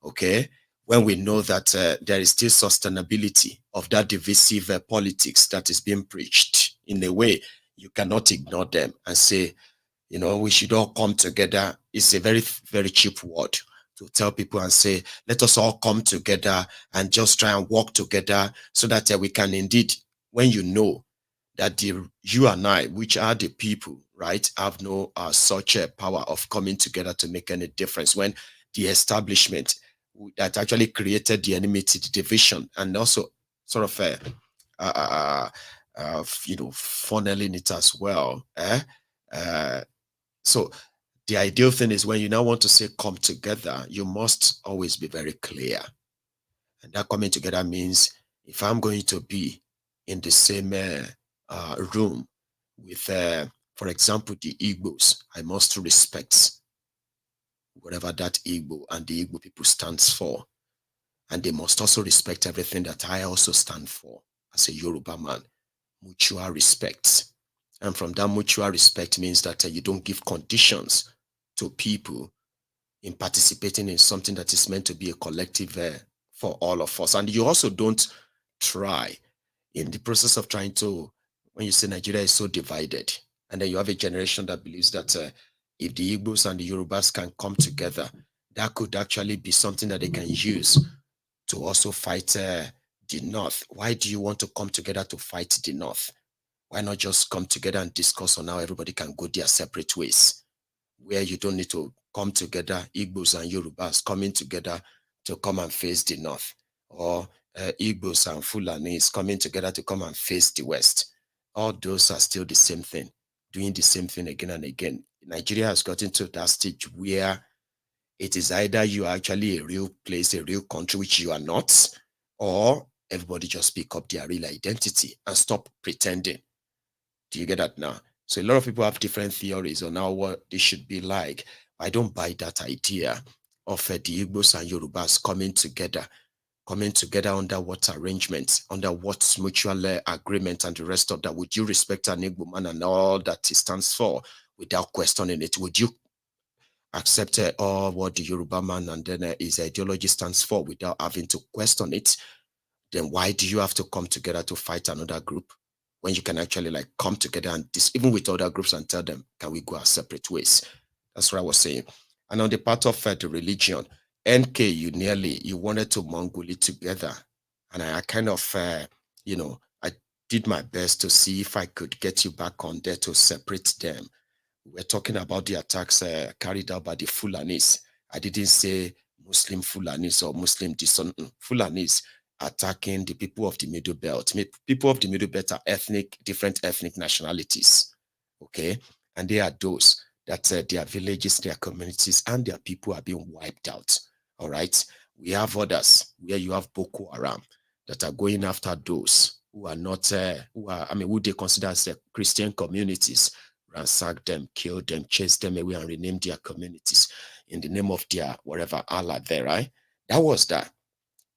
okay? When we know that there is still sustainability of that divisive politics that is being preached. In a way, you cannot ignore them and say, you know, we should all come together. It's a very, very cheap word to tell people and say, let us all come together and just try and work together so that we can indeed, when you know that you and I, which are the people, right, have no such a power of coming together to make any difference, when the establishment that actually created the enmity, the division, and also sort of, you know, funneling it as well. So the ideal thing is when you now want to say come together, you must always be very clear. And that coming together means if I'm going to be in the same room with, for example, the Igbos, I must respect whatever that Igbo and the Igbo people stands for. And they must also respect everything that I also stand for as a Yoruba man. Mutual respect. And from that mutual respect means that you don't give conditions to people in participating in something that is meant to be a collective for all of us. And you also don't try in the process of trying to, when you say Nigeria is so divided, and then you have a generation that believes that if the Igbos and the Yorubas can come together, that could actually be something that they can use to also fight the North. Why do you want to come together to fight the North? Why not just come together and discuss on how everybody can go their separate ways, where you don't need to come together, Igbos and Yorubas coming together to come and face the North, or Igbos and Fulanis coming together to come and face the West. All those are still the same thing, doing the same thing again and again. Nigeria has gotten to that stage where it is either you are actually a real place, a real country, which you are not, or everybody just pick up their real identity and stop pretending. Do you get that now? So a lot of people have different theories on how what this should be like. I don't buy that idea of the Igbos and Yorubas coming together under what arrangements, under what mutual agreement and the rest of that. Would you respect an Igbo man and all that he stands for without questioning it? Would you accept all what the Yoruba man and then his ideology stands for without having to question it? Then why do you have to come together to fight another group when you can actually like come together and even with other groups and tell them, can we go our separate ways? That's what I was saying. And on the part of the religion, NK, you wanted to Mongolia together. And I kind of, you know, I did my best to see if I could get you back on there to separate them. We're talking about the attacks carried out by the Fulanis. I didn't say Muslim Fulanis or Muslim Fulanis attacking the people of the Middle Belt. People of the Middle Belt are different ethnic nationalities, okay? And they are those that their villages, their communities, and their people are being wiped out, all right? We have others where you have Boko Haram that are going after those who are not, who they consider as Christian communities, ransack them, kill them, chase them away, and rename their communities in the name of their whatever Allah there, right? That was that.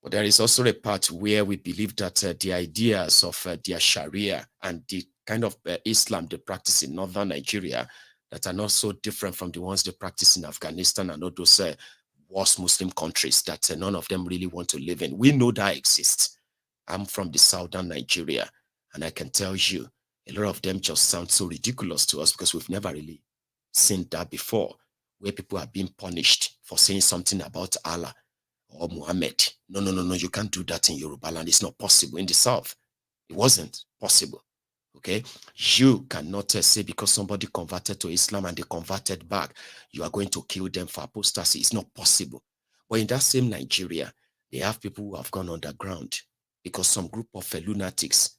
But there is also a part where we believe that the ideas of their Sharia and the kind of Islam they practice in northern Nigeria that are not so different from the ones they practice in Afghanistan and all those worst Muslim countries that none of them really want to live in. We know that exists. I'm from the southern Nigeria, and I can tell you, a lot of them just sound so ridiculous to us because we've never really seen that before, where people are being punished for saying something about Allah or Muhammad. No, you can't do that in Yoruba land. It's not possible. In the South, it wasn't possible. Okay? You cannot say because somebody converted to Islam and they converted back, you are going to kill them for apostasy. It's not possible. But in that same Nigeria, they have people who have gone underground because some group of lunatics,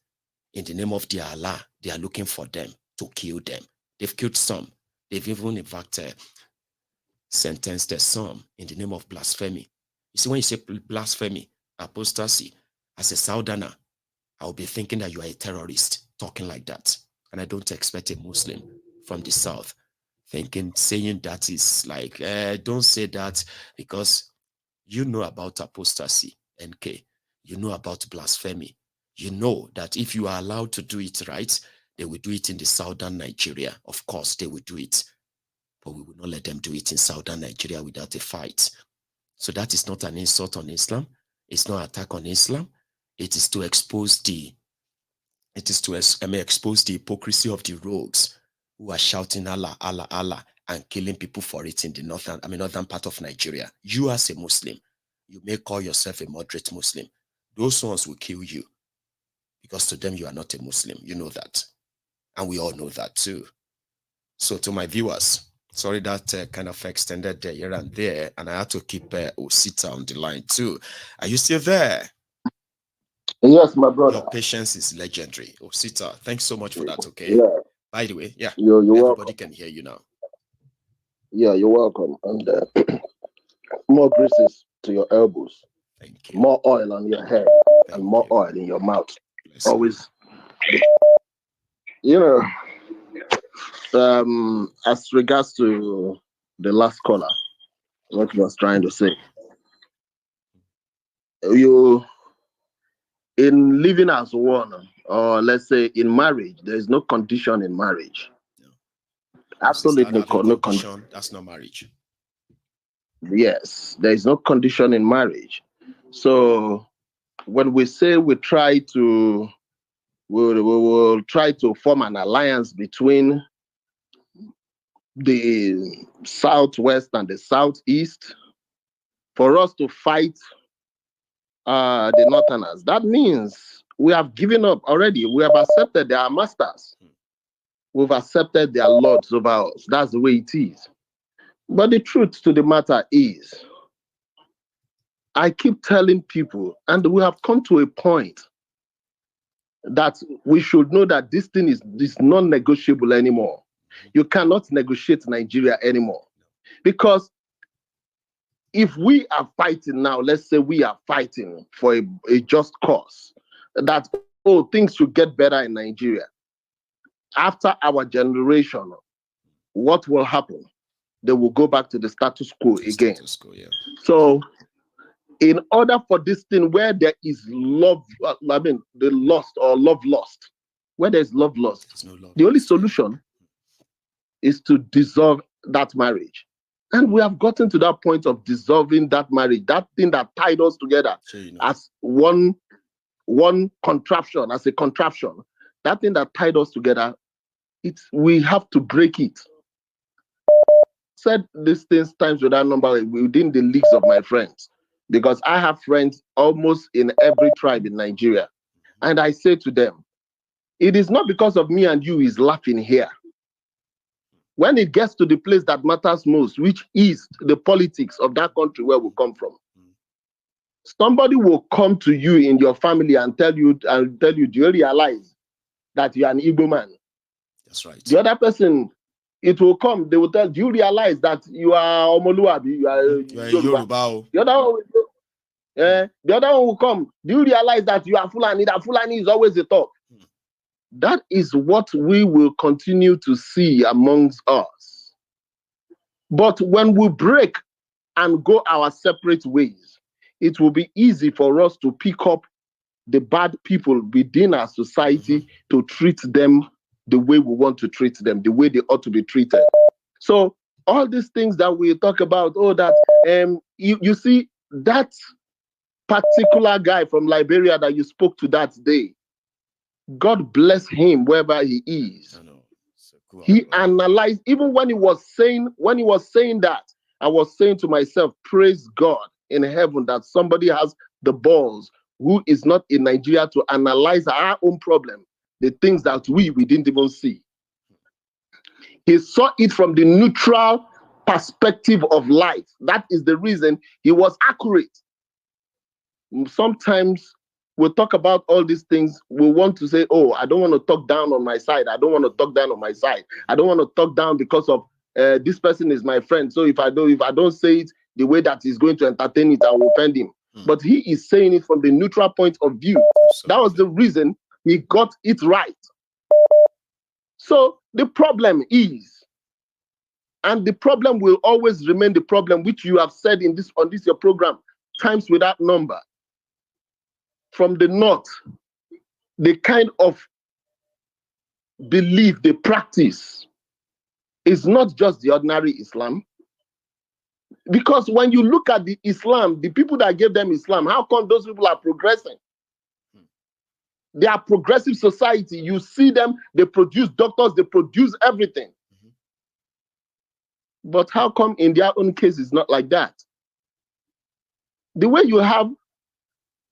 in the name of their Allah, they are looking for them to kill them. They've killed some. They've even, in fact, sentenced some in the name of blasphemy. You see, when you say blasphemy, apostasy, as a Southerner, I'll be thinking that you are a terrorist talking like that. And I don't expect a Muslim from the South saying that is like, don't say that because you know about apostasy, NK. You know about blasphemy. You know that if you are allowed to do it right, They will do it in the southern Nigeria. Of course, they will do it. But we will not let them do it in southern Nigeria without a fight. So that is not an insult on Islam. It's not an attack on Islam. It is to expose the expose the hypocrisy of the rogues who are shouting Allah, Allah, Allah, and killing people for it in the northern part of Nigeria. You as a Muslim, you may call yourself a moderate Muslim. Those ones will kill you because to them you are not a Muslim. You know that. And we all know that too. So to my viewers, sorry that kind of extended here and there, and I had to keep Osita on the line too. Are you still there? Yes, my brother. Your patience is legendary. Osita, thanks so much for that, okay? Yeah. By the way, yeah, you're everybody welcome. Can hear you now. Yeah, you're welcome. And more greases to your elbows. Thank you. More oil on your head and more oil in your mouth. Always. You know, as regards to the last caller, what he was trying to say, you in living as one, or let's say in marriage, there is no condition in marriage. No. Absolutely no condition. That's not marriage. Yes, there is no condition in marriage. So when we say we'll try to form an alliance between the southwest and the southeast for us to fight the northerners, that means we have given up already. We have accepted their masters. We've accepted their lords over us. That's the way it is. But the truth to the matter is, I keep telling people, and we have come to a point that we should know that this thing is non-negotiable anymore. You cannot negotiate Nigeria anymore. Because if we are fighting now, let's say we are fighting for a just cause, that, oh, things should get better in Nigeria. After our generation, what will happen? They will go back to the status quo again. Yeah. So, in order for this thing where there is love, the lost or love lost, where there's love lost, the only solution is to dissolve that marriage. And we have gotten to that point of dissolving that marriage, that thing that tied us together as one contraption, as a contraption. That thing that tied us together, we have to break it. Said these things times without number within the leagues of my friends, because I have friends almost in every tribe in Nigeria. And I say to them, it is not because of me and you is laughing here. When it gets to the place that matters most, which is the politics of that country where we come from, somebody will come to you in your family and tell you, do you realize that you are an Igbo man? That's right. The other person, it will come, they will tell, do you realize that you are Omoluabi, you are Yoruba. The other one will come, do you realize that you are Fulani? That Fulani is always the top. That is what we will continue to see amongst us. But when we break and go our separate ways, it will be easy for us to pick up the bad people within our society to treat them the way we want to treat them, the way they ought to be treated. So all these things that we talk about, you see, that particular guy from Liberia that you spoke to that day, God bless him wherever he is. He analyzed, even when he was saying that, I was saying to myself, praise God in heaven that somebody has the balls who is not in Nigeria to analyze our own problem, the things that we didn't even see. He saw it from the neutral perspective of life. That is the reason he was accurate. Sometimes we'll talk about all these things. We want to say, oh, I don't want to talk down on my side. I don't want to talk down on my side. I don't want to talk down because of this person is my friend. So if I don't say it the way that he's going to entertain it, I will offend him. But he is saying it from the neutral point of view. That was the reason he got it right. So the problem is, and the problem will always remain the problem, which you have said on this your program, times without number. From the north, the kind of belief they practice is not just the ordinary Islam. Because when you look at the Islam, the people that gave them Islam, how come those people are progressing? They are progressive society. You see them, they produce doctors, they produce everything. But how come in their own case it's not like that? The way you have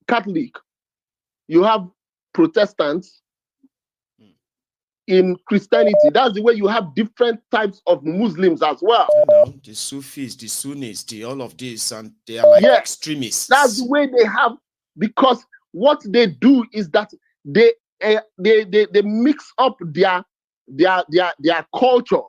Catholic, you have Protestants in Christianity, that's the way you have different types of Muslims as well. You know, the Sufis, the Sunnis, all of this, and they are like extremists. That's the way they have, because what they do is that they mix up their culture.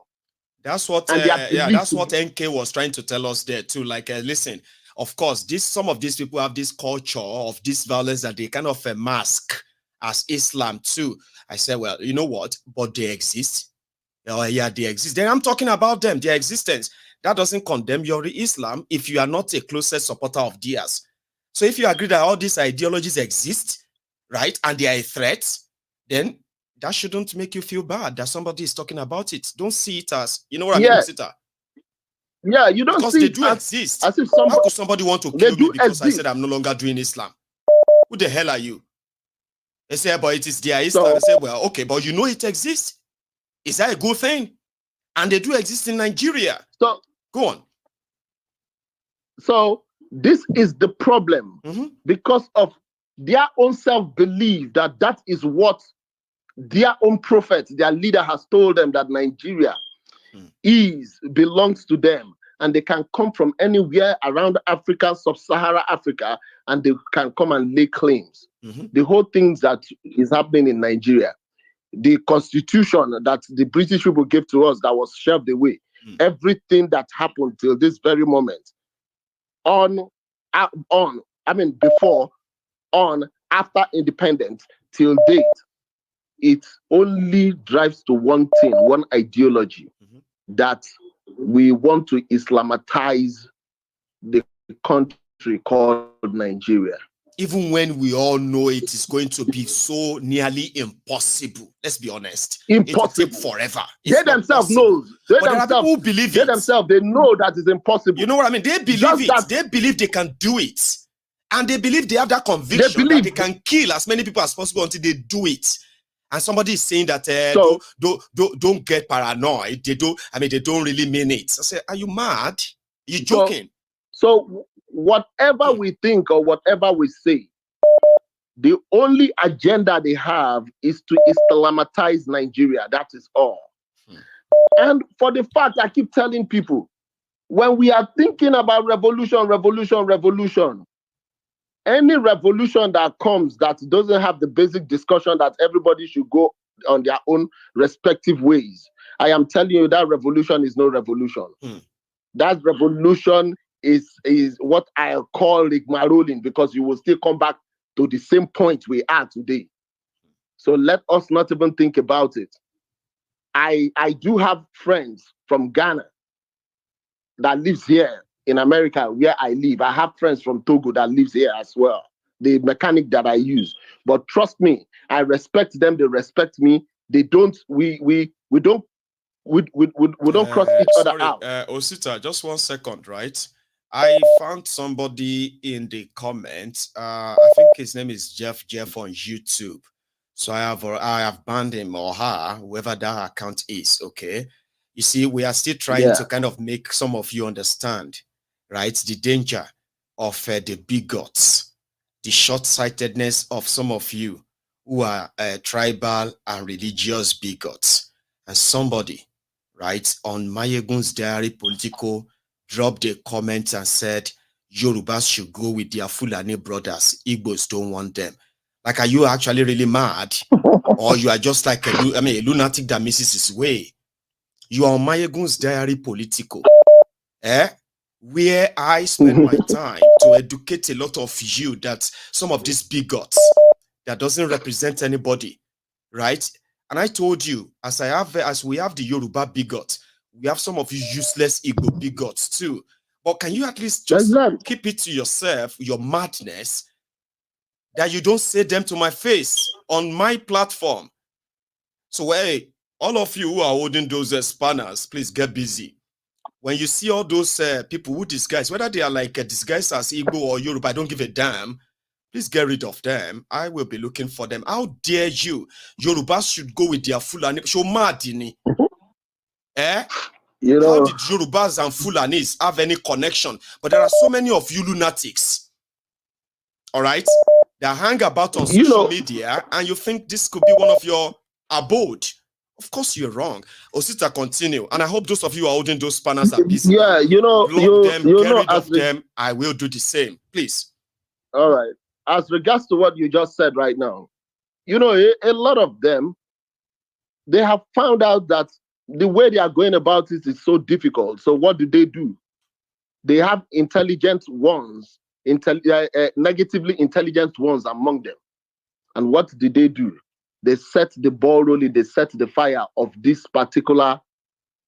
That's what that's what NK was trying to tell us there too. Like, listen, of course, some of these people have this culture of this violence that they kind of mask as Islam too. I said, well, you know what? But they exist. Oh yeah, they exist. Then I'm talking about them, their existence. That doesn't condemn your Islam if you are not a closest supporter of theirs. So if you agree that all these ideologies exist, right, and they are a threat, then that shouldn't make you feel bad that somebody is talking about it. Don't see it as, you know what I mean, Sita? Yeah, you don't because see they it do exist. as if How could somebody want to kill me because I said I'm no longer doing Islam? Who the hell are you? They say, but it is their Islam. They say, well, okay, but you know it exists. Is that a good thing? And they do exist in Nigeria. So go on. So this is the problem because of their own self-belief that that is what their own prophet, their leader has told them that Nigeria belongs to them, and they can come from anywhere around Africa, sub-Saharan Africa, and they can come and lay claims. The whole thing that is happening in Nigeria, the constitution that the British people gave to us that was shelved away, everything that happened till this very moment, before, after independence, till date, it only drives to one thing, one ideology, that we want to Islamatize the country called Nigeria. Even when we all know it is going to be so nearly impossible. Let's be honest. Impossible. It will take forever. They themselves know. They there are people who believe it. They know that it's impossible. You know what I mean? They believe it. They believe they can do it. And they believe they have that conviction that they can kill as many people as possible until they do it. And somebody is saying that don't get paranoid. They don't really mean it. I say, are you mad? Are you joking? So whatever we think or whatever we say, the only agenda they have is to Islamatize Nigeria. That is all. And for the fact, I keep telling people, when we are thinking about revolution, any revolution that comes that doesn't have the basic discussion that everybody should go on their own respective ways, I am telling you that revolution is no revolution. That revolution is what I call rigmarolling, because you will still come back to the same point we are today. So let us not even think about it. I do have friends from Ghana that lives here in America where I live. I have friends from Togo that lives here as well, the mechanic that I use. But trust me, I respect them, they respect me. They don't, we don't cross each other out. Osita, just 1 second, right? I found somebody in the comments. I think his name is Jeff on YouTube. So I have banned him or her, whoever that account is. Okay. You see, we are still trying to kind of make some of you understand, right? The danger of the bigots, the short-sightedness of some of you who are tribal and religious bigots. And somebody, right, on Mayegun's Diary Political dropped a comment and said, Yorubas should go with their Fulani brothers. Igbos don't want them. Like, are you actually really mad? Or you are just like a lunatic that misses his way? You are on Mayegun's Diary Political, where I spend my time to educate a lot of you that some of these bigots that doesn't represent anybody, right? And I told you, as we have the Yoruba bigots, we have some of you useless Igbo bigots too. But can you at least just keep it to yourself, your madness, that you don't say them to my face on my platform? So, hey, all of you who are holding those spanners, please get busy. When you see all those people who disguise, whether they are like disguised as Igbo or Yoruba, I don't give a damn. Please get rid of them. I will be looking for them. How dare you? Yorubas should go with their Fulani. Show madini. Eh? You know, how did Yorubas and Fulanis have any connection? But there are so many of you lunatics. All right? That hang about on social media, and you think this could be one of your abode. Of course you're wrong. Osita, continue. And I hope those of you are holding those spanners are busy. Yeah, block them, get rid of them. I will do the same. Please. All right. As regards to what you just said right now, you know, a lot of them, they have found out that the way they are going about it is so difficult. So what do? They have intelligent ones, negatively intelligent ones among them. And what did they do? They set the ball rolling, they set the fire of this particular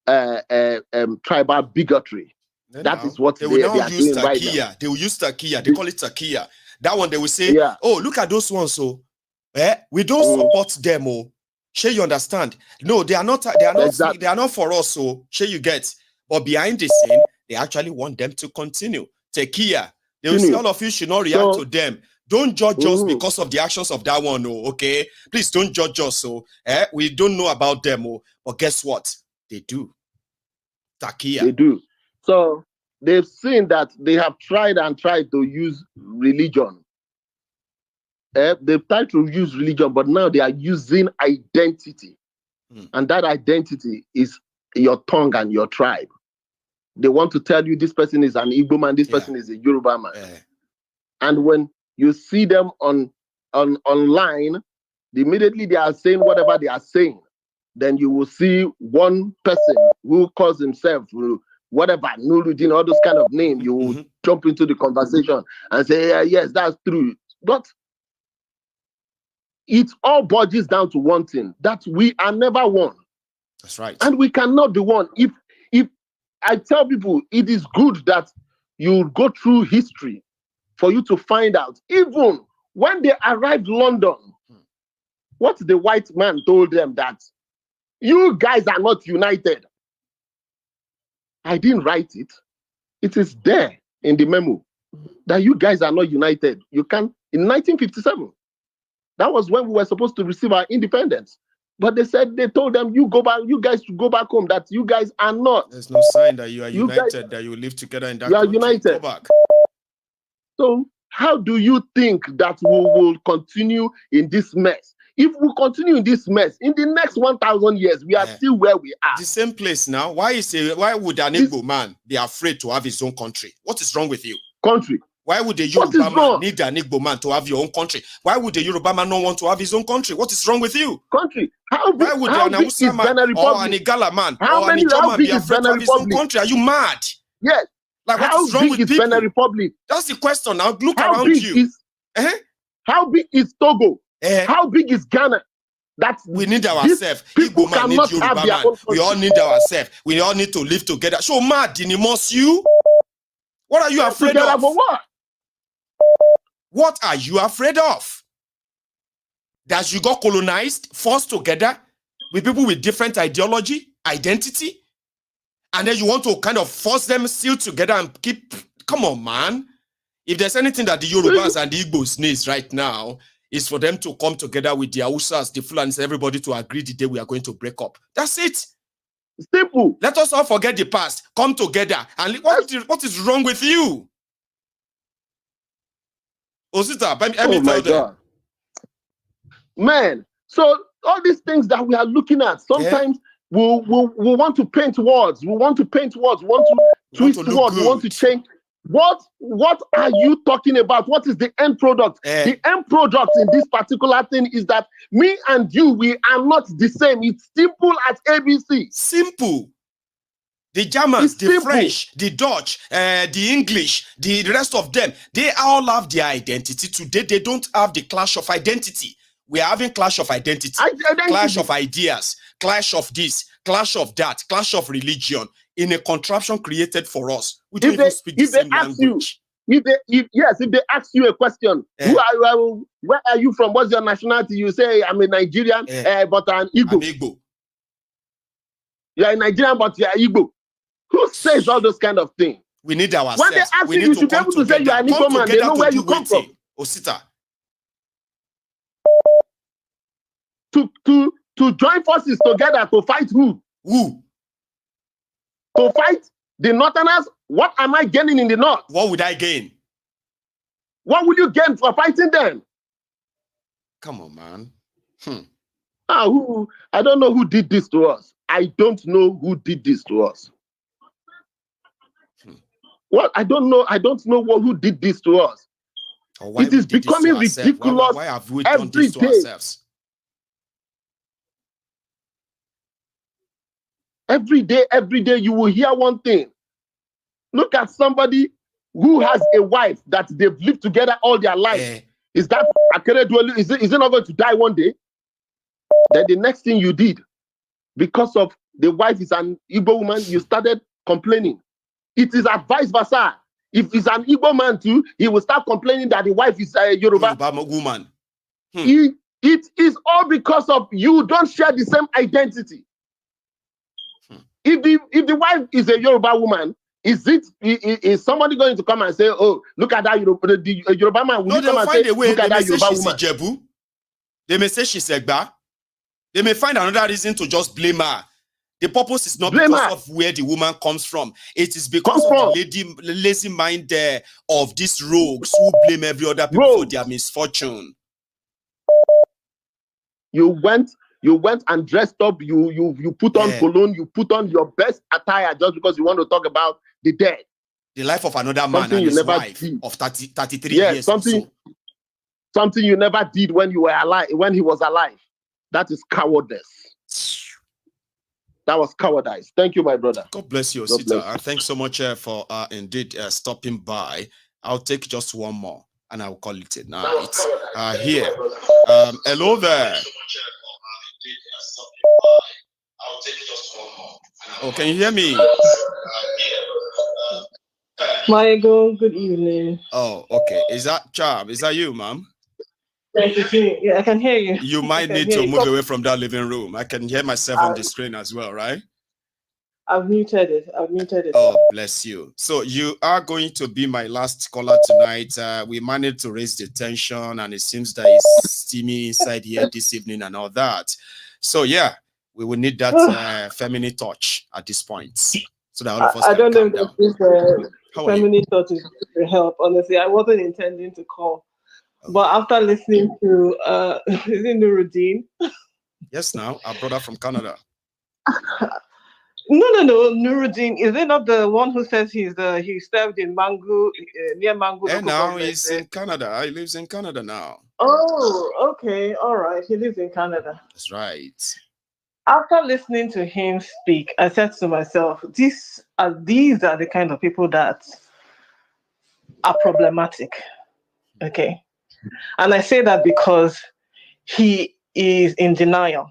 tribal bigotry. That is what they will now are use doing right now. They will use takia. They call it takia. That one they will say, oh, look at those ones. So, we don't support them. Oh, sure you understand? No, they are not. They are not. Exactly. They are not for us. So, sure you get. But behind the scene, they actually want them to continue. Takia. They will say all of you should not react to them. Don't judge us because of the actions of that one. Oh, okay. Please don't judge us. So, we don't know about them. Oh, but guess what? They do. Takia. They do. So they've seen that they have tried to use religion. They've tried to use religion, but now they are using identity. And that identity is your tongue and your tribe. They want to tell you this person is an Igbo man, this person is a Yoruba man. And when you see them online, immediately they are saying whatever they are saying. Then you will see one person who calls himself whatever, Nuruddin, all those kind of names, you will jump into the conversation and say, yes, that's true. But it all boils down to one thing, that we are never one. That's right. And we cannot be one. If I tell people, it is good that you go through history for you to find out, even when they arrived in London, what the white man told them, that you guys are not united. I didn't write it. It is there in the memo that you guys are not united. You can, in 1957, that was when we were supposed to receive our independence. But they told them, you guys should go back home, that you guys are not. There's no sign that you are united, that you live together in that country. You are united. Go back. So how do you think that we will continue in this mess? If we continue in this mess, in the next 1,000 years, we are still where we are. The same place now. Why would an Igbo man be afraid to have his own country? What is wrong with you? Country. Why would a Yoruba man need an Igbo man to have your own country? Why would a Yoruba man not want to have his own country? What is wrong with you? Country. Why would an Hausa man or an Igala man or an Ijaw man be afraid to have his own country? Are you mad? Yes. Like, what is wrong with people? Benin Republic? That's the question now. Look around you. How big is Togo? How big is Ghana? That we need ourselves. Igbo man need Yoruba man. We all need ourselves. We all need to live together. So mad, Dinimos, you? What are you afraid of? What are you afraid of? That you got colonized, forced together with people with different ideology, identity, and then you want to kind of force them still together and keep. Come on, man. If there's anything that the Yorubas and the Igbos needs right now, is for them to come together with the Hausas, the Fulanis, everybody to agree the day we are going to break up. That's it. Simple. Let us all forget the past. Come together. And what is wrong with you? Osita, let me tell them. Man, so all these things that we are looking at, sometimes we want to paint words. We want to paint words. We want to twist words. We want to change. What are you talking about? What is the end product? The end product in this particular thing is that me and you, we are not the same. It's simple as ABC. Simple. The Germans, the French, the Dutch, the English, the rest of them, they all have their identity. Today, they don't have the clash of identity. We are having clash of identity, clash of ideas, clash of this, clash of that, clash of religion in a contraption created for us. We don't even speak the same language. If they ask you a question, where are you from? What's your nationality? You say, I'm a Nigerian, but I'm Igbo. You are Nigerian, but you are Igbo. Who says all those kind of things? We need ourselves. When they ask you, you should be able to say you are an Igbo man. They know where you come from. Osita. To join forces together to fight who? Who? To fight the Northerners. What am I gaining in the North? What would I gain? What will you gain for fighting them? Come on, man. I don't know who did this to us. I don't know who did this to us. What? I don't know who did this to us. It is becoming ridiculous. Why have we done this to ourselves? Every day, you will hear one thing. Look at somebody who has a wife that they've lived together all their life. Is that Akeredolu? Is it not going to die one day? Then the next thing you did, because of the wife is an Igbo woman, you started complaining. It is vice versa. If he's an Igbo man too, he will start complaining that the wife is a Yoruba woman. It is all because of you don't share the same identity. If the wife is a Yoruba woman, is somebody going to come and say, "Oh, look at that Yoruba man"? Will come and say, "Look at that Yoruba woman"? Ijebu. They may say she's Egba. They may find another reason to just blame her. The purpose is not because of where the woman comes from. It is because of the lazy mind of these rogues who blame every other people for their misfortune. You went and dressed up. You put on cologne. You put on your best attire just because you want to talk about the dead. The life of another man and his wife of 33 years. Something you never did when you were alive. When he was alive. That is cowardice. That was cowardice. Thank you, my brother. God bless you, Osita. Thanks so much for indeed stopping by. I'll take just one more and I'll call it a night. Here. Hello there. Oh, can you hear me? Michael, good evening. Oh, okay. Is that Charm? Is that you, ma'am? Yeah, I can hear you. You might need to move away from that living room. I can hear myself on the screen as well, right? I've muted it. Oh, bless you. So you are going to be my last caller tonight. We managed to raise the tension, and it seems that it's steamy inside here this evening and all that. So yeah, we will need that feminine touch at this point, so that all of us I don't know if this feminine touch is to help. Honestly, I wasn't intending to call. But after listening to, is it Nuruddin? Yes, now, our brother from Canada. No, Nuruddin. Is it not the one who says he served in Mangu, near Mangu? And now he's in Canada. He lives in Canada now. Oh, okay. All right. He lives in Canada. That's right. After listening to him speak, I said to myself, these are the kind of people that are problematic. Okay. And I say that because he is in denial.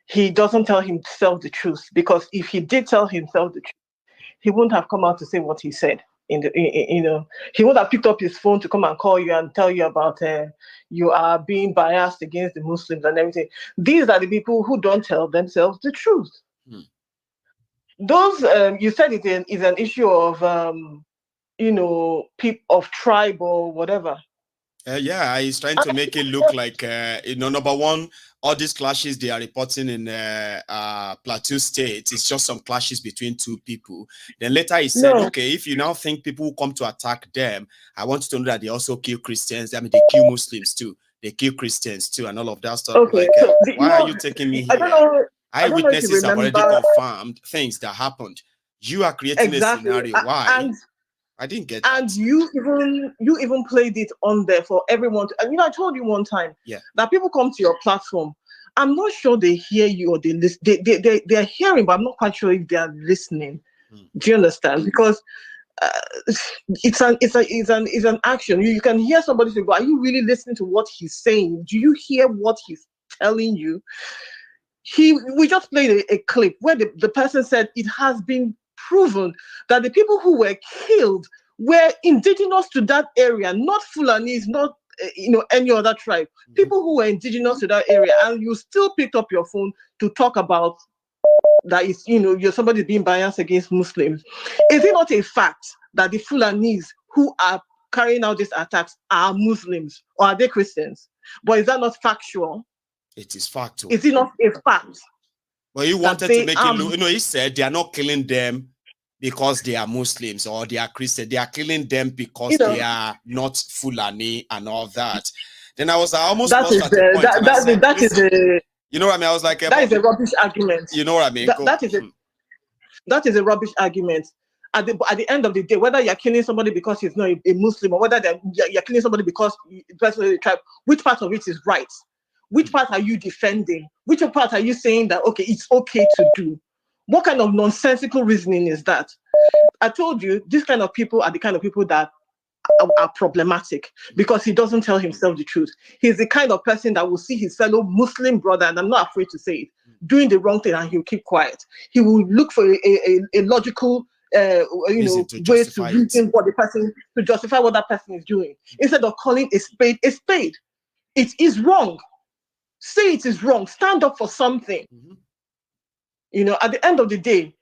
He doesn't tell himself the truth, because if he did tell himself the truth, he wouldn't have come out to say what he said. He would have picked up his phone to come and call you and tell you about you are being biased against the Muslims and everything. These are the people who don't tell themselves the truth. Those you said it is an issue of people of tribe or whatever. Yeah, he's trying to make it look like, number one, all these clashes they are reporting in Plateau State, it's just some clashes between two people. Then later he said, okay, if you now think people will come to attack them, I want you to know that they also kill Christians. I mean, they kill Muslims too. They kill Christians too and all of that stuff. Okay, why are you taking me here? Eyewitnesses have already confirmed things that happened. You are creating a scenario. Why? I didn't get that. And you even played it on there for everyone to, and I told you one time that people come to your platform. I'm not sure they hear you or they listen. They're hearing, but I'm not quite sure if they are listening. Do you understand? Because it's an action. You can hear somebody say, "But are you really listening to what he's saying? Do you hear what he's telling you?" We just played a clip where the person said it has been proven that the people who were killed were indigenous to that area, not Fulanis, not any other tribe. People who were indigenous to that area, and you still picked up your phone to talk about that is, you're somebody being biased against Muslims. Is it not a fact that the Fulanis who are carrying out these attacks are Muslims, or are they Christians? But is that not factual? It is factual. Is it not a fact? But he wanted to make it look, he said they are not killing them because they are Muslims or they are Christian. They are killing them because they are not Fulani and all that. Then I was almost lost at the point. You know what I mean? I was like, that is a rubbish argument. You know what I mean? That is a rubbish argument. At the end of the day, whether you're killing somebody because he's not a Muslim, or whether you're killing somebody because the person is a tribe, which part of it is right? Which part are you defending? Which part are you saying that, okay, it's okay to do? What kind of nonsensical reasoning is that? I told you, these kind of people are the kind of people that are problematic because he doesn't tell himself the truth. He's the kind of person that will see his fellow Muslim brother, and I'm not afraid to say it, doing the wrong thing, and he'll keep quiet. He will look for a logical way to reason what the person, to justify what that person is doing, instead of calling a spade a spade. It is wrong. Say it is wrong. Stand up for something. At the end of the day,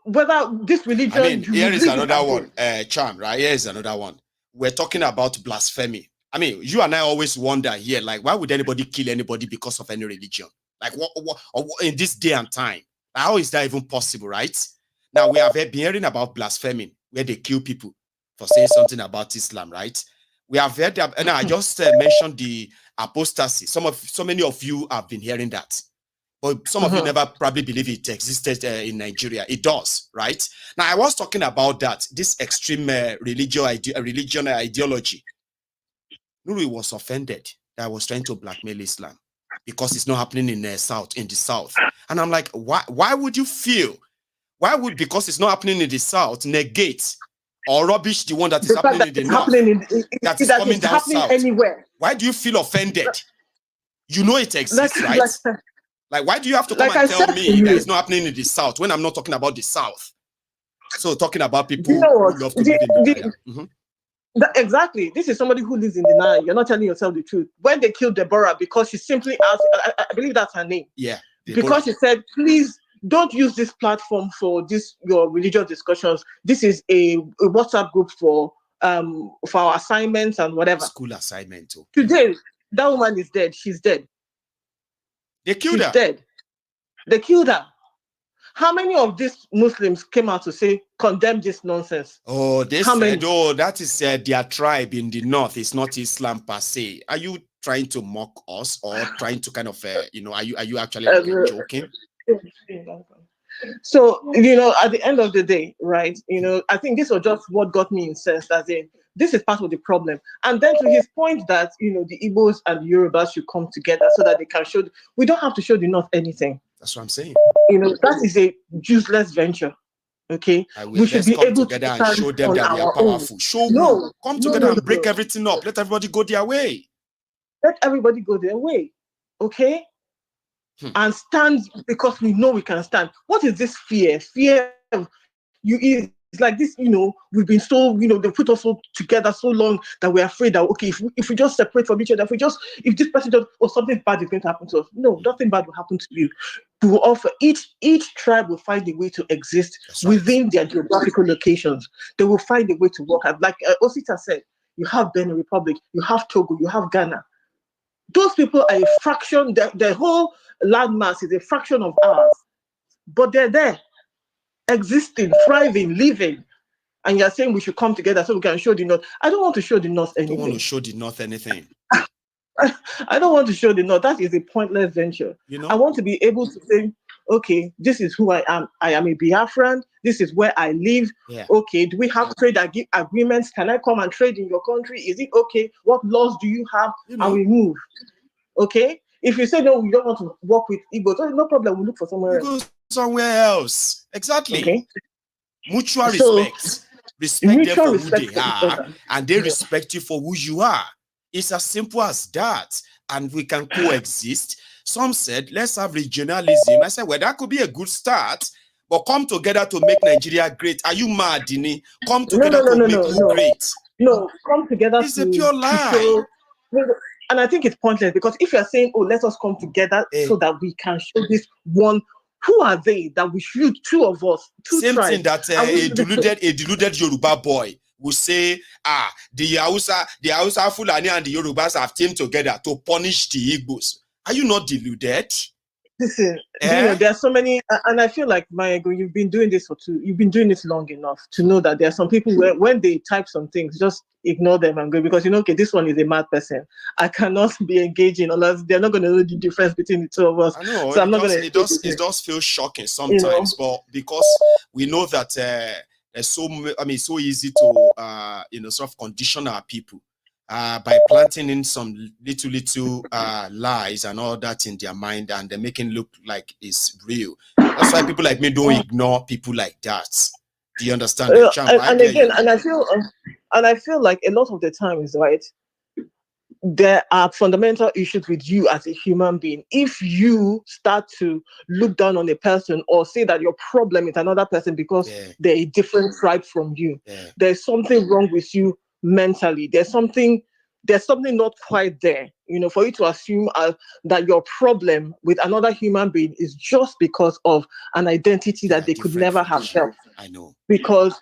whether this religion. I mean, here is another one, Charm, right? Here is another one. We're talking about blasphemy. I mean, you and I always wonder here, like, why would anybody kill anybody because of any religion? Like, what in this day and time? How is that even possible, right? Now, we have been hearing about blasphemy, where they kill people for saying something about Islam, right? We have heard that, and I just mentioned the apostasy. So many of you have been hearing that. But some of you never probably believe it existed in Nigeria. It does, right? Now, I was talking about that, this extreme religion ideology. Nuri was offended that I was trying to blackmail Islam because it's not happening in the South. And I'm like, why would you feel? Because it's not happening in the South, negate or rubbish the one that is happening in the North? That is coming down South. Anywhere. Why do you feel offended? You know it exists, right? Like, why do you have to come and tell me that it's not happening in the South when I'm not talking about the South? So talking about people who love to live in the Exactly. This is somebody who lives in denial. You're not telling yourself the truth. When they killed Deborah because she simply asked, I believe that's her name. Yeah. Because she said, please don't use this platform for your religious discussions. This is a WhatsApp group for our assignments and whatever. School assignment. Okay. Today, that woman is dead. She's dead. They killed her. Dead. They killed her. How many of these Muslims came out to say, condemn this nonsense? Oh, they said, that is their tribe in the North. It's not Islam per se. Are you trying to mock us or trying to kind of, are you actually joking? So, at the end of the day, right, I think this was just what got me incensed, as in, this is part of the problem. And then to his point that, the Igbos and the Yorubas should come together so that they can show, we don't have to show the North anything. That's what I'm saying. That is a useless venture. Okay? We should be able together and show them that we are powerful. Come together and break everything up. Let everybody go their way. Let everybody go their way. Okay? And stand because we know we can stand. What is this fear? Fear of you. It's like this, we've been so, they put us all together so long that we're afraid that, okay, if we just separate from each other, if this person does, or something bad is going to happen to us. No, nothing bad will happen to you. We will offer, each tribe will find a way to exist within their geographical locations. They will find a way to work. Like Osita said, you have Benin Republic, you have Togo, you have Ghana. Those people are a fraction, the whole landmass is a fraction of ours, but they're there. Existing, thriving, living, and you're saying we should come together so we can show the North. I don't want to show the North anything. I don't want to show the North anything. I don't want to show the North. That is a pointless venture. I want to be able to say, okay, this is who I am. I am a Biafran. This is where I live. Yeah. Okay, do we have trade agreements? Can I come and trade in your country? Is it okay? What laws do you have? And we move. Okay? If you say, no, we don't want to work with Igbo, no problem. We'll look for somewhere else. Somewhere else. Exactly. Okay. Mutual respect. Respect them for who they are, and they respect you for who you are. It's as simple as that. And we can coexist. Some said, let's have regionalism. I said, well, that could be a good start, but come together to make Nigeria great. Are you mad, Dini? Come together to make you great. No, come together. It's a pure lie. And I think it's pointless because if you're saying, oh, let us come together so that we can show this one Who are they that we should, two of us, two same tribes, thing that a deluded Yoruba boy will say, the Hausa Fulani and the Yorubas have teamed together to punish the Igbos. Are you not deluded? Listen, you know, there are so many, and I feel like, Mayego, you've been doing this long enough to know that there are some people where when they type some things, just ignore them and go, because you know, okay, this one is a mad person. I cannot be engaging unless they're not going to know the difference between the two of us. I know, so I'm not going to. It does feel shocking sometimes, but because we know that it's so easy to sort of condition our people by planting in some little lies and all that in their mind, and they making look like it's real. That's why people like me don't ignore people like that. Do you understand? And I feel like a lot of the time is right. There are fundamental issues with you as a human being. If you start to look down on a person or say that your problem is another person because they're a different tribe from you, there's something wrong with you mentally. There's something not quite there. You know, for you to assume that your problem with another human being is just because of an identity that they could never have felt. I know. Because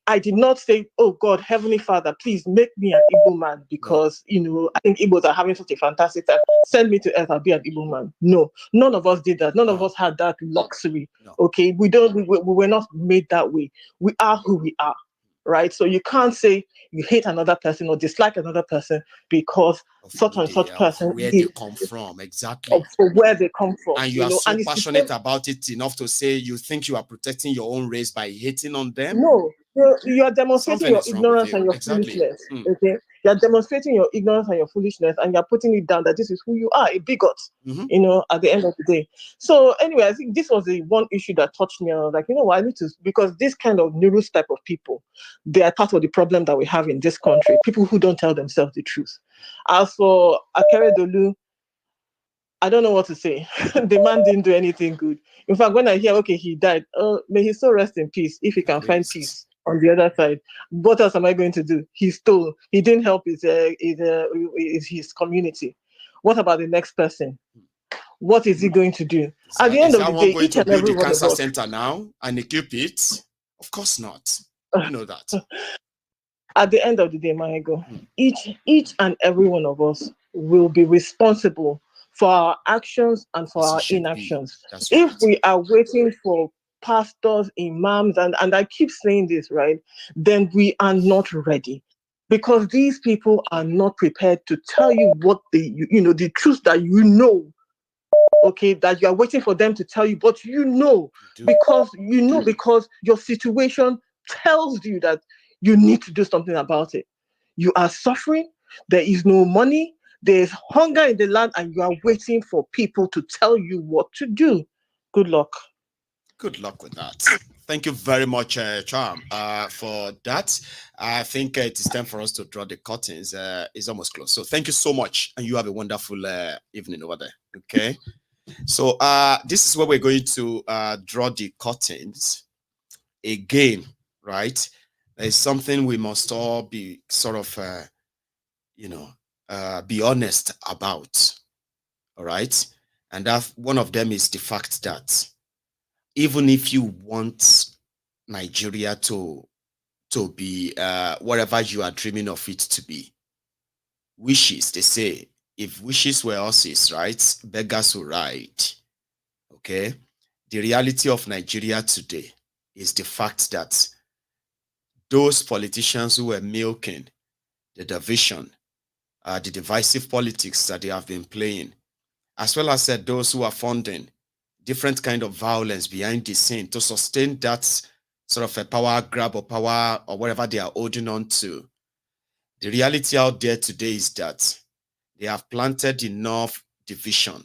I did not say, oh God, Heavenly Father, please make me an Igbo man because, you know, I think Igbos are having such a fantastic time. Send me to earth, I'll be an Igbo man. No, none of us did that. None of us had that luxury. Okay, we were not made that way. We are who we are, right? So you can't say you hate another person or dislike another person because such and such person where they come from, exactly. Or where they come from. And you are so passionate about it enough to say you think you are protecting your own race by hating on them? No, you are demonstrating your ignorance and your foolishness. Okay, you are demonstrating your ignorance and your foolishness, and you are putting it down that this is who you are, a bigot. You know, at the end of the day. So anyway, I think this was the one issue that touched me. I was like, you know what, I need to, because this kind of neuros type of people, they are part of the problem that we have in this country. People who don't tell themselves the truth. As for Akeredolu, I don't know what to say. The man didn't do anything good. In fact, when I hear, okay, he died, may he so rest in peace if he can find peace on the other side. What else am I going to do? He stole. He didn't help his community. What about the next person? What is he going to do? At the end of the day, each and every one of us. Cancer center now and equip it? Of course not. You know that. At the end of the day, my ego, each and every one of us will be responsible for our actions and for our inactions. If we are waiting for pastors, imams, and I keep saying this, right, then we are not ready. Because these people are not prepared to tell you what the truth that you know, okay, that you are waiting for them to tell you, but because your situation tells you that you need to do something about it. You are suffering, there is no money, there's hunger in the land, and you are waiting for people to tell you what to do. Good luck. Good luck with that. Thank you very much, Charm, for that. I think it is time for us to draw the curtains. It's almost close. So thank you so much, and you have a wonderful evening over there. Okay. So this is where we're going to draw the curtains again, right? There's something we must all be sort of, be honest about. All right. And that one of them is the fact that even if you want Nigeria to be whatever you are dreaming of it to be, wishes, they say, if wishes were horses, right, beggars will ride. Okay. The reality of Nigeria today is the fact that those politicians who were milking the division, the divisive politics that they have been playing, as well as those who are funding different kind of violence behind the scene to sustain that sort of a power grab or power or whatever they are holding on to. The reality out there today is that they have planted enough division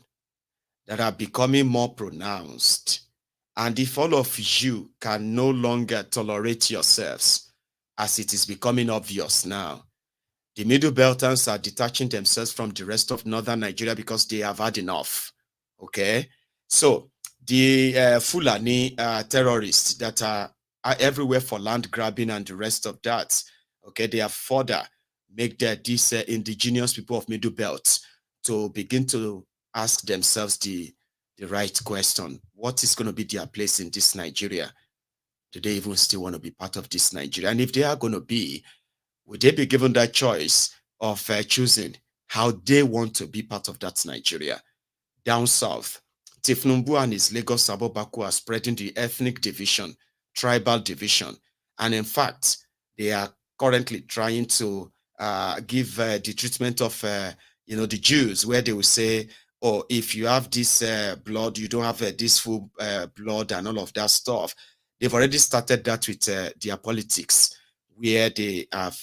that are becoming more pronounced. And if all of you can no longer tolerate yourselves, as it is becoming obvious now, the Middle Belters are detaching themselves from the rest of northern Nigeria because they have had enough. Okay? So the Fulani terrorists that are everywhere for land grabbing and the rest of that, okay, they have further make these indigenous people of Middle Belt to begin to ask themselves the the right question. What is going to be their place in this Nigeria? Do they even still want to be part of this Nigeria? And if they are going to be, would they be given that choice of choosing how they want to be part of that Nigeria? Down south, Tifnumbu and his Lagos Sabobaku are spreading the ethnic division, tribal division. And in fact, they are currently trying to give the treatment of, the Jews, where they will say, oh, if you have this blood, you don't have this full blood and all of that stuff. They've already started that with their politics, where they have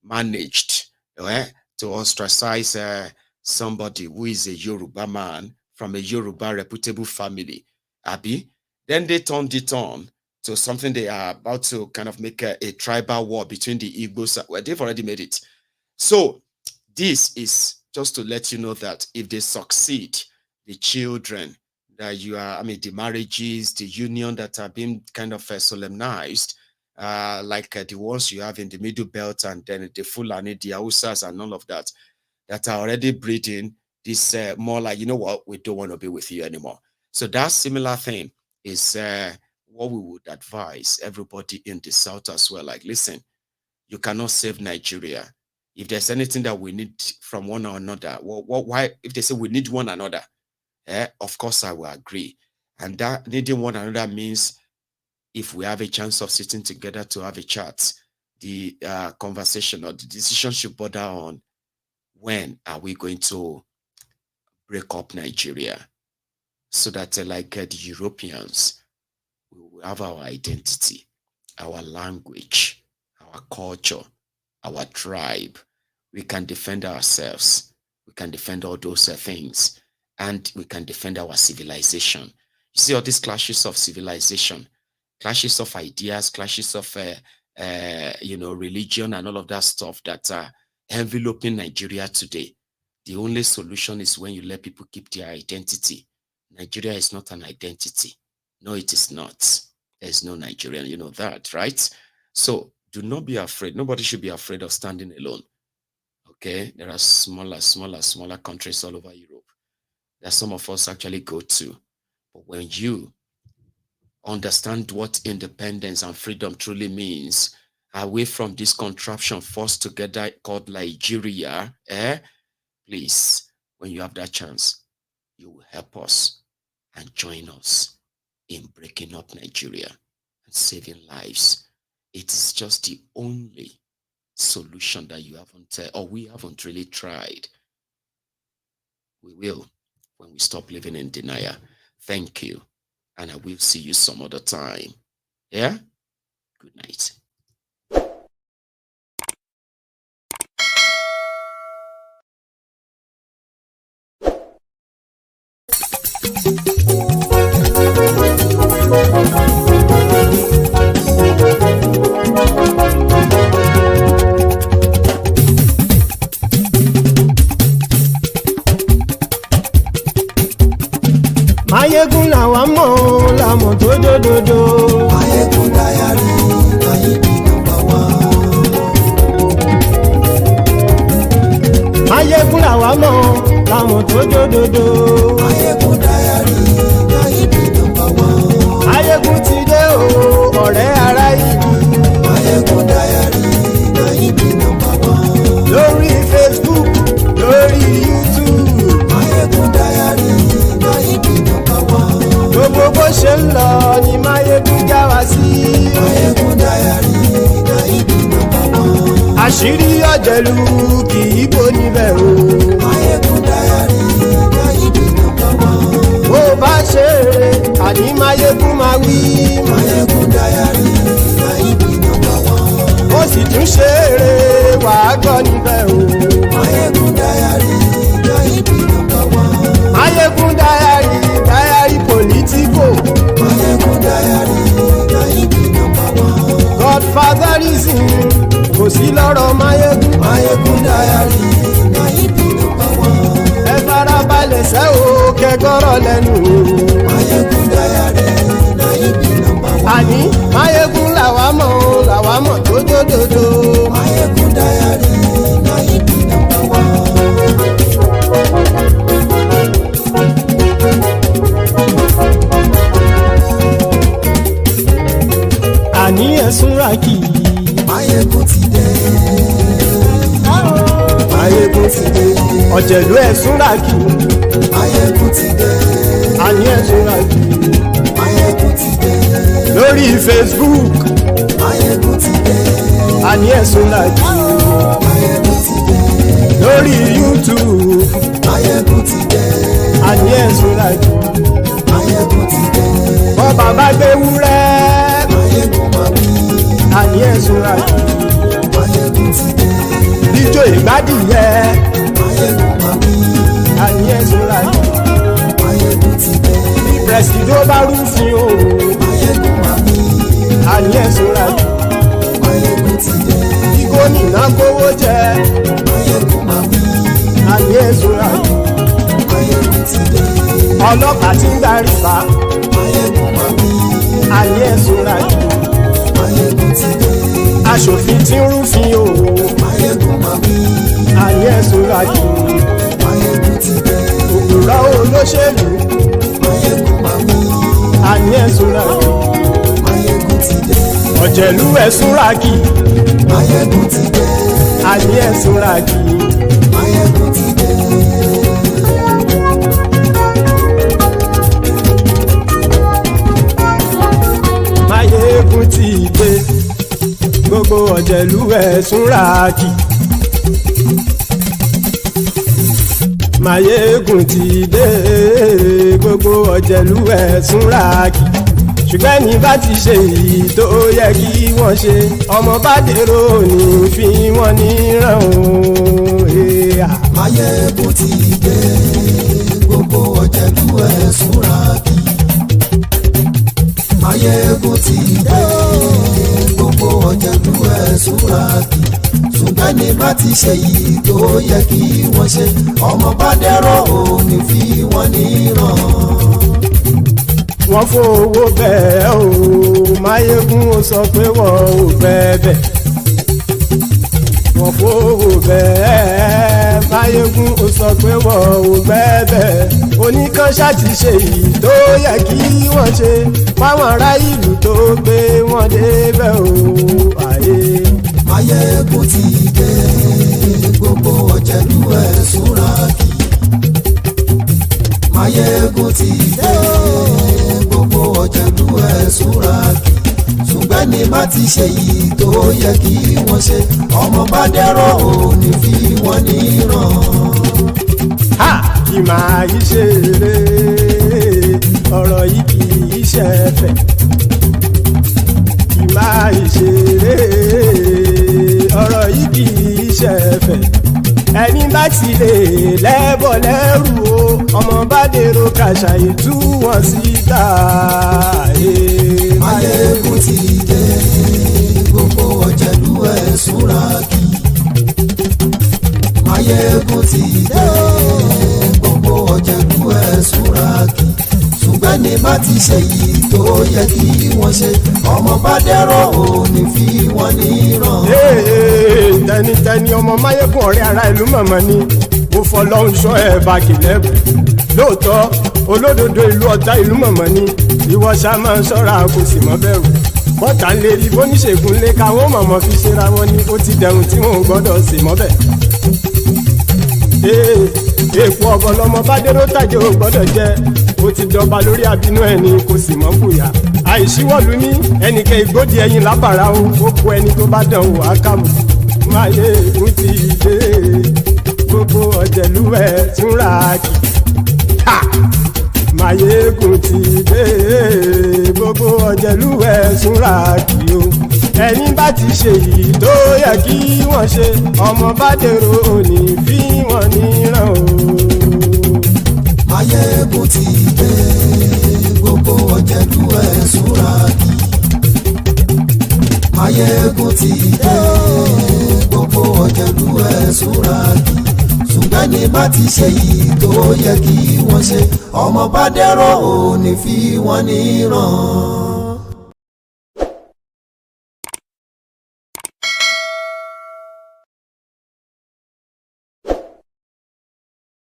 managed to ostracize somebody who is a Yoruba man from a Yoruba reputable family, Abi. Then they turned it on to something they are about to kind of make a tribal war between the Igbos. Well, they've already made it. So this is just to let you know that if they succeed, the children that you are, the marriages, the union that are being kind of solemnized, like the ones you have in the Middle Belt and then the Fulani, the Hausas and all of that, that are already breeding this more like, you know what, we don't want to be with you anymore. So that similar thing is what we would advise everybody in the South as well. Like, listen, you cannot save Nigeria. If there's anything that we need from one or another, why, if they say we need one another, of course I will agree. And that needing one another means if we have a chance of sitting together to have a chat, the conversation or the decision should border on when are we going to break up Nigeria so that like the Europeans, we will have our identity, our language, our culture, our tribe. We can defend ourselves. We can defend all those things. And we can defend our civilization. You see all these clashes of civilization, clashes of ideas, clashes of, religion and all of that stuff that are enveloping Nigeria today. The only solution is when you let people keep their identity. Nigeria is not an identity. No, it is not. There's no Nigerian, you know that, right? So do not be afraid. Nobody should be afraid of standing alone. Okay? There are smaller countries all over Europe that some of us actually go to. But when you understand what independence and freedom truly means, away from this contraption forced together called Nigeria, please, when you have that chance, you will help us and join us in breaking up Nigeria and saving lives. It is just the only solution that you haven't, or we haven't really tried. We will when we stop living in denial. Thank you. And I will see you some other time. Yeah? Good night. Mayegun làwa mọ̀ làmọ̀ tó dòdòdò. Mayegun Diary, Mayegun #1. Mayegun làwa mọ̀ làmọ̀ tó dòdòdò. Mayegun Diary, Mayegun #1. Mayegun ti dé o, ọ̀rẹ́ ará ìlú. Mayegun Diary, Mayegun #1. Lórí Facebook, lórí YouTube. Mayegun Diary, Mayegun #1. Gbogbo bó ṣe ń lọ ni Mayegun já wa sí. Mayegun Diary, Mayegun #1. Àṣírí ọ̀jẹ̀lú kì í bò níbẹ̀ o. Mayegun Diary, Mayegun #1. Bó bá ṣe eré àní Mayegun máa wí. Mayegun Diary, Mayegun #1. Ó sì tún ṣe eré wàá gbọ́ níbẹ̀ o. Mayegun Diary, Mayegun #1. Mayegun Diary, Diary politico. Mayegun Diary, Mayegun #1. Godfatherism kò sí lọ́rọ̀ Mayegun. Mayegun Diary, Mayegun #1. Ẹ farabalẹ̀ sẹ́ o kẹgọ́rọ̀ lẹ́nu o. Mayegun Diary, Mayegun #1. Àní Mayegun làwa mọ̀ tó dòdòdò. Mayegun Diary, Mayegun #1. ọ̀jẹ̀lú ẹ̀sùn ràkì. àní ẹ̀sùn ràkì. lórí Facebook. àní ẹ̀sùn ràkì. lórí YouTube. àní ẹ̀sùn ràkì. bọ́ bàbá gbé wúrẹ́. àní ẹ̀sùn ràkì. ijó ìgbádìyẹ. àní ẹ̀sùn ràkì. pẹ̀sìdó bá rúfin o. àní ẹ̀sùn ràkì. bí gómìnà kówó jẹ. àní ẹ̀sùn ràkì. ọlọ́pàá tí ń darí bá. àní ẹ̀sùn ràkì. aṣòfin tí ń rúfin o. àní ẹ̀sùn ràkì. òpùrọ́ olóṣèlú. àní ẹ̀sùn ràkì. ọ̀jẹ̀lú ẹ̀sùn ràkì. àní ẹ̀sùn ràkì. Máyégún ti dé, gbogbo ọ̀jẹ̀lú ẹ̀sùn ràkì. Máyégún ti dé, gbogbo ọ̀jẹ̀lú ẹ̀sùn ràkì. ṣùgbọ́n ní bá ti ṣe èyí tó yẹ kí wọ́n ṣe ọmọ bá dèrò ní fi wọ́n níran o. Máyégún ti dé, gbogbo ọ̀jẹ̀lú ẹ̀sùn ràkì. Máyégún ti dé, gbogbo ọ̀jẹ̀lú ẹ̀sùn ràkì. ṣùgbọ́n ní bá ti ṣe èyí tó yẹ kí wọ́n ṣe ọmọ bá dèrò ní fi wọ́n níran. Wọ́n fowó bẹ́ẹ̀ o, Máyégún ó sọ pé wọ́n ò fẹ́ bẹ̀. Wọ́n fowó bẹ́ẹ̀, Máyégún ó sọ pé wọ́n ò fẹ́ bẹ̀. Oníkanṣá ti ṣe èyí tó yẹ kí wọ́n ṣe fáwọn ará ìlú tó gbé wọn débẹ̀ o. Máyégún ti dé, gbogbo ọ̀jẹ̀lú ẹ̀sùn ràkì. Máyégún ti dé, gbogbo ọ̀jẹ̀lú ẹ̀sùn ràkì. ṣùgbọ́n ní má ti ṣe yìí tó yẹ kí wọ́n ṣe ọmọ bá dẹ́rọ̀ ò ní fi wọ́n níran. Kì máa yí ṣe eré ọ̀rọ̀ yìí kì í ṣe ẹ̀fẹ̀. Kì máa yí ṣe eré ọ̀rọ̀ yìí kì í ṣe ẹ̀fẹ̀. Ẹni bá ti lè lẹ́bọ̀ lẹ́rù o ọmọ bá dèrò kàṣàyè tú wọn síta. Máyégún ti dé, gbogbo ọ̀jẹ̀lú ẹ̀sùn ràkì. Máyégún ti dé, gbogbo ọ̀jẹ̀lú ẹ̀sùn ràkì. ṣùgbọ́n ní bá ti ṣe yìí tó yẹ kí wọ́n ṣe ọmọ bá dẹ́rọ̀ ò ní fi wọ́n níran. Tẹnitẹni ọmọ Máyégún ọ̀rẹ́ ara ìlú mọ̀mọ́ ni mo fọlọ́run ṣọ́ ẹ̀ bá kìlẹ́bù. Lóòótọ́ olódodo ìlú ọ̀tá ìlú mọ̀mọ́ ni ìwọ ṣá máa ń ṣọ́ra kò sì mọ́ bẹ̀rù. Bọ́tà ń lè rí bóníṣègùn lé káwọn mọ̀mọ́ fi ṣera wọn ni ó ti dẹrùn tí wọn ò gbọ́dọ̀ sì mọ́ bẹ̀. Èèpo ọ̀bọ lọmọ bá dérò tàjẹ́ ò gbọ́dọ̀ jẹ́ ó ti dọba lórí àbínú ẹni kò sì mọ́ bùyà. Àìsíwọ́lu ní ẹnìkẹ́ ìgbódì ẹyin lábàrá o ó kó ẹni tó bá dán wò á kàmù. Máyégún ti dé, gbogbo ọ̀jẹ̀lú ẹ̀sùn ràkì. Máyégún ti dé, gbogbo ọ̀jẹ̀lú ẹ̀sùn ràkì o. Ẹni bá ti ṣe yìí tó yẹ kí wọ́n ṣe ọmọ bá dèrò òní fi wọ́n níran o. Máyégún ti dé, gbogbo ọ̀jẹ̀lú ẹ̀sùn ràkì. Máyégún ti dé, gbogbo ọ̀jẹ̀lú ẹ̀sùn ràkì. ṣùgbọ́n ní bá ti ṣe yìí tó yẹ kí wọ́n ṣe ọmọ bá dẹ́rọ̀ ò ní fi wọ́n níran.